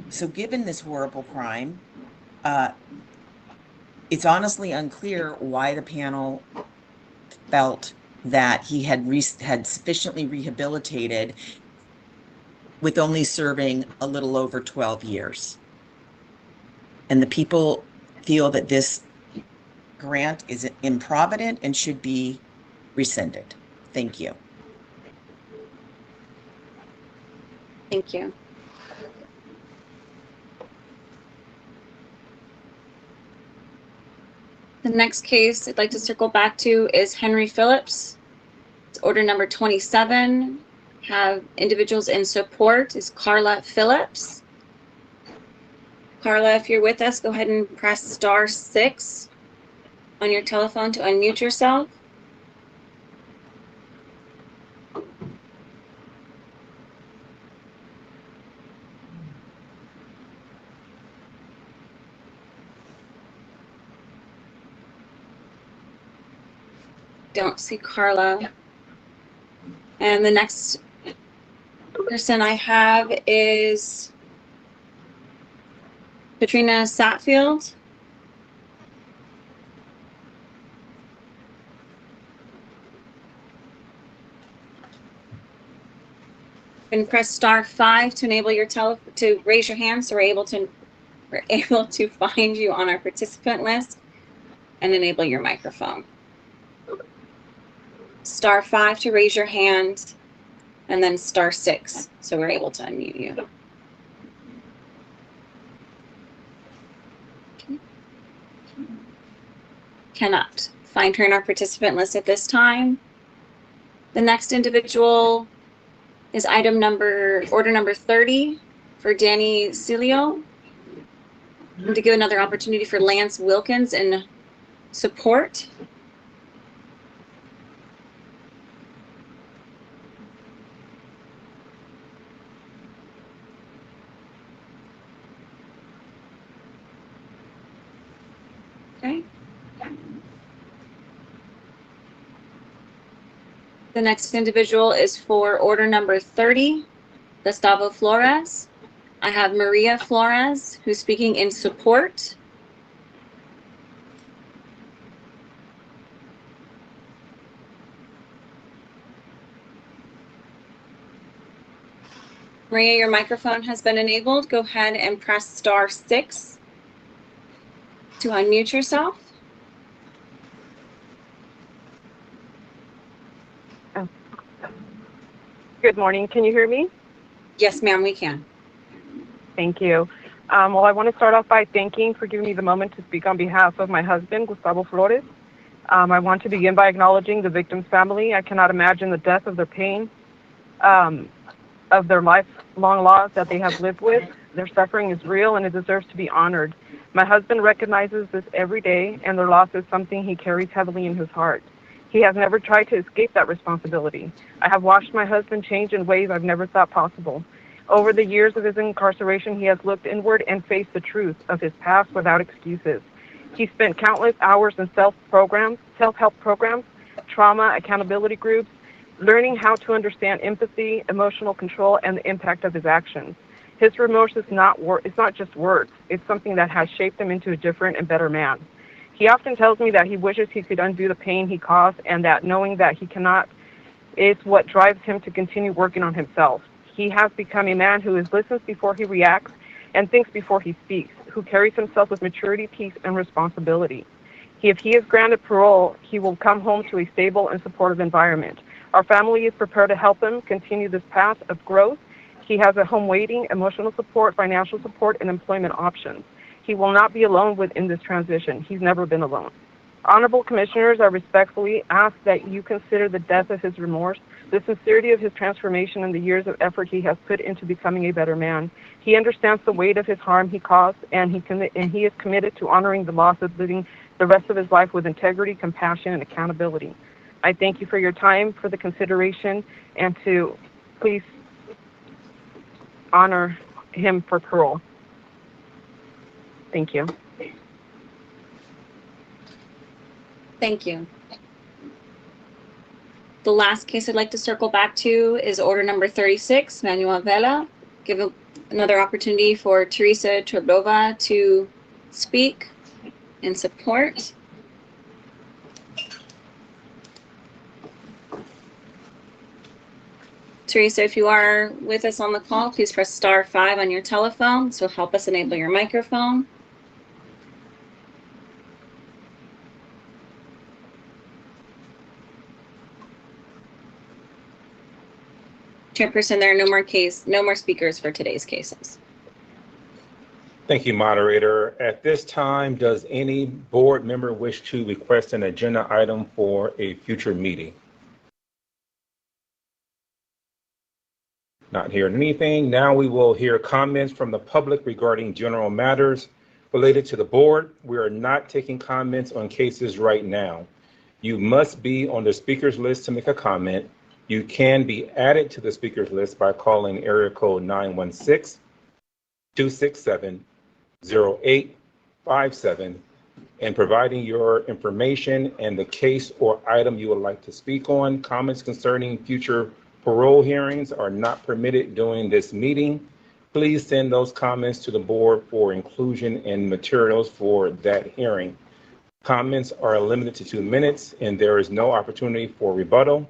So given this horrible crime, it's honestly unclear why the panel felt that he had sufficiently rehabilitated with only serving a little over 12 years. And the people feel that this grant is improvident and should be rescinded. Thank you.
Thank you. The next case I'd like to circle back to is Henry Phillips. It's order number 27. Have individuals in support is Carla Phillips. Carla, if you're with us, go ahead and press *6 on your telephone to unmute yourself. Don't see Carla. And the next person I have is Katrina Satfield. And press *5 to enable your to raise your hand, so we're able to find you on our participant list and enable your microphone. *5 to raise your hand, and then *6 so we're able to unmute you. Cannot find her in our participant list at this time. The next individual is order number 30 for Danny Cilio. To give another opportunity for Lance Wilkins in support. Okay. The next individual is for order number 30, Gustavo Flores. I have Maria Flores, who's speaking in support. Maria, your microphone has been enabled. Go ahead and press *6 to unmute yourself.
Oh. Good morning. Can you hear me?
Yes, ma'am, we can.
Thank you. Well, I want to start off by thanking for giving me the moment to speak on behalf of my husband, Gustavo Flores. I want to begin by acknowledging the victim's family. I cannot imagine the depth of their pain, of their lifelong loss that they have lived with. Their suffering is real and it deserves to be honored. My husband recognizes this every day, and their loss is something he carries heavily in his heart. He has never tried to escape that responsibility. I have watched my husband change in ways I've never thought possible. Over the years of his incarceration, he has looked inward and faced the truth of his past without excuses. He spent countless hours in self-help programs, trauma accountability groups, learning how to understand empathy, emotional control, and the impact of his actions. His remorse is not just words. It's something that has shaped him into a different and better man. He often tells me that he wishes he could undo the pain he caused, and that knowing that he cannot is what drives him to continue working on himself. He has become a man who listens before he reacts and thinks before he speaks, who carries himself with maturity, peace, and responsibility. If he is granted parole, he will come home to a stable and supportive environment. Our family is prepared to help him continue this path of growth. He has a home waiting, emotional support, financial support, and employment options. He will not be alone within this transition. He's never been alone. Honorable Commissioners, I respectfully ask that you consider the depth of his remorse, the sincerity of his transformation, and the years of effort he has put into becoming a better man. He understands the weight of his harm he caused, and he is committed to honoring the loss of living the rest of his life with integrity, compassion, and accountability. I thank you for your time, for the consideration, and to please honor him for parole. Thank you.
Thank you. The last case I'd like to circle back to is order number 36, Manuel Vela. Give another opportunity for Teresa Trebova to speak in support. Teresa, if you are with us on the call, please press *5 on your telephone. This will help us enable your microphone. Chairperson, there are no more speakers for today's cases.
Thank you, moderator. At this time, does any board member wish to request an agenda item for a future meeting? Not hearing anything. Now we will hear comments from the public regarding general matters related to the board. We are not taking comments on cases right now. You must be on the speakers list to make a comment. You can be added to the speakers list by calling area code 916-267-0857 and providing your information and the case or item you would like to speak on. Comments concerning future parole hearings are not permitted during this meeting. Please send those comments to the board for inclusion in materials for that hearing. Comments are limited to 2 minutes and there is no opportunity for rebuttal.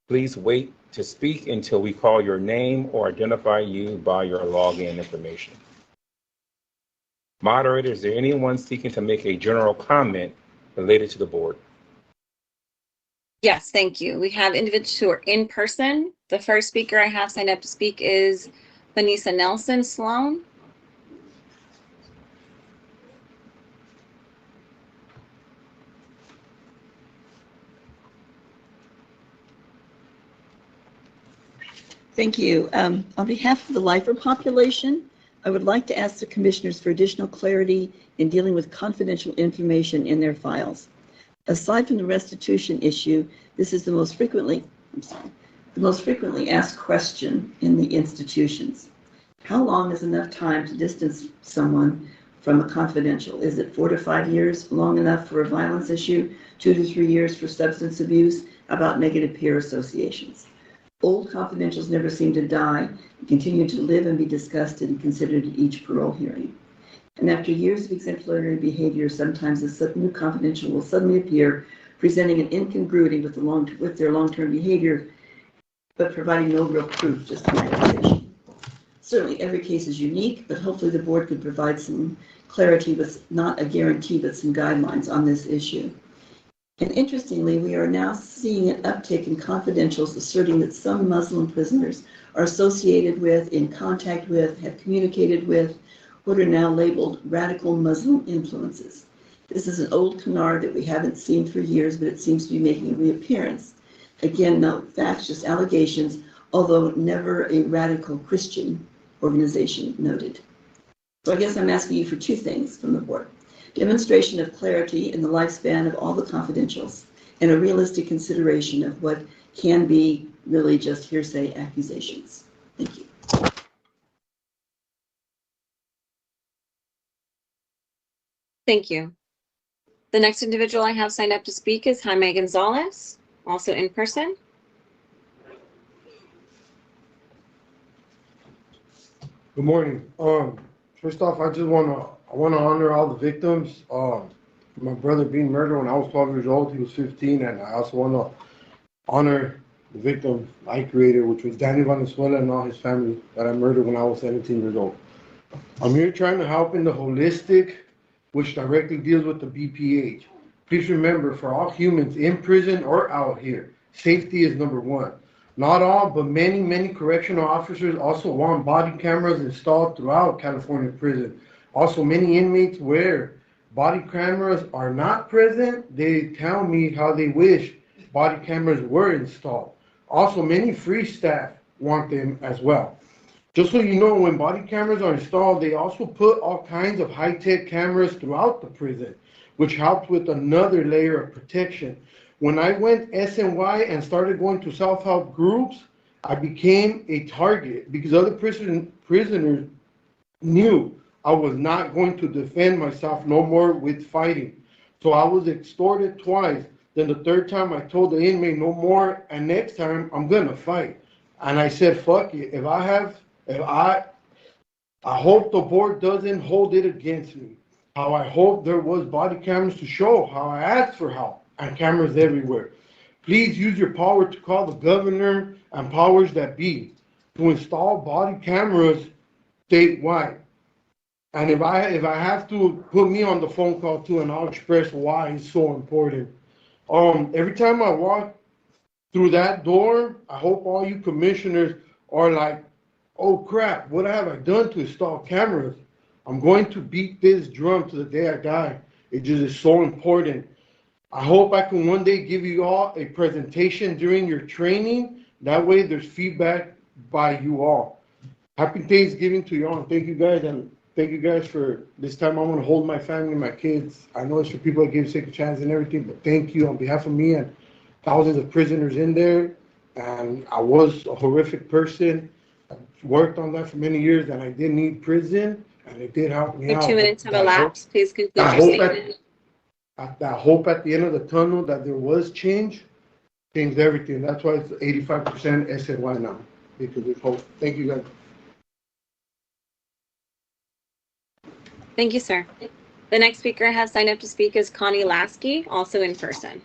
Please wait to speak until we call your name or identify you by your login information. Moderator, is there anyone seeking to make a general comment related to the board?
Yes, thank you. We have individuals who are in person. The first speaker I have signed up to speak is Vanessa Nelson Sloan.
Thank you. On behalf of the lifer population, I would like to ask the commissioners for additional clarity in dealing with confidential information in their files. Aside from the restitution issue, this is the most frequently asked question in the institutions. How long is enough time to distance someone from a confidential? Is it 4 to 5 years, long enough for a violence issue, 2 to 3 years for substance abuse? How about negative peer associations? Old confidentials never seem to die, continue to live and be discussed and considered at each parole hearing. And after years of exemplary behavior, sometimes a new confidential will suddenly appear, presenting an incongruity with their long-term behavior, but providing no real proof, just an accusation. Certainly every case is unique, but hopefully the board could provide some clarity with not a guarantee, but some guidelines on this issue. And interestingly, we are now seeing an uptick in confidentials asserting that some Muslim prisoners are associated with, in contact with, have communicated with what are now labeled radical Muslim influences. This is an old canard that we haven't seen for years, but it seems to be making a reappearance. Again, no facts, just allegations, although never a radical Christian organization noted. So I guess I'm asking you for 2 things from the board. Demonstration of clarity in the lifespan of all the confidentials, and a realistic consideration of what can be really just hearsay accusations. Thank you.
Thank you. The next individual I have signed up to speak is Jaime Gonzalez, also in person.
Good morning. First off, I want to honor all the victims. My brother being murdered when I was 12 years old, he was 15, and I also want to honor the victim I created, which was Danny Valenzuela and all his family that I murdered when I was 17 years old. I'm here trying to help in the holistic, which directly deals with the BPH. Please remember, for all humans in prison or out here, safety is number one. Not all, but many, many correctional officers also want body cameras installed throughout California prison. Also, many inmates where body cameras are not present, they tell me how they wish body cameras were installed. Also, many free staff want them as well. Just so you know, when body cameras are installed, they also put all kinds of high-tech cameras throughout the prison, which helps with another layer of protection. When I went SNY and started going to self-help groups, I became a target because other prisoners knew I was not going to defend myself no more with fighting. So I was extorted twice. Then the third time I told the inmate no more, and next time I'm gonna fight. And I said, fuck it. I hope the board doesn't hold it against me. How I hope there was body cameras to show how I asked for help and cameras everywhere. Please use your power to call the governor and powers that be to install body cameras statewide. And if I have to put me on the phone call too, and I'll express why it's so important. Every time I walk through that door, I hope all you commissioners are like, oh crap, what have I done to install cameras? I'm going to beat this drum to the day I die. It just is so important. I hope I can one day give you all a presentation during your training. That way there's feedback by you all. Happy Thanksgiving to you all. Thank you guys, and thank you guys for this time. I want to hold my family, my kids. I know it's for people that gave second chance and everything, but thank you on behalf of me and thousands of prisoners in there. And I was a horrific person. I worked on that for many years, and I did need prison, and it did help me
Your
out.
2 minutes have elapsed. Please conclude
I
your
hope
statement.
I hope at the end of the tunnel that there was change, changed everything. That's why it's 85% SNY now, because there's hope. Thank you guys.
Thank you, sir. The next speaker has signed up to speak is Connie Lasky, also in person.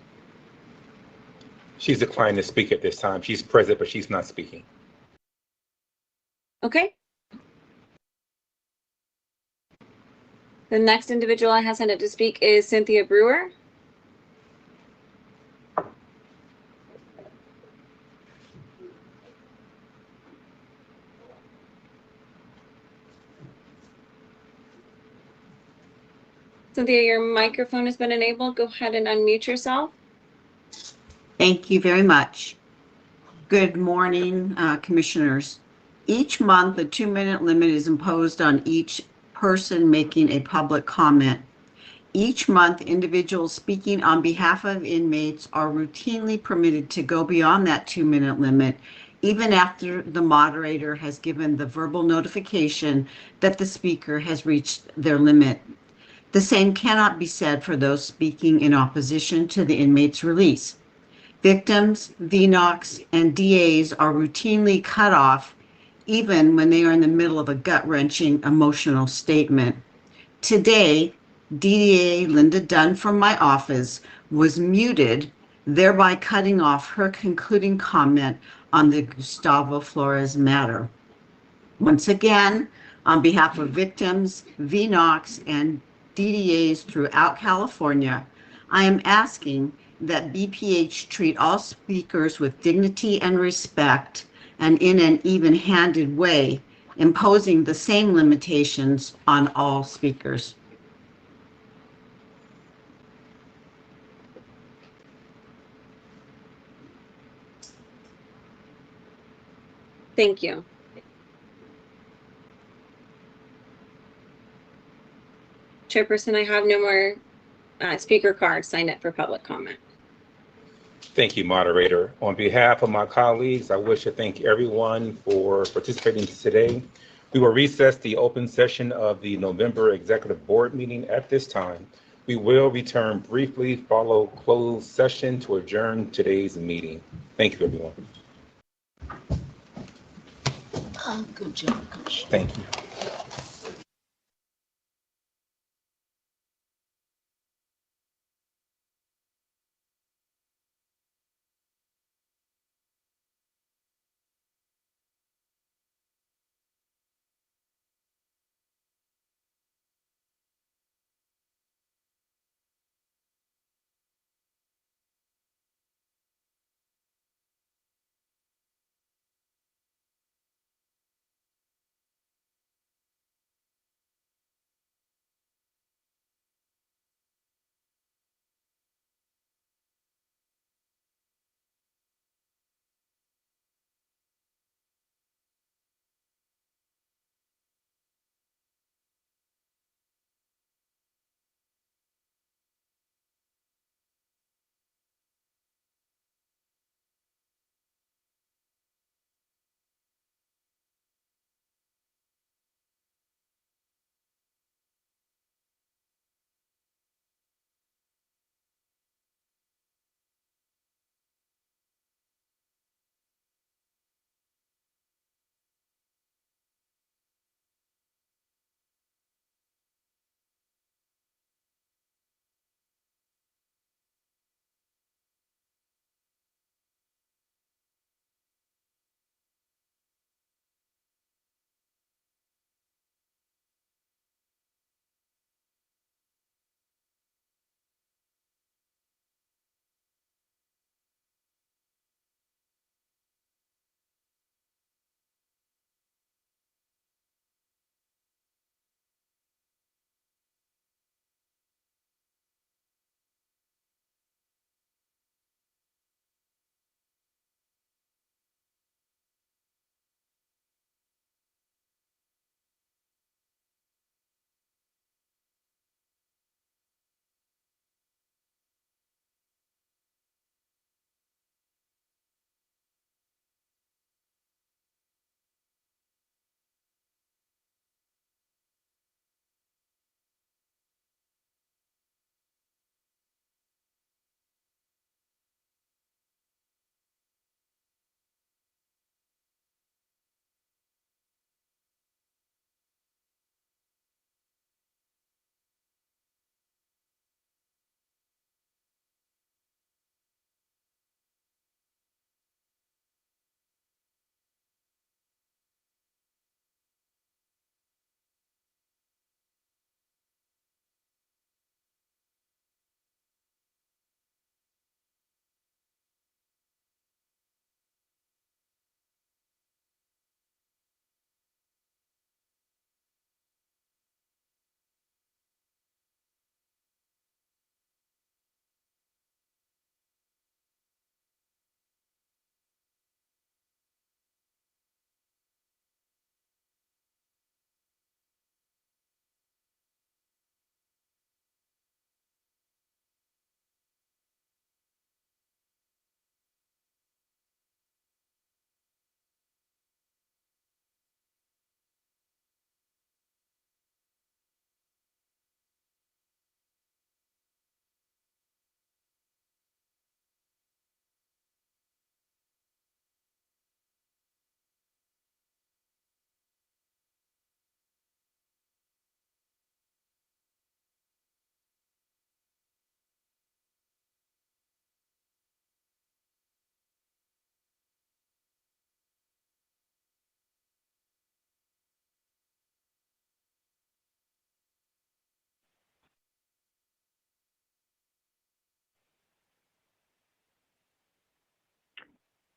She's declined to speak at this time. She's present, but she's not speaking.
Okay. The next individual I have signed up to speak is Cynthia Brewer. Cynthia, your microphone has been enabled. Go ahead and unmute yourself.
Thank you very much. Good morning, Commissioners. Each month, a 2-minute limit is imposed on each person making a public comment. Each month, individuals speaking on behalf of inmates are routinely permitted to go beyond that 2-minute limit, even after the moderator has given the verbal notification that the speaker has reached their limit. The same cannot be said for those speaking in opposition to the inmate's release. Victims, VNOCs, and DAs are routinely cut off even when they are in the middle of a gut-wrenching emotional statement. Today, DDA Linda Dunn from my office was muted, thereby cutting off her concluding comment on the Gustavo Flores matter. Once again, on behalf of victims, VNOCs, and DDAs throughout California, I am asking that BPH treat all speakers with dignity and respect and in an even-handed way, imposing the same limitations on all speakers.
Thank you. Chairperson, I have no more speaker cards signed up for public comment.
Thank you, moderator. On behalf of my colleagues, I wish to thank everyone for participating today. We will recess the open session of the November Executive Board meeting at this time. We will return briefly, follow closed session to adjourn today's meeting. Thank you, everyone.
Oh, good job.
Thank you.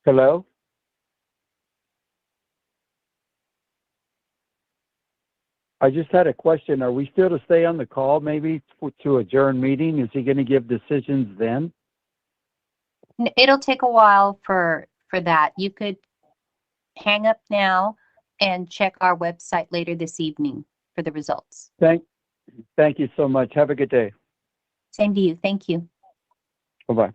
Hello? I just had a question. Are we still to stay on the call maybe to adjourn meeting? Is he going to give decisions then?
It'll take a while for that. You could hang up now and check our website later this evening for the results.
Thank you so much. Have a good day.
Same to you. Thank you.
Bye-bye.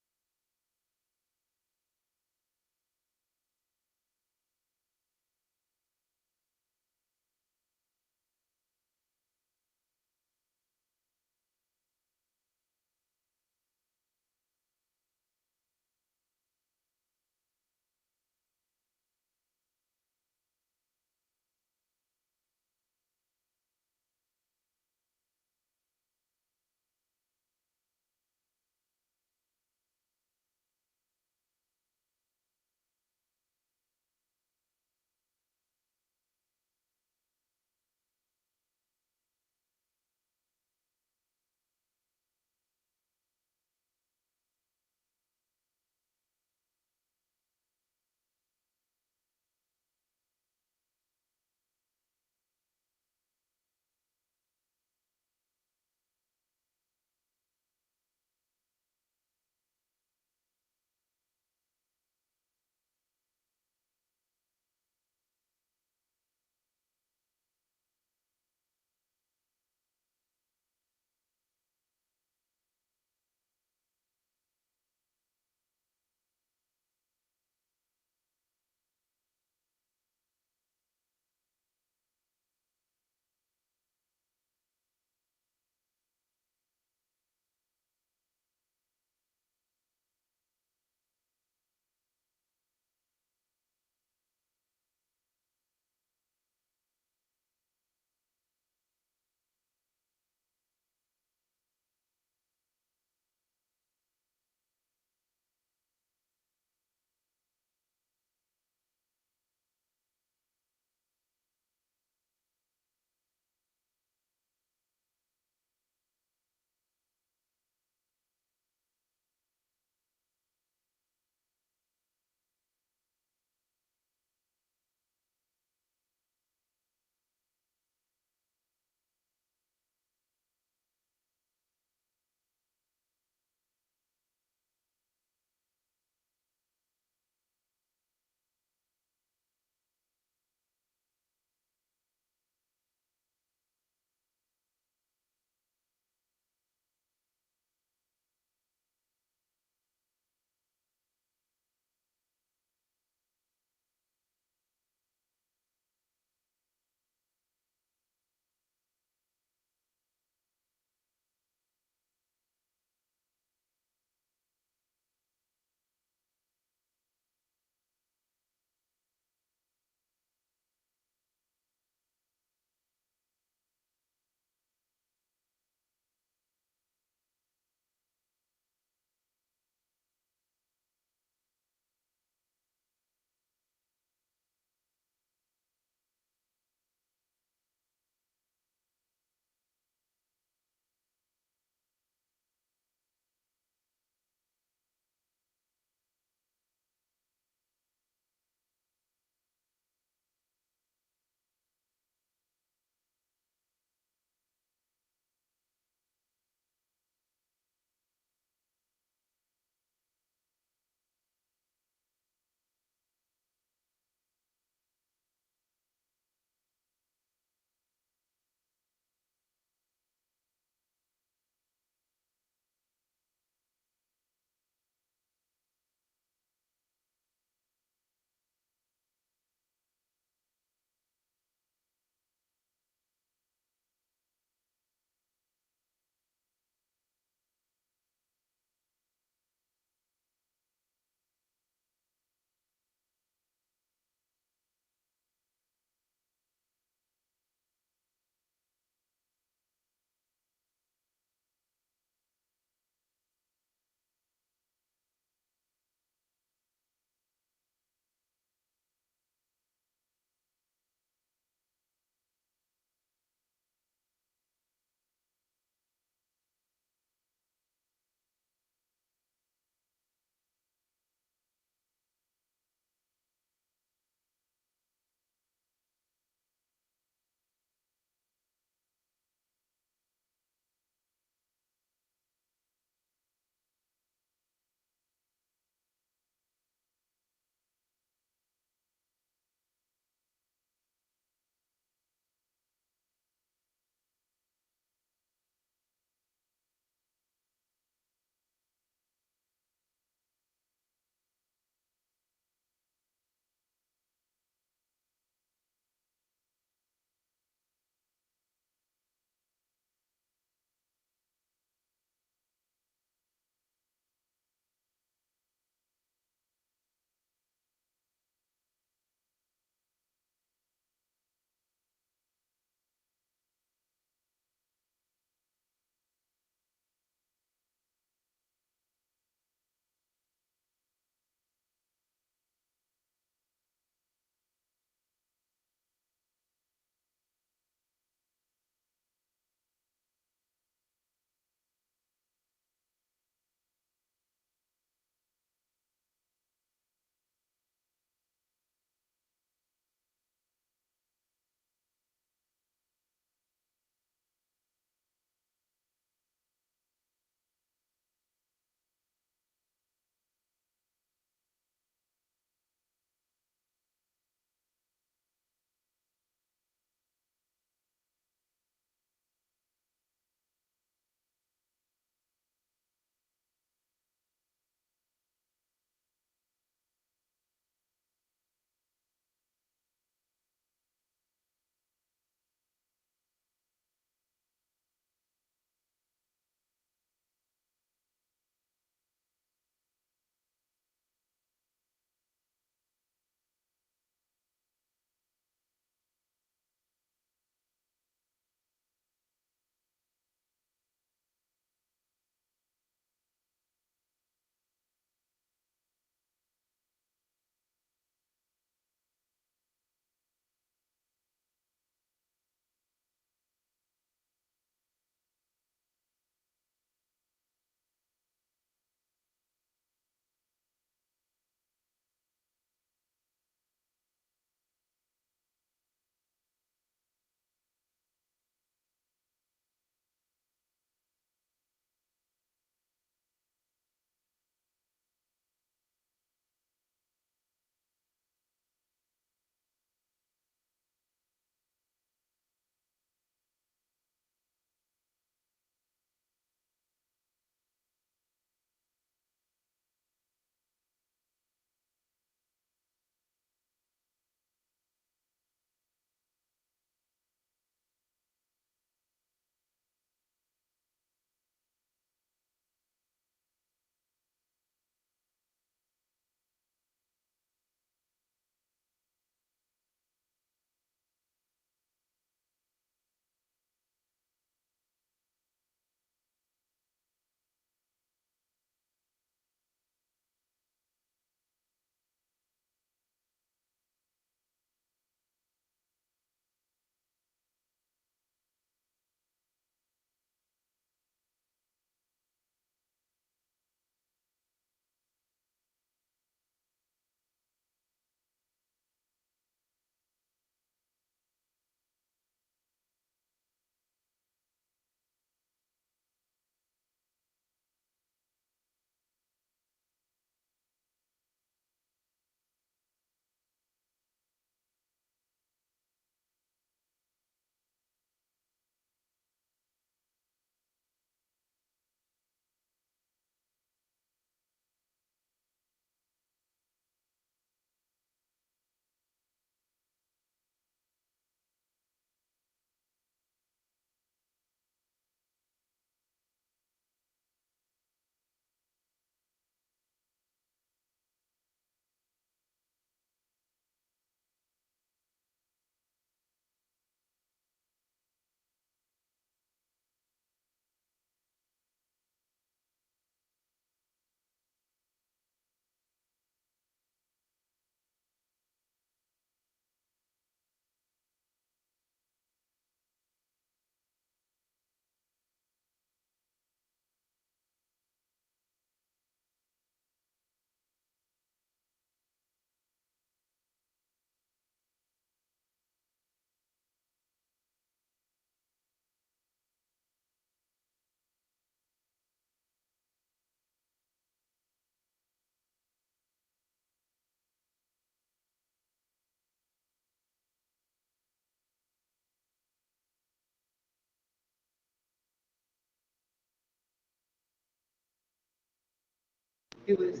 It was,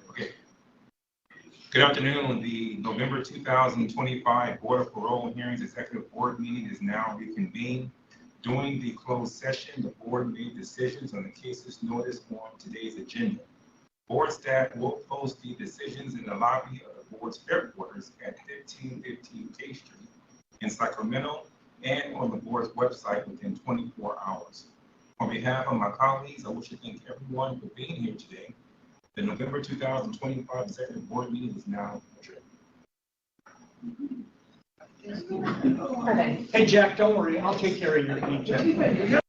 Okay. Good afternoon. The November 2025 Board of Parole Hearings Executive Board meeting is now reconvened. During the closed session, the board made decisions on the cases noticed on today's agenda. Board staff will post the decisions in the lobby of the board's headquarters at 1515 K Street in Sacramento and on the board's website within 24 hours. On behalf of my colleagues, I wish to thank everyone for being here today. The November 2025 Executive Board meeting is now adjourned.
Hey, Jack, don't worry. I'll take care of your meeting.